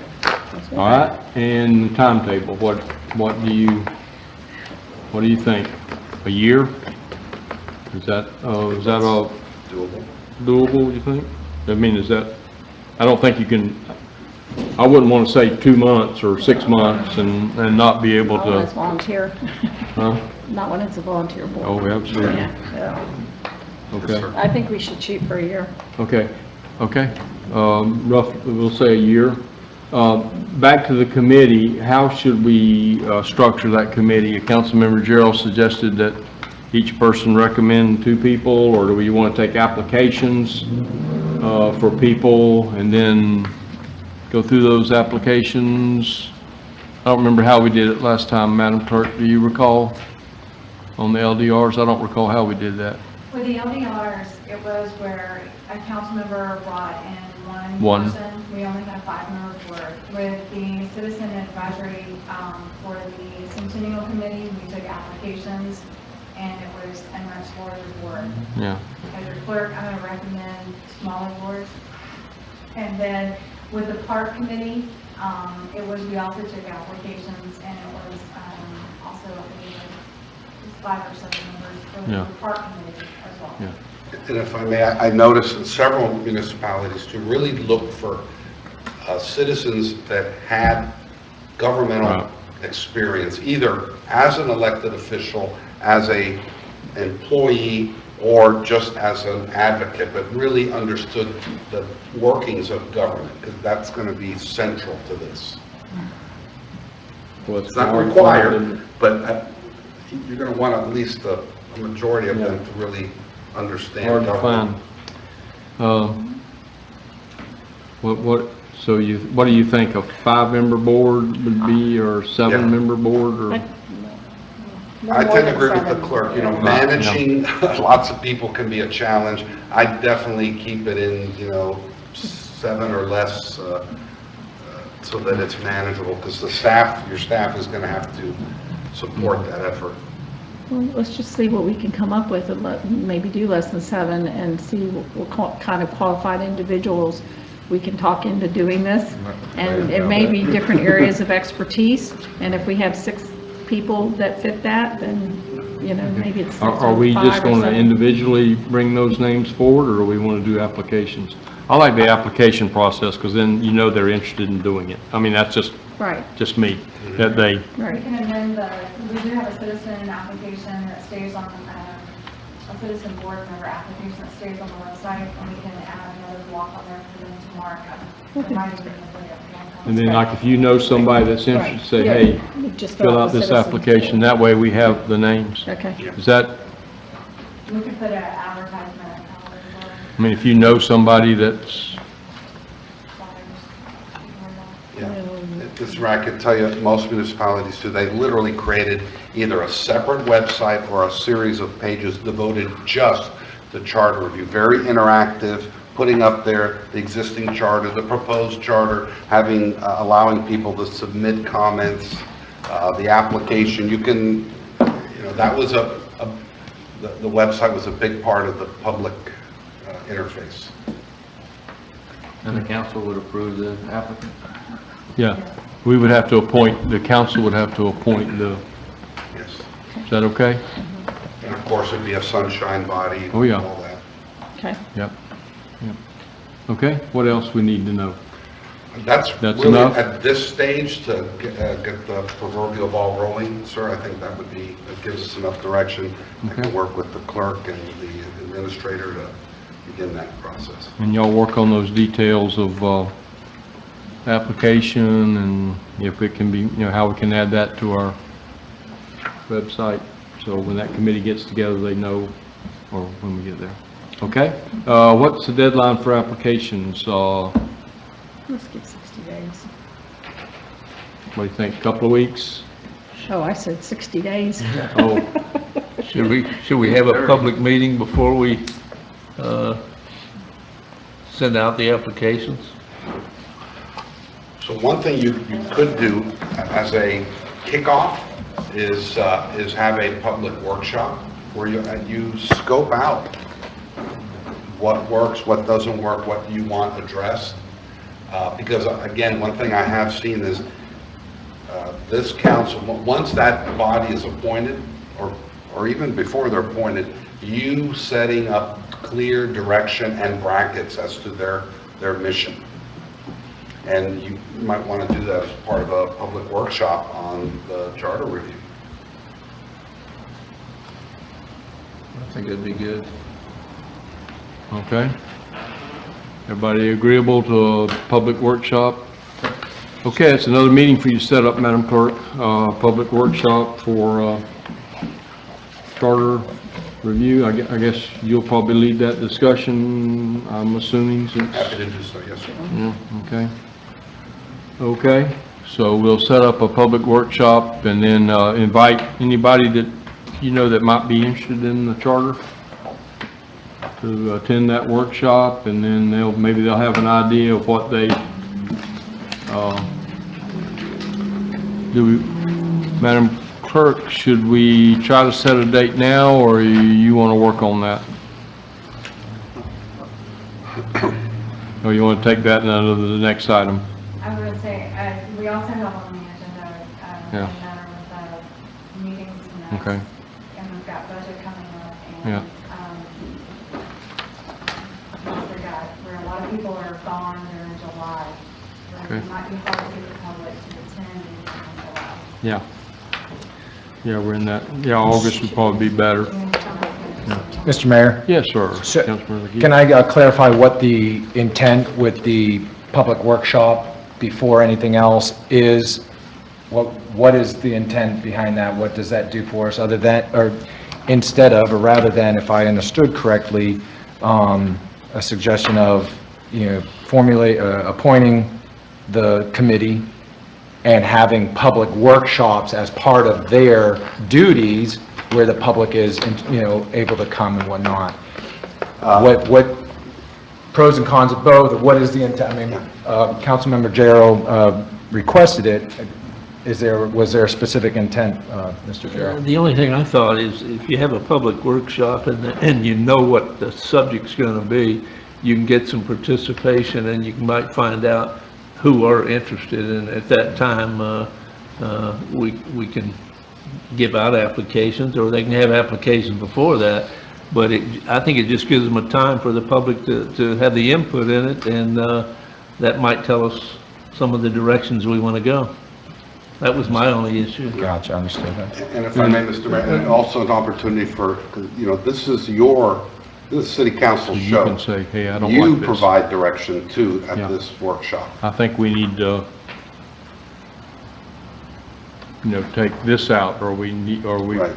All right. And the timetable, what do you think? A year? Is that a doable, you think? I mean, is that, I don't think you can, I wouldn't want to say 2 months or 6 months and not be able Not when it's to. volunteer. Huh? Not when it's a volunteer board. Oh, absolutely. Yeah. Okay. I think we should shoot for a year. Okay, okay. Roughly, we'll say a year. Back to the committee, how should we structure that committee? Councilmember Gerald suggested that each person recommend 2 people, or do we want to take applications for people and then go through those applications? I don't remember how we did it last time, Madam Clerk. Do you recall on the LDRs? I don't recall how we did that. With the LDRs, it was where a council member brought in One. person. We only had 5 members board. With the citizen advisory, for the Centennial Committee, we took applications, and it was a much larger board. Yeah. As your clerk, I'm going to recommend smaller boards. And then with the Park Committee, we also took applications, and it was also, I believe, 5 or 7 members for the Park Committee as well. Yeah. And if I may, I noticed in several municipalities to really look for citizens that had governmental experience, either as an elected official, as a employee, or just as an advocate, but really understood the workings of government, because that's going to be central to this. Well, It's not required, but you're going to want at least a majority of them to really understand Hard to government. find. What do you think, a 5-member board would be, or 7-member board, or? I tend to agree with the clerk, you know, managing lots of people can be a challenge. I definitely keep it in, 7 or less, so that it's manageable, because your staff is going to have to support that effort. Well, let's just see what we can come up with, and maybe do less than 7, and see what kind of qualified individuals we can talk into doing this. And it may be different areas of expertise, and if we have 6 people that fit that, then, maybe it's 6 or 5 Are we just or going to 7. individually bring those names forward, or do we want to do applications? I like the application process, because then they're interested in doing it. I mean, that's just me, that they. We can amend we do have a citizen application that stays on, a citizen board member application that stays on the website, and we can add another block on there for them to mark up. And then, like, if you know somebody that's interested, say, Yeah. hey, Just fill out the this citizens. application, that way we have the names. Okay. Is that, We can put an advertisement. I mean, if you know somebody that's, Mr. Mayor, I can tell you, most municipalities do, they literally created either a separate website or a series of pages devoted just to charter review. Very interactive, putting up there the existing charter, the proposed charter, allowing people to submit comments, the application. You can, that was the website was a big part of the public interface. And the council would approve the applicant? yeah, we would have to appoint, the council would have to appoint the, Yes. is that okay? And of course, it'd be a sunshine body. Oh, yeah. And all that. Okay. Yep. Okay, what else we need to know? That's That's really, enough? at this stage, to get the proverbial ball rolling, sir. I think that would be, that gives us enough direction. I Okay. can work with the clerk and the administrator to begin that process. And y'all work on those details of, application and if it can be, how we can add that to our website. So when that committee gets together, they know, or when we get there. Okay? What's the deadline for applications? Let's give 60 days. What do you think, a couple of weeks? Oh, I said 60 days. Oh, Should we have a public meeting before we, send out the applications? So one thing you could do as a kickoff is have a public workshop where you scope out what works, what doesn't work, what you want addressed. Because again, one thing I have seen is this council, once that body is appointed, or even before they're appointed, you setting up clear direction and brackets as to their mission. And you might want to do that as part of a public workshop on the charter review. I think that'd be good. okay. Everybody agreeable to a public workshop? Okay, it's another meeting for you to set up, Madam Clerk. Public workshop for charter review. I guess you'll probably lead that discussion, I'm assuming, since... Happy to do so, yes, sir. Yeah, okay. Okay, so we'll set up a public workshop and then invite anybody that you know that might be interested in the charter to attend that workshop, and then maybe they'll have an idea of what they Madam Clerk, should we try to set a date now, or you want to work on that? Or you want to take that under the next item? I would say, we also have on the agenda, Yeah. a matter with meetings and Okay. and we've got budget coming up, Yeah. and, I forgot, where a lot of people are gone during July, where Okay. it might be hard to get the public to attend in July. Yeah. Yeah, we're in that, August would probably be better. Mr. Mayor? Yes, sir. So, Councilman McGee. can I clarify what the intent with the public workshop before anything else is? What is the intent behind that? What does that do for us other than, or instead of, or rather than, if I understood correctly, a suggestion of, appointing the committee and having public workshops as part of their duties where the public is, able to come and whatnot? What pros and cons of both, or what is the intent? I mean, Councilmember Jarrell requested it. Was there a specific intent, Mr. Jarrell? The only thing I thought is if you have a public workshop and you know what the subject's going to be, you can get some participation and you might find out who are interested, and at that time, we can give out applications, or they can have applications before that. But I think it just gives them a time for the public to have the input in it, and that might tell us some of the directions we want to go. That was my only issue. Gotcha, understood. And if I may, Mr. Mayor, and also an opportunity for, this is city council So you show. can say, hey, I don't like You this. provide direction too at Yeah. this workshop. I think we need to, take this out, or Right.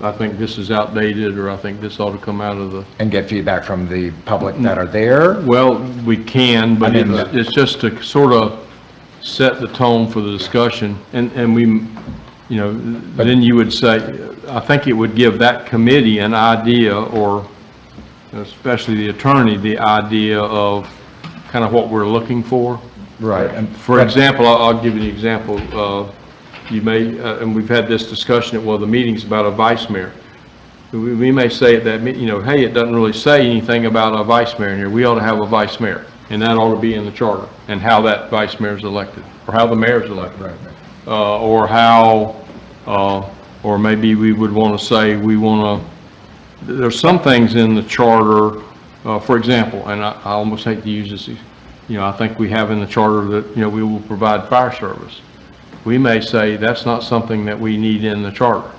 I think this is outdated, or I think this ought to come out of the... And get feedback from the public that are there? Well, we can, but I mean, it's just to sort of set the tone for the discussion, and we, then you would say, I think it would give that committee an idea, or especially the attorney, the idea of kind of what we're looking for. Right. For example, I'll give you an example. You may, and we've had this discussion at one of the meetings about a vice mayor. We may say at that, hey, it doesn't really say anything about a vice mayor in here. We ought to have a vice mayor, and that ought to be in the charter, and how that vice mayor is elected, or how the mayor is elected. Right. Or how, or maybe we would want to say, there's some things in the charter, for example, and I almost hate to use this I think we have in the charter that, we will provide fire service. We may say that's not something that we need in the charter.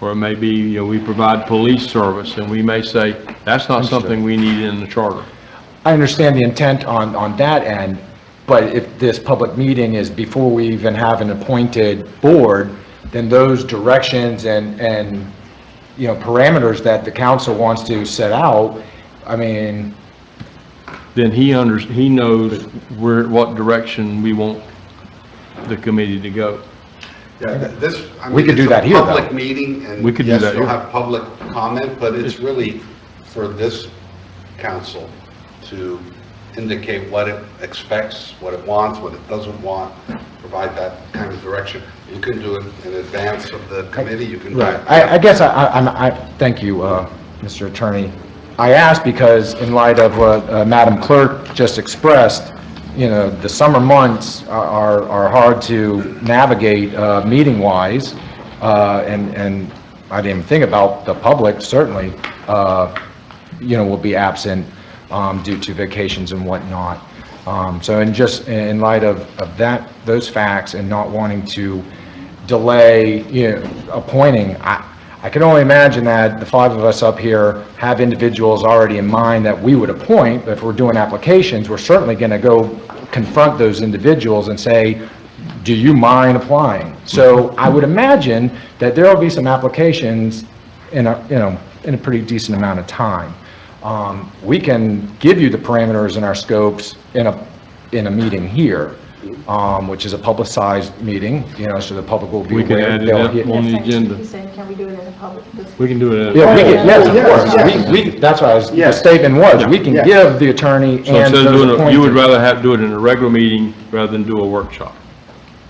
Or it may be, we provide police service, and we may say that's not something we need in the charter. I understand the intent on that end, but if this public meeting is before we even have an appointed board, then those directions and parameters that the council wants to set out, I mean... Then he knows what direction we want the committee to go. Yeah, We could do that here, though. It's a public meeting, and We could do yes, that you'll here. have public comment, but it's really for this council to indicate what it expects, what it wants, what it doesn't want, provide that kind of direction. You can do it in advance of the committee, you can do Right. it. I guess I thank you, Mr. Attorney. I asked because in light of what Madam Clerk just expressed, the summer months are hard to navigate meeting-wise, and I didn't even think about the public, certainly, will be absent due to vacations and whatnot. So in light of those facts and not wanting to delay, appointing, I can only imagine that the five of us up here have individuals already in mind that we would appoint. If we're doing applications, we're certainly going to go confront those individuals and say, do you mind applying? So I would imagine that there will be some applications in a pretty decent amount of time. We can give you the parameters and our scopes in a meeting here, which is a publicized meeting, so the public will be We can aware. add it They'll up hear- on the agenda. He's saying, can we do it in a public? We can do it. Yeah, yes, of Yes, course. yes. We, that's what the Yes. statement was. We can Yes. give the attorney So and instead of those doing it, you would appointed. rather do it in a regular meeting rather than do a workshop?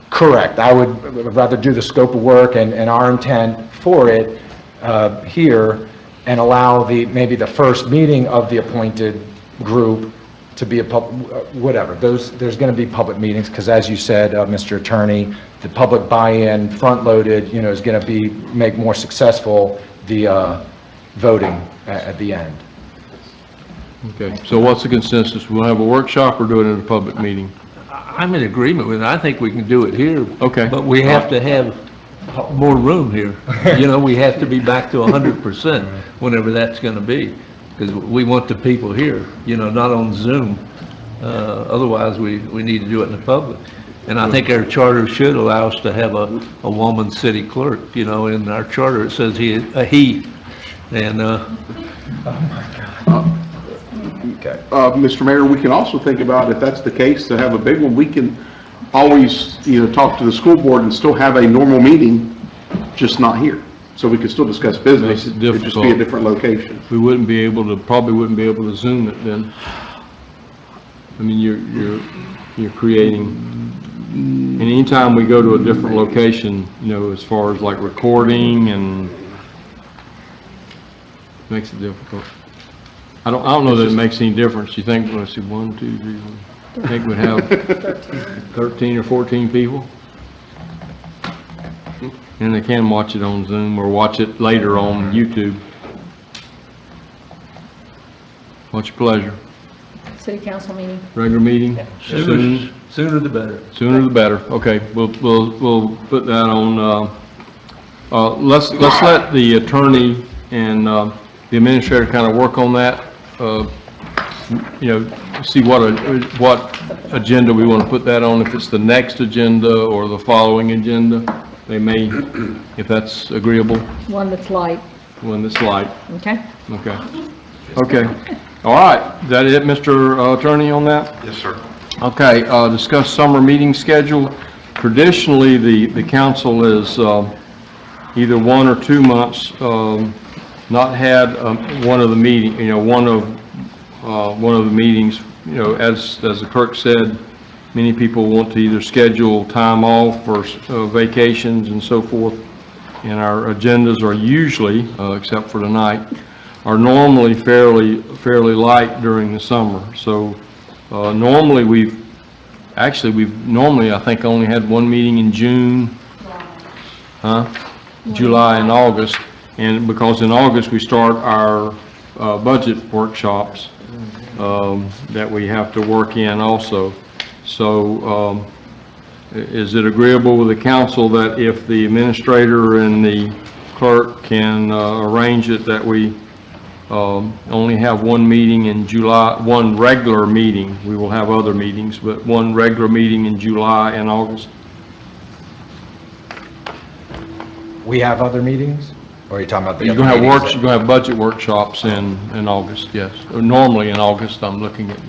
Correct. I would rather do the scope of work and our intent for it here and allow maybe the first meeting of the appointed group to be whatever. There's going to be public meetings because, as you said, Mr. Attorney, the public buy-in, front-loaded, is going to make more successful the voting at the end. Okay, so what's the consensus? We'll have a workshop or do it in a public meeting? I'm in agreement with it. I think we can do it here. Okay. But we have to have more room here. We have to be back to 100% whenever that's going to be. Because we want the people here, not on Zoom. Otherwise, we need to do it in the public. And I think our charter should allow us to have a woman city clerk. In our charter, it says he. And, Okay. Mr. Mayor, we can also think about, if that's the case, to have a big one, we can always, talk to the school board and still have a normal meeting, just not here. So we could still discuss business, Makes it it'd just be a difficult. different location. We probably wouldn't be able to Zoom it then. I mean, you're creating, and anytime we go to a different location, as far as like recording and makes it difficult. I don't know that it makes any difference. You think, let's see, 1, 2, 3, 4, I think we'd have 13 or 14 people. And they can watch it on Zoom or watch it later on YouTube. What's your pleasure? City council meeting. Regular meeting? sooner the better. Sooner the better. Okay, we'll put that on, let's let the attorney and, the administrator kind of work on that, see what agenda we want to put that on, if it's the next agenda or the following agenda. They may, if that's agreeable, One that's light, when it's light. okay? Okay. Okay. All right. Is that it, Mr. Attorney, on that? Yes, sir. Okay, discuss summer meeting schedule. Traditionally, the council is either 1 or 2 months not had one of the meetings. As the clerk said, many people want to either schedule time off for vacations and so forth. And our agendas are usually, except for tonight, are normally fairly light during the summer. So normally we've normally, I think, only had one meeting in June, July and August. And because in August we start our budget workshops, that we have to work in also. So is it agreeable with the council that if the administrator and the clerk can arrange it, that we only have one meeting in July, one regular meeting? We will have other meetings, but one regular meeting in July and August? We have other meetings? Or are you talking about the You're other going to have meetings works, that- you're going to have budget workshops in August, yes. Or normally in August, I'm looking at,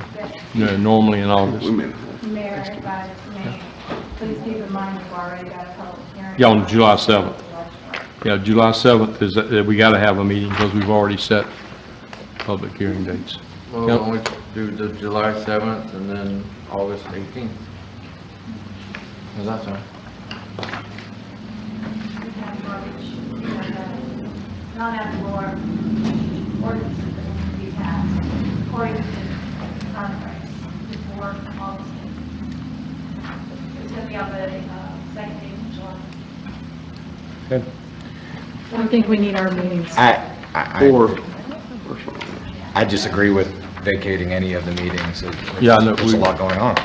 normally in August. Mayor, if I may, please keep in mind we've already got a public hearing. Yeah, on July 7th. Yeah, July 7th is, we got to have a meeting because we've already set public hearing dates. Well, we'll only do the July 7th and then August 18th. Is that so? Non-applicable ordinances that need to be passed according to the contracts before August 8th. It's going to be on the second day of July. Good. I think we need our meetings. I disagree with vacating any of the meetings. Yeah, I know, There's a lot going on.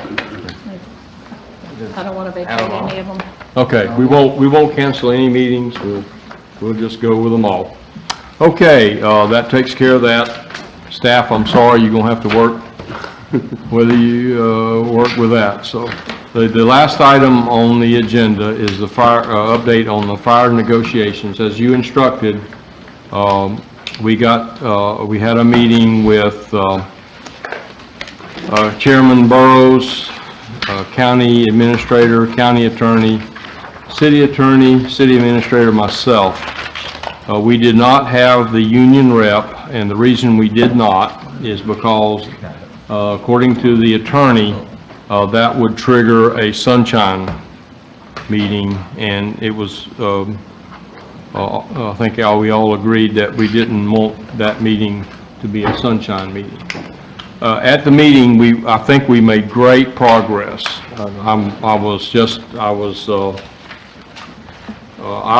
I don't want to vacate any of them. Okay, we won't cancel any meetings, we'll just go with them all. Okay, that takes care of that. Staff, I'm sorry, you're gonna have to work, whether you, work with that, so. The last item on the agenda is the fire, update on the fire negotiations. As you instructed, we had a meeting with, Chairman Burrows, County Administrator, County Attorney, City Administrator, myself. We did not have the union rep, and the reason we did not is because, according to the attorney, that would trigger a sunshine meeting, and it was, I think we all agreed that we didn't want that meeting to be a sunshine meeting. At the meeting, I think we made great progress. I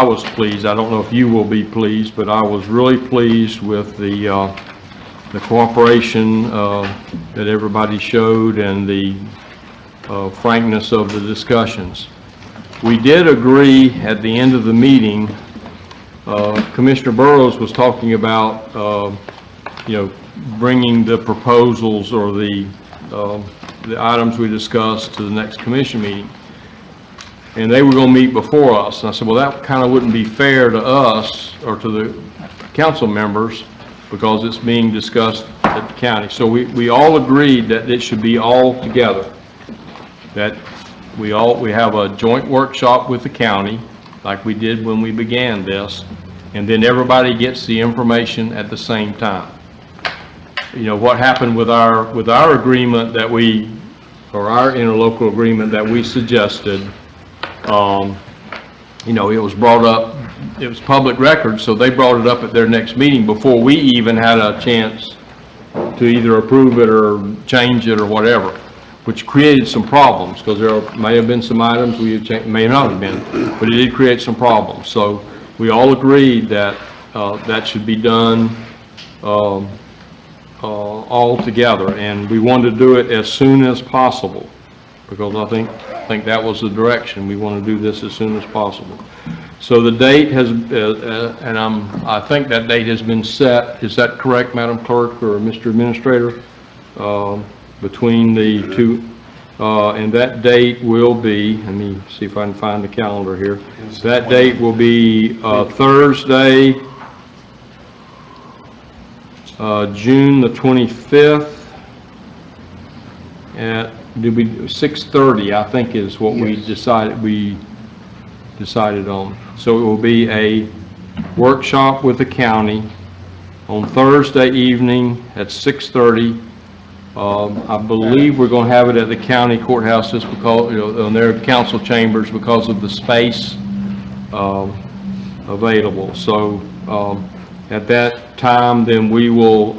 was pleased. I don't know if you will be pleased, but I was really pleased with the cooperation that everybody showed and the frankness of the discussions. We did agree at the end of the meeting, Commissioner Burrows was talking about, bringing the proposals or the items we discussed to the next commission meeting. And they were going to meet before us. And I said, well, that kind of wouldn't be fair to us or to the council members because it's being discussed at the county. So we all agreed that it should be all together. That we have a joint workshop with the county, like we did when we began this, and then everybody gets the information at the same time. What happened with our agreement that or our interlocal agreement that we suggested, it was brought up, it was public record, so they brought it up at their next meeting before we even had a chance to either approve it or change it or whatever, which created some problems, because there may have been some items may not have been, but it did create some problems. So we all agreed that that should be done all together, and we wanted to do it as soon as possible, because I think that was the direction. We want to do this as soon as possible. So the date has, and I think that date has been set. Is that correct, Madam Clerk or Mr. Administrator? Between the two, and that date will be, let me see if I can find the calendar here. That date will be Thursday, June the 25th at 6:30, I think is what we decided on. So it will be a workshop with the county on Thursday evening at 6:30. I believe we're going to have it at the county courthouse just because, on their council chambers because of the space available. So at that time, then we will,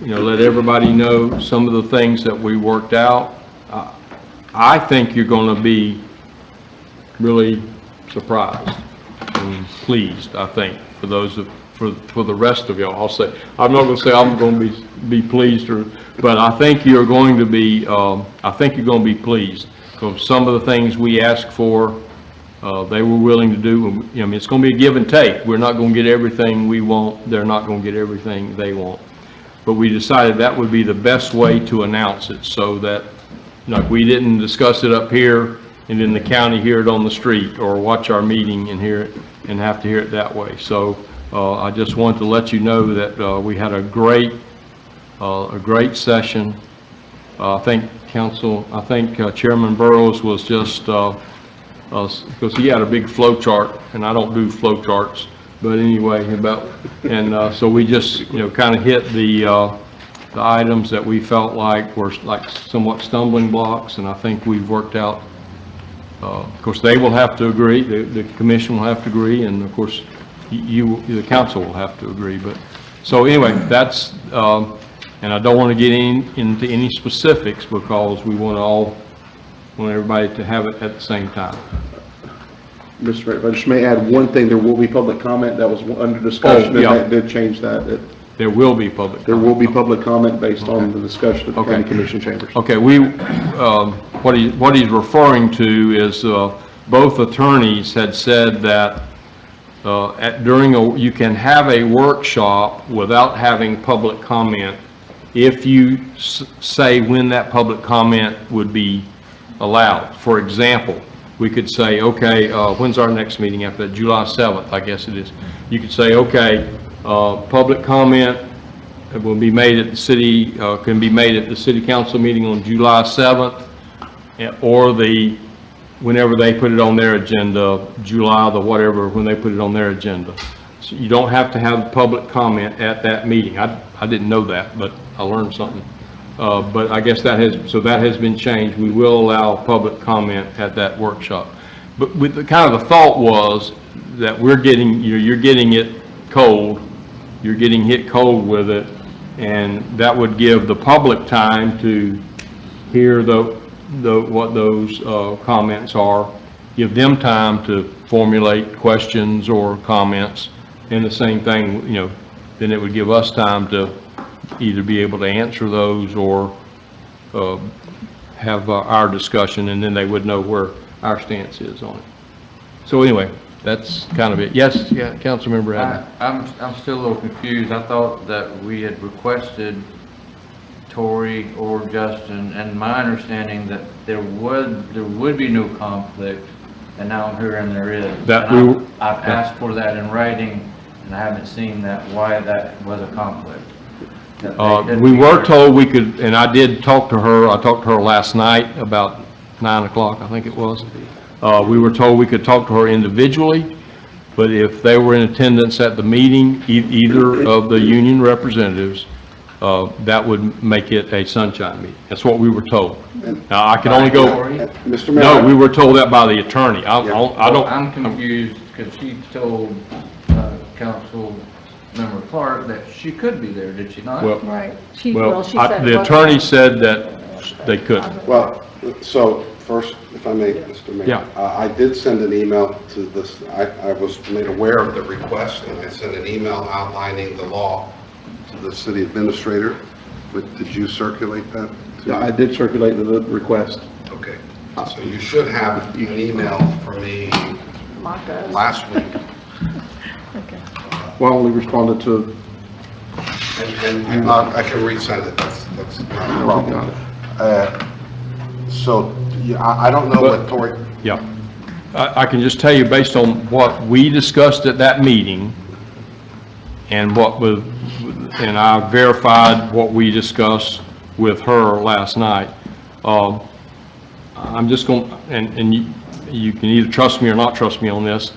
let everybody know some of the things that we worked out. I think you're going to be really surprised and pleased, I think, for those for the rest of y'all. I'll say, I'm not gonna say I'm gonna be pleased, but I think you're going to be, I think you're gonna be pleased. Because some of the things we asked for, they were willing to do. I mean, it's gonna be a give and take. We're not gonna get everything we want. They're not gonna get everything they want. But we decided that would be the best way to announce it, so that, like, we didn't discuss it up here and then the county hear it on the street, or watch our meeting and hear it and have to hear it that way. So I just wanted to let you know that we had a great session. I think Chairman Burrows was just, because he had a big flow chart, and I don't do flow charts, but anyway, so we just, kind of hit the items that we felt like were like somewhat stumbling blocks, and I think we've worked out. Of course, they will have to agree, the commission will have to agree, and of course, the council will have to agree. But, so anyway, that's, and I don't want to get into any specifics, because we want everybody to have it at the same time. Mr. Mayor, if I just may add one thing, there will be public comment that was under discussion, Oh, yeah. and that did change that. There will be public comment. There will be public comment based on the discussion of the county commission chambers. Okay, what he's referring to is, both attorneys had said that, you can have a workshop without having public comment if you say when that public comment would be allowed. For example, we could say, okay, when's our next meeting after that? July 7th, I guess it is. You could say, okay, public comment will be made at the city, can be made at the city council meeting on July 7th, or whenever they put it on their agenda, July the whatever, when they put it on their agenda. So you don't have to have public comment at that meeting. I didn't know that, but I learned something. But I guess that has been changed. We will allow public comment at that workshop. But with the thought was that you're getting it cold, you're getting hit cold with it, and that would give the public time to hear what those comments are, give them time to formulate questions or comments, and the same thing, then it would give us time to either be able to answer those or have our discussion, and then they would know where our stance is on it. So anyway, that's kind of it. Yes, yeah, Councilmember Adams. I'm still a little confused. I thought that we had requested Tory or Justin, and my understanding that there would be no conflict, and now I'm hearing there is. I've asked for that in writing, and I haven't seen why that was a conflict. We were told we could, and I did talk to her. I talked to her last night about 9 o'clock, I think it was. We were told we could talk to her individually, but if they were in attendance at the meeting, either of the union representatives, that would make it a sunshine meeting. That's what we were told. Now, I can only go. Mr. Mayor. No, we were told that by the attorney. I'm confused because she told Councilmember Clark that she could be there, did she not? Right. The attorney said that they couldn't. Well, so first, if I may, Mr. Mayor. Yeah. I did send an email to this, I was made aware of the request, and I sent an email outlining the law to the city administrator. But did you circulate that? Yeah, I did circulate the request. Okay. So you should have an email from me last week. Okay. Well, I only responded to. And I can resend it, that's not a problem. So, yeah, I don't know what Tory. Yeah. I can just tell you, based on what we discussed at that meeting, and and I verified what we discussed with her last night. I'm just going, and you can either trust me or not trust me on this.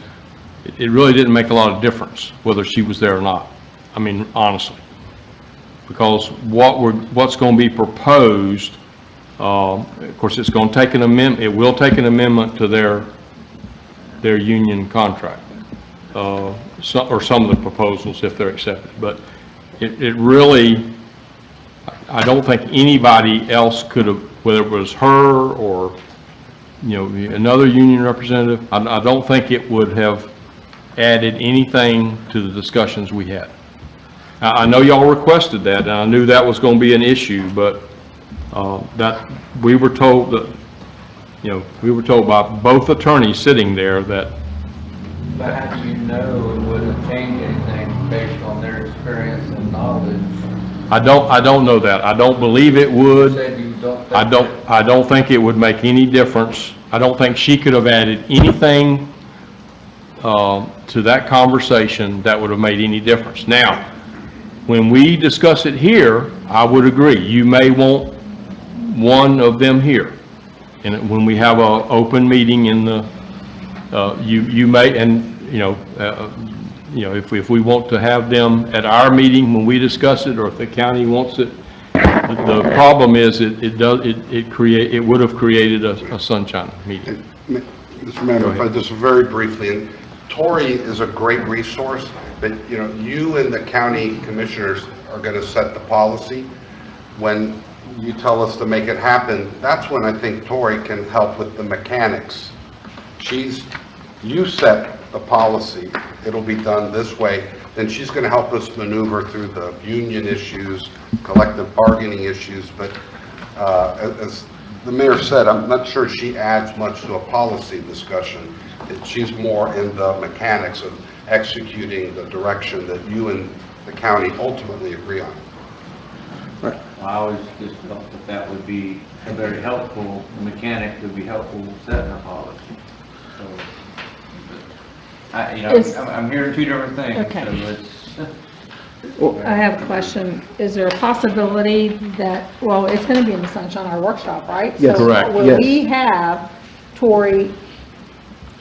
It really didn't make a lot of difference whether she was there or not. I mean, honestly, because what's going to be proposed, of course, it's going to take an amendment. It will take an amendment to their union contract, or some of the proposals if they're accepted. But it really, I don't think anybody else could have, whether it was her or another union representative, I don't think it would have added anything to the discussions we had. I know y'all requested that, and I knew that was going to be an issue, but that, we were told that, you know, we were told by both attorneys sitting there that, But how do you know it wouldn't change anything based on their experience and knowledge? I don't know that. I don't believe it You would. said you don't think I don't think it would make any difference. I don't think she could have added anything to that conversation that would have made any difference. Now, when we discuss it here, I would agree. You may want one of them here. And when we have a open meeting in the, you may, and, you know, if we want to have them at our meeting when we discuss it, or if the county wants it, the problem is it would have created a sunshine meeting. Mr. Mayor, if I just very briefly, and Tori is a great resource, but, you know, you and the county commissioners are going to set the policy. When you tell us to make it happen, that's when I think Tori can help with the mechanics. You set the policy, it'll be done this way, then she's going to help us maneuver through the union issues, collective bargaining issues, but as the mayor said, I'm not sure she adds much to a policy discussion. She's more in the mechanics of executing the direction that you and the county ultimately agree on. I always just felt that would be a very helpful mechanic, would be helpful setting a policy. So, I'm hearing two different things. Okay. So I have a question. Is there a possibility that, well, it's going to be in the Sunshine Hour workshop, right? Yes. So Correct. will Yes. we have Tori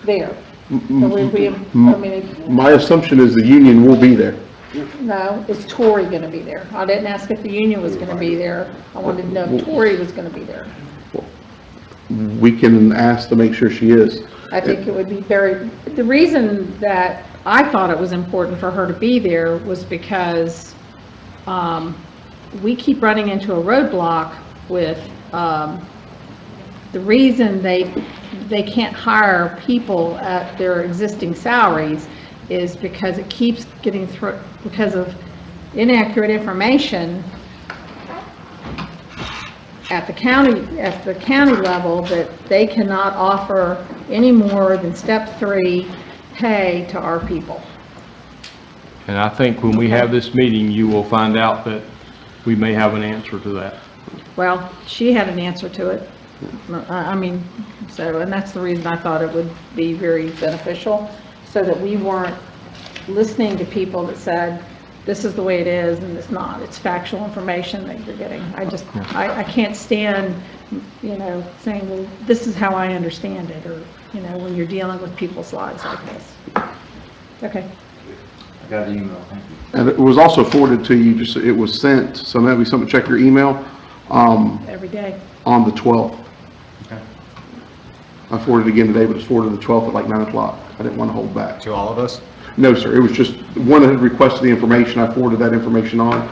there? Or will we, I mean, My assumption is the union will be there. no, is Tori going to be there? I didn't ask if the union was going to be there. I wanted to know if Tori was going to be there. We can ask to make sure she is. I think it would be very, the reason that I thought it was important for her to be there was because we keep running into a roadblock with the reason they can't hire people at their existing salaries is because it keeps getting through, because of inaccurate information at the county level, that they cannot offer any more than step 3 pay to our people. And I think when we have this meeting, you will find out that we may have an answer to that. Well, she had an answer to it. I mean, so, and that's the reason I thought it would be very beneficial, so that we weren't listening to people that said, this is the way it is, and it's not. It's factual information that you're getting. I can't stand, you know, saying, well, this is how I understand it, or, you know, when you're dealing with people's lives like this. Okay. I got an email, thank you. And it was also forwarded to you, just, it was sent, so maybe something, check your email, Every day. on the 12th. Okay. I forwarded it again today, but it's forwarded the 12th at like 9 o'clock. I didn't want to hold back. To all of us? No, sir, it was just, one that had requested the information, I forwarded that information on.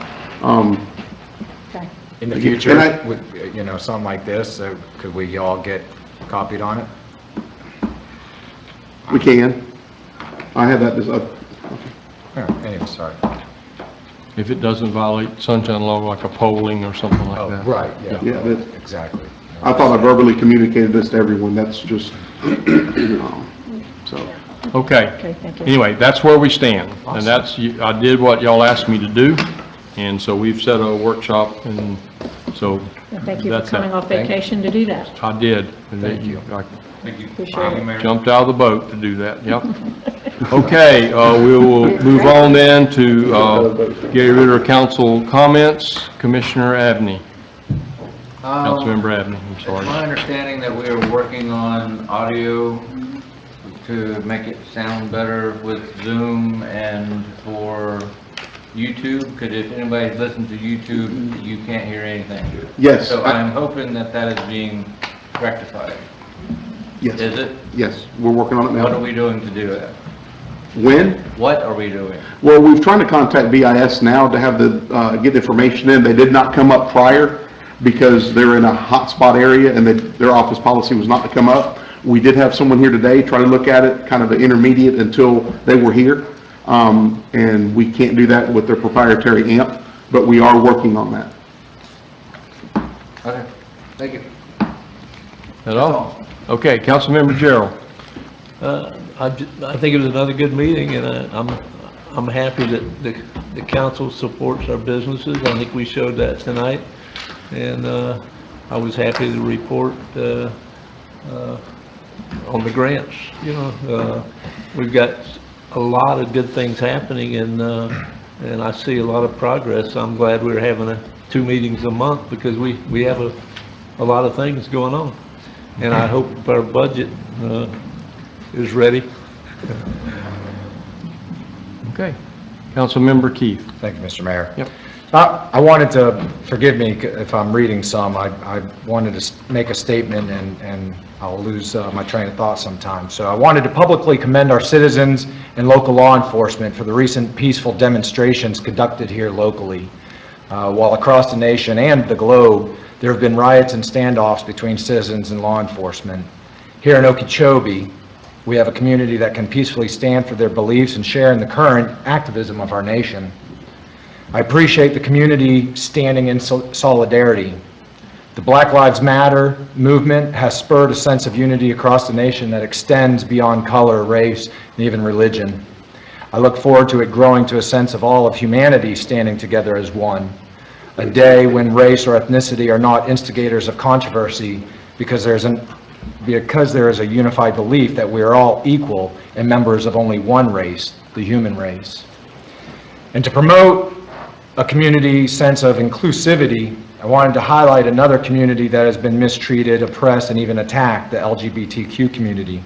Okay. In the And future, I- with, you know, something like this, could we all get copied on it? We can. I had that, Oh, anyway, sorry. If it doesn't violate sunshine law, like a polling or something like Oh, that. right, yeah. Yeah, that- Exactly. I thought I verbally communicated this to everyone, that's just, so. Okay. Okay, thank you. Anyway, that's where we stand. And that's, I did what y'all asked me to do, and so we've set a workshop, and so And thank you for that's coming that. off vacation to do that. I did. And Thank you. I Thank you. Appreciate it. Mayor. jumped out of the boat to do that, yep. Okay, we will move on then to Gary Ritter council comments. Commissioner Abney. Councilmember Abney, I'm It's sorry. my understanding that we are working on audio to make it sound better with Zoom and for YouTube, because if anybody's listening to YouTube, you can't hear anything. Yes. So I'm hoping that that is being rectified. Yes. Is it? Yes, we're working on it now. What are we doing to do that? When? What are we doing? Well, we've tried to contact BIS now to have the, get information in. They did not come up prior because they're in a hotspot area and their office policy was not to come up. We did have someone here today try to look at it, kind of an intermediate until they were here. And we can't do that with their proprietary amp, but we are working on that. Okay, thank you. At all? Okay, Councilmember Gerald. I think it was another good meeting, and I'm happy that the council supports our businesses. I think we showed that tonight, and I was happy to report on the grants. You know, we've got a lot of good things happening, and I see a lot of progress. I'm glad we're having 2 meetings a month because we have a lot of things going on, and I hope our budget is ready. Okay. Councilmember Keith. Thank you, Mr. Mayor. Yep. I wanted to, forgive me if I'm reading some, I wanted to make a statement and I'll lose my train of thought sometimes. So I wanted to publicly commend our citizens and local law enforcement for the recent peaceful demonstrations conducted here locally. While across the nation and the globe, there have been riots and standoffs between citizens and law enforcement. Here in Okeechobee, we have a community that can peacefully stand for their beliefs and share in the current activism of our nation. I appreciate the community standing in solidarity. The Black Lives Matter movement has spurred a sense of unity across the nation that extends beyond color, race, and even religion. I look forward to it growing to a sense of all of humanity standing together as one. A day when race or ethnicity are not instigators of controversy because there is a unified belief that we are all equal and members of only one race, the human race. And to promote a community sense of inclusivity, I wanted to highlight another community that has been mistreated, oppressed, and even attacked, the LGBTQ community.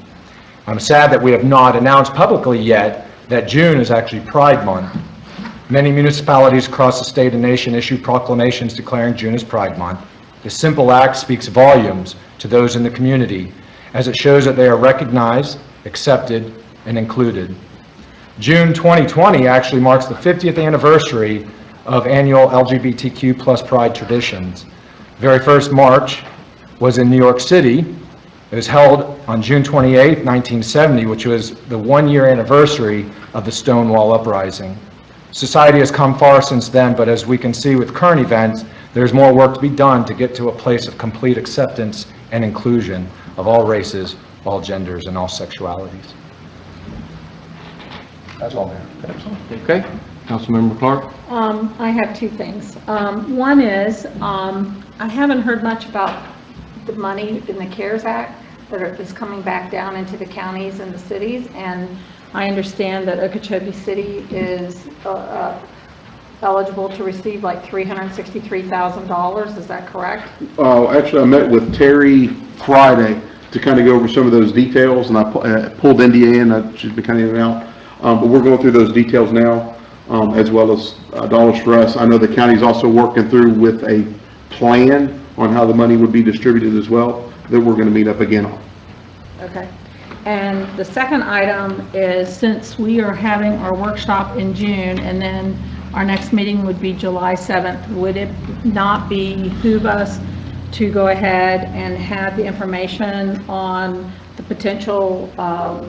I'm sad that we have not announced publicly yet that June is actually Pride Month. Many municipalities across the state and nation issue proclamations declaring June as Pride Month. This simple act speaks volumes to those in the community, as it shows that they are recognized, accepted, and included. June 2020 actually marks the 50th anniversary of annual LGBTQ plus Pride traditions. The very first march was in New York City. It was held on June 28, 1970, which was the 1-year anniversary of the Stonewall Uprising. Society has come far since then, but as we can see with current events, there's more work to be done to get to a place of complete acceptance and inclusion of all races, all genders, and all sexualities. That's all there. Okay. Councilmember Clark. I have 2 things. One is, I haven't heard much about the money in the CARES Act that is coming back down into the counties and the cities, and I understand that Okeechobee City is eligible to receive like $363,000. Is that correct? Actually, I met with Terry Friday to kind of go over some of those details, and I pulled NDA in. She's been kind of in and out. But we're going through those details now, as well as dollars for us. I know the county's also working through with a plan on how the money would be distributed as well, that we're going to meet up again on. Okay. And the second item is, since we are having our workshop in June and then our next meeting would be July 7th, would it not behoove us to go ahead and have the information on the potential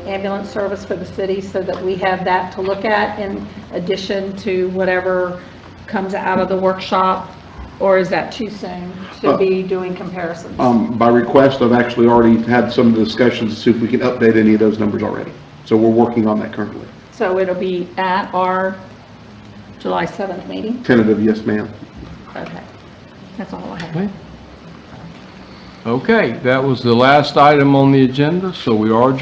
ambulance service for the city so that we have that to look at in addition to whatever comes out of the workshop? Or is that too soon to be doing comparisons? By request, I've actually already had some discussions to see if we can update any of those numbers already. So we're working on that currently. So it'll be at our July 7th meeting? Tentative, yes, ma'am. Okay. That's all I have. Okay, that was the last item on the agenda, so we are adjourned.